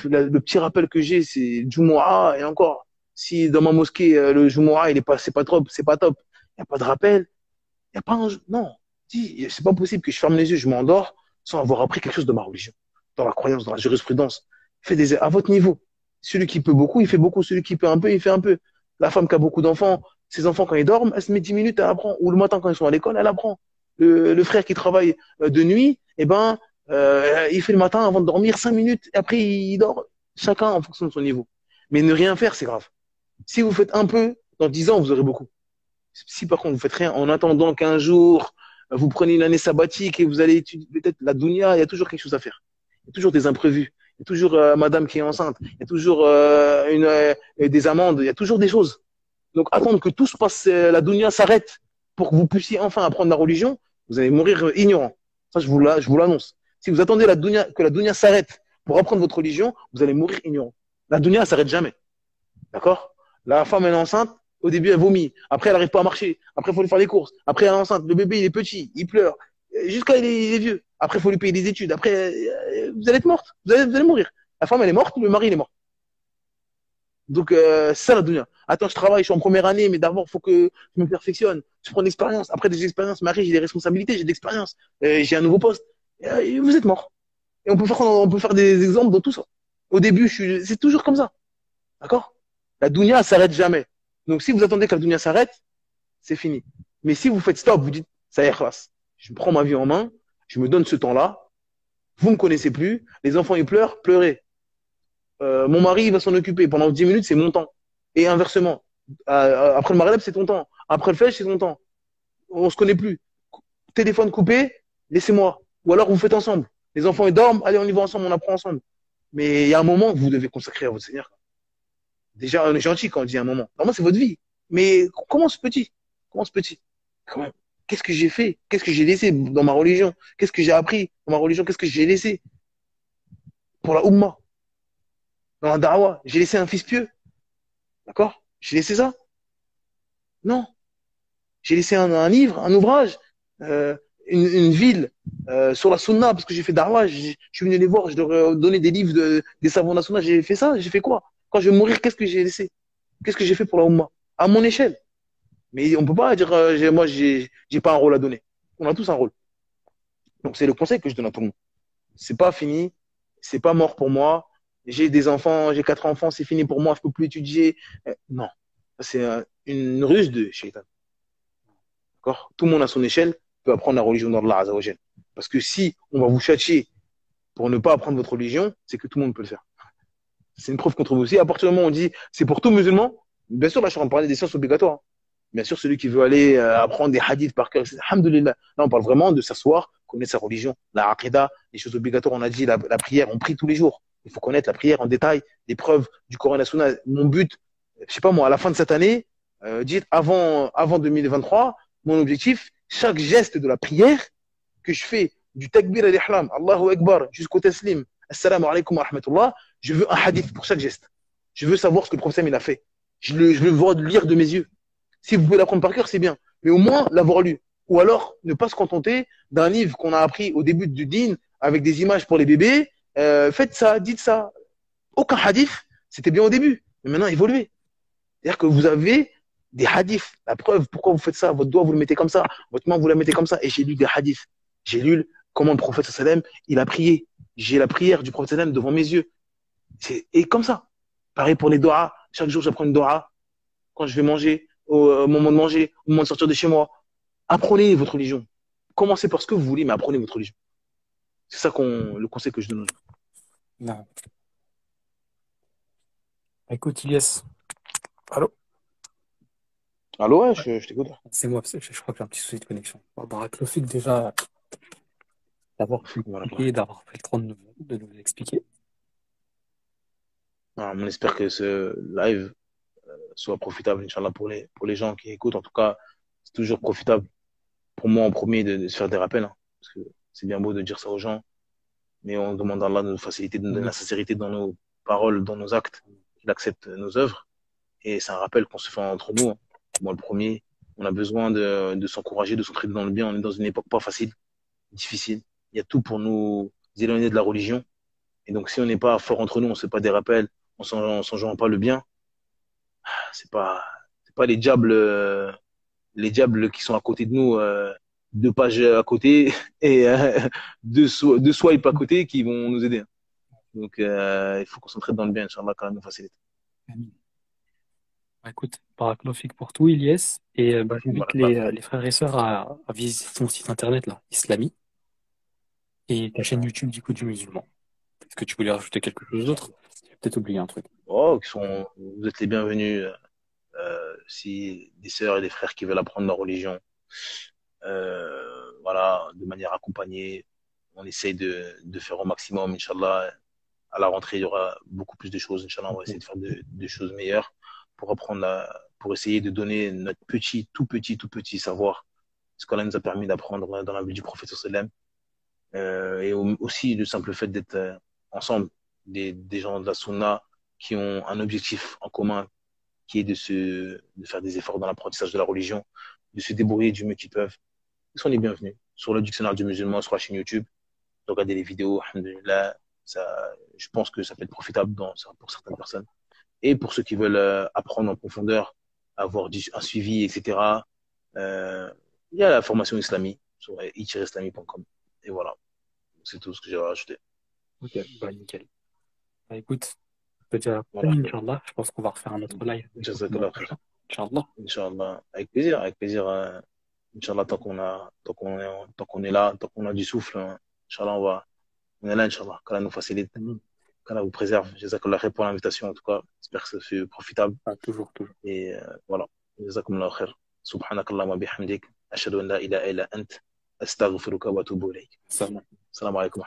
Le petit rappel que j'ai, c'est Jumu'ah et encore. Si dans ma mosquée, le Jumu'ah, c'est pas top, c'est pas top. Il n'y a pas de rappel. Il y a pas non. C'est pas possible que je ferme les yeux, je m'endors sans avoir appris quelque chose de ma religion. Dans la croyance, dans la jurisprudence. À votre niveau. Celui qui peut beaucoup, il fait beaucoup. Celui qui peut un peu, il fait un peu. La femme qui a beaucoup d'enfants, ses enfants, quand ils dorment, elle se met 10 minutes, elle apprend. Ou le matin, quand ils sont à l'école, elle apprend. Le frère qui travaille de nuit, eh ben, il fait le matin avant de dormir 5 minutes, et après, il dort. Chacun en fonction de son niveau. Mais ne rien faire, c'est grave. Si vous faites un peu, dans 10 ans, vous aurez beaucoup. Si par contre, vous faites rien, en attendant qu'un jour, vous prenez une année sabbatique et vous allez étudier peut-être la dunya, il y a toujours quelque chose à faire. Il y a toujours des imprévus. Il y a toujours madame qui est enceinte. Il y a toujours des amendes. Il y a toujours des choses. Donc, attendre que tout se passe, la dunya s'arrête pour que vous puissiez enfin apprendre la religion, vous allez mourir ignorant. Ça, je vous l'annonce. Si vous attendez que la dunya s'arrête pour apprendre votre religion, vous allez mourir ignorant. La dunya ne s'arrête jamais. D'accord? La femme, elle est enceinte. Au début, elle vomit. Après, elle n'arrive pas à marcher. Après, il faut lui faire les courses. Après, elle est enceinte. Le bébé, il est petit. Il pleure. Jusqu'à il est vieux. Après, il faut lui payer des études. Après, vous allez être morte. Vous allez mourir. La femme, elle est morte. Le mari, il est mort. Donc, c'est ça la dunya. Attends, je travaille, je suis en première année, mais d'abord, il faut que je me perfectionne. Je prends de l'expérience. Après des expériences, Marie, j'ai des responsabilités, j'ai de l'expérience. J'ai un nouveau poste. Et vous êtes mort. Et on peut faire des exemples dans tout ça. Au début, c'est toujours comme ça. D'accord? La dunya, elle s'arrête jamais. Donc, si vous attendez que la dunya s'arrête, c'est fini. Mais si vous faites stop, vous dites, ça y est, classe. Je prends ma vie en main, je me donne ce temps-là, vous me connaissez plus, les enfants ils pleurent, pleurez. Mon mari il va s'en occuper, pendant 10 minutes c'est mon temps. Et inversement, après le maghreb c'est ton temps, après le fajr c'est ton temps. On se connaît plus. Téléphone coupé, laissez-moi. Ou alors vous faites ensemble. Les enfants ils dorment, allez on y va ensemble, on apprend ensemble. Mais il y a un moment que vous devez consacrer à votre Seigneur. Déjà on est gentil quand on dit un moment. Normalement c'est votre vie. Mais commence petit. Commence petit. Comment Qu'est-ce que j'ai fait? Qu'est-ce que j'ai laissé dans ma religion? Qu'est-ce que j'ai appris dans ma religion? Qu'est-ce que j'ai laissé pour la Ummah? Dans la Da'wah, j'ai laissé un fils pieux. D'accord? J'ai laissé ça? Non. J'ai laissé un livre, un ouvrage, une ville sur la Sunna, parce que j'ai fait Da'wah. Je suis venu les voir, je leur ai donné des livres, des savants de la Sunna. J'ai fait ça, j'ai fait quoi? Quand je vais mourir, qu'est-ce que j'ai laissé? Qu'est-ce que j'ai fait pour la Ummah? À mon échelle. Mais on peut pas dire, moi, j'ai pas un rôle à donner. On a tous un rôle. Donc, c'est le conseil que je donne à tout le monde. C'est pas fini, c'est pas mort pour moi. J'ai des enfants, j'ai 4 enfants, c'est fini pour moi, je peux plus étudier. Non, c'est une ruse de shaitan. D'accord? Tout le monde à son échelle peut apprendre la religion d'Allah Azza wa Jal. Parce que si on va vous châtier pour ne pas apprendre votre religion, c'est que tout le monde peut le faire. C'est une preuve contre vous aussi. À partir du moment où on dit c'est pour tout musulman, bien sûr, là, je suis en train de parler des sciences obligatoires. Bien sûr, celui qui veut aller apprendre des hadiths par cœur, alhamdoulilah. Là, on parle vraiment de s'asseoir, connaître sa religion, la aqidah, les choses obligatoires. On a dit la prière, on prie tous les jours. Il faut connaître la prière en détail, les preuves du Coran et la Sunna. Mon but, je sais pas moi, à la fin de cette année, dites avant 2023, mon objectif, chaque geste de la prière que je fais, du takbir al-ihram, Allahu Akbar, jusqu'au taslim, assalamu alaikum wa rahmatullah, je veux un hadith pour chaque geste. Je veux savoir ce que le prophète il a fait. Je veux voir lire de mes yeux. Si vous pouvez l'apprendre par cœur, c'est bien. Mais au moins l'avoir lu. Ou alors ne pas se contenter d'un livre qu'on a appris au début du din avec des images pour les bébés. Faites ça, dites ça. Aucun hadith, c'était bien au début. Mais maintenant, évoluez. C'est-à-dire que vous avez des hadiths. La preuve, pourquoi vous faites ça? Votre doigt, vous le mettez comme ça. Votre main, vous la mettez comme ça. Et j'ai lu des hadiths. J'ai lu comment le prophète sallam, il a prié. J'ai la prière du prophète sallam devant mes yeux. Et comme ça. Pareil pour les doigts. Chaque jour, j'apprends une doigt quand je vais manger, au moment de manger, au moment de sortir de chez moi. Apprenez votre religion. Commencez par ce que vous voulez, mais apprenez votre religion. C'est ça le conseil que je donne aux gens. Non. Écoute, Ilyes. Allô? Allô, ouais, Ouais. je t'écoute. C'est moi, parce que je crois que j'ai un petit souci de connexion. Bon, Barak Lofik, déjà, d'avoir pu Voilà, voilà. expliquer, d'avoir pris le temps de nous expliquer. Alors, on espère que ce live soit profitable, Inch'Allah, pour les gens qui écoutent. En tout cas, c'est toujours profitable pour moi en premier de se faire des rappels, hein, parce que c'est bien beau de dire ça aux gens, mais on demande à Allah de nous faciliter, de nous donner la Mhm. sincérité dans nos paroles, dans nos actes, qu'il accepte nos œuvres. Et c'est un rappel qu'on se fait entre nous, hein. Moi, le premier, on a besoin de s'encourager, de s'entraider dans le bien. On est dans une époque pas facile, difficile. Il y a tout pour nous éloigner de la religion. Et donc, si on n'est pas fort entre nous, on ne se fait pas des rappels, on s'en joint pas le bien, c'est pas, c'est pas les diables qui sont à côté de nous, deux pages à côté et deux swipes à côté qui vont nous aider. Donc, il faut qu'on s'entraide dans le bien, Inch'Allah, quand même, nous facilite. Amin. Bah, écoute, Barak Lofik pour tout, Ilyes. Et bah, j'invite Voilà. les frères et sœurs à visiter ton site internet, là, Islami, et ta chaîne YouTube du musulman. Est-ce que tu voulais rajouter quelque chose d'autre? J'ai peut-être oublié un truc. Oh, vous êtes les bienvenus. Si des sœurs et des frères qui veulent apprendre leur religion, voilà, de manière accompagnée, on essaye de faire au maximum, Inch'Allah. À la rentrée, il y aura beaucoup plus de choses, Inch'Allah. On va essayer de faire de choses meilleures pour apprendre pour essayer de donner notre tout petit savoir, ce qu'Allah nous a permis d'apprendre dans la vie du prophète sallam. Et aussi le simple fait d'être ensemble, des gens de la Sunna qui ont un objectif en commun, qui est de faire des efforts dans l'apprentissage de la religion, de se débrouiller du mieux qu'ils peuvent. Ils sont les bienvenus. Sur le dictionnaire du musulman, sur la chaîne YouTube, de regarder les vidéos, alhamdoulilah, je pense que ça peut être profitable pour certaines personnes. Et pour ceux qui veulent apprendre en profondeur, avoir un suivi, etc., il y a la formation islamique sur i-islami.com. Et voilà, c'est tout ce que j'ai à rajouter. Ok, bah, nickel. Bah, écoute, on peut dire à la Voilà. prochaine, Inch'Allah. Je pense qu'on va refaire un autre live le mois Jazakallah khair. prochain. Inch'Allah. Inch'Allah. Avec plaisir, avec plaisir. Inch'Allah, tant qu'on est là, tant qu'on a du souffle, hein, Inch'Allah, on est là, Inch'Allah. Qu'Allah nous facilite, Amin. qu'Allah vous préserve. Jazakallah khair pour l'invitation, en tout cas. J'espère que ça fut profitable. Ah, toujours, toujours. Et voilà. Jazakumullah khair. Subhanakallah wa bihamdik. Ashhadu an la ilaha illa ant. Astaghfiruka wa atubu ilayk. Ça Salam alaikum.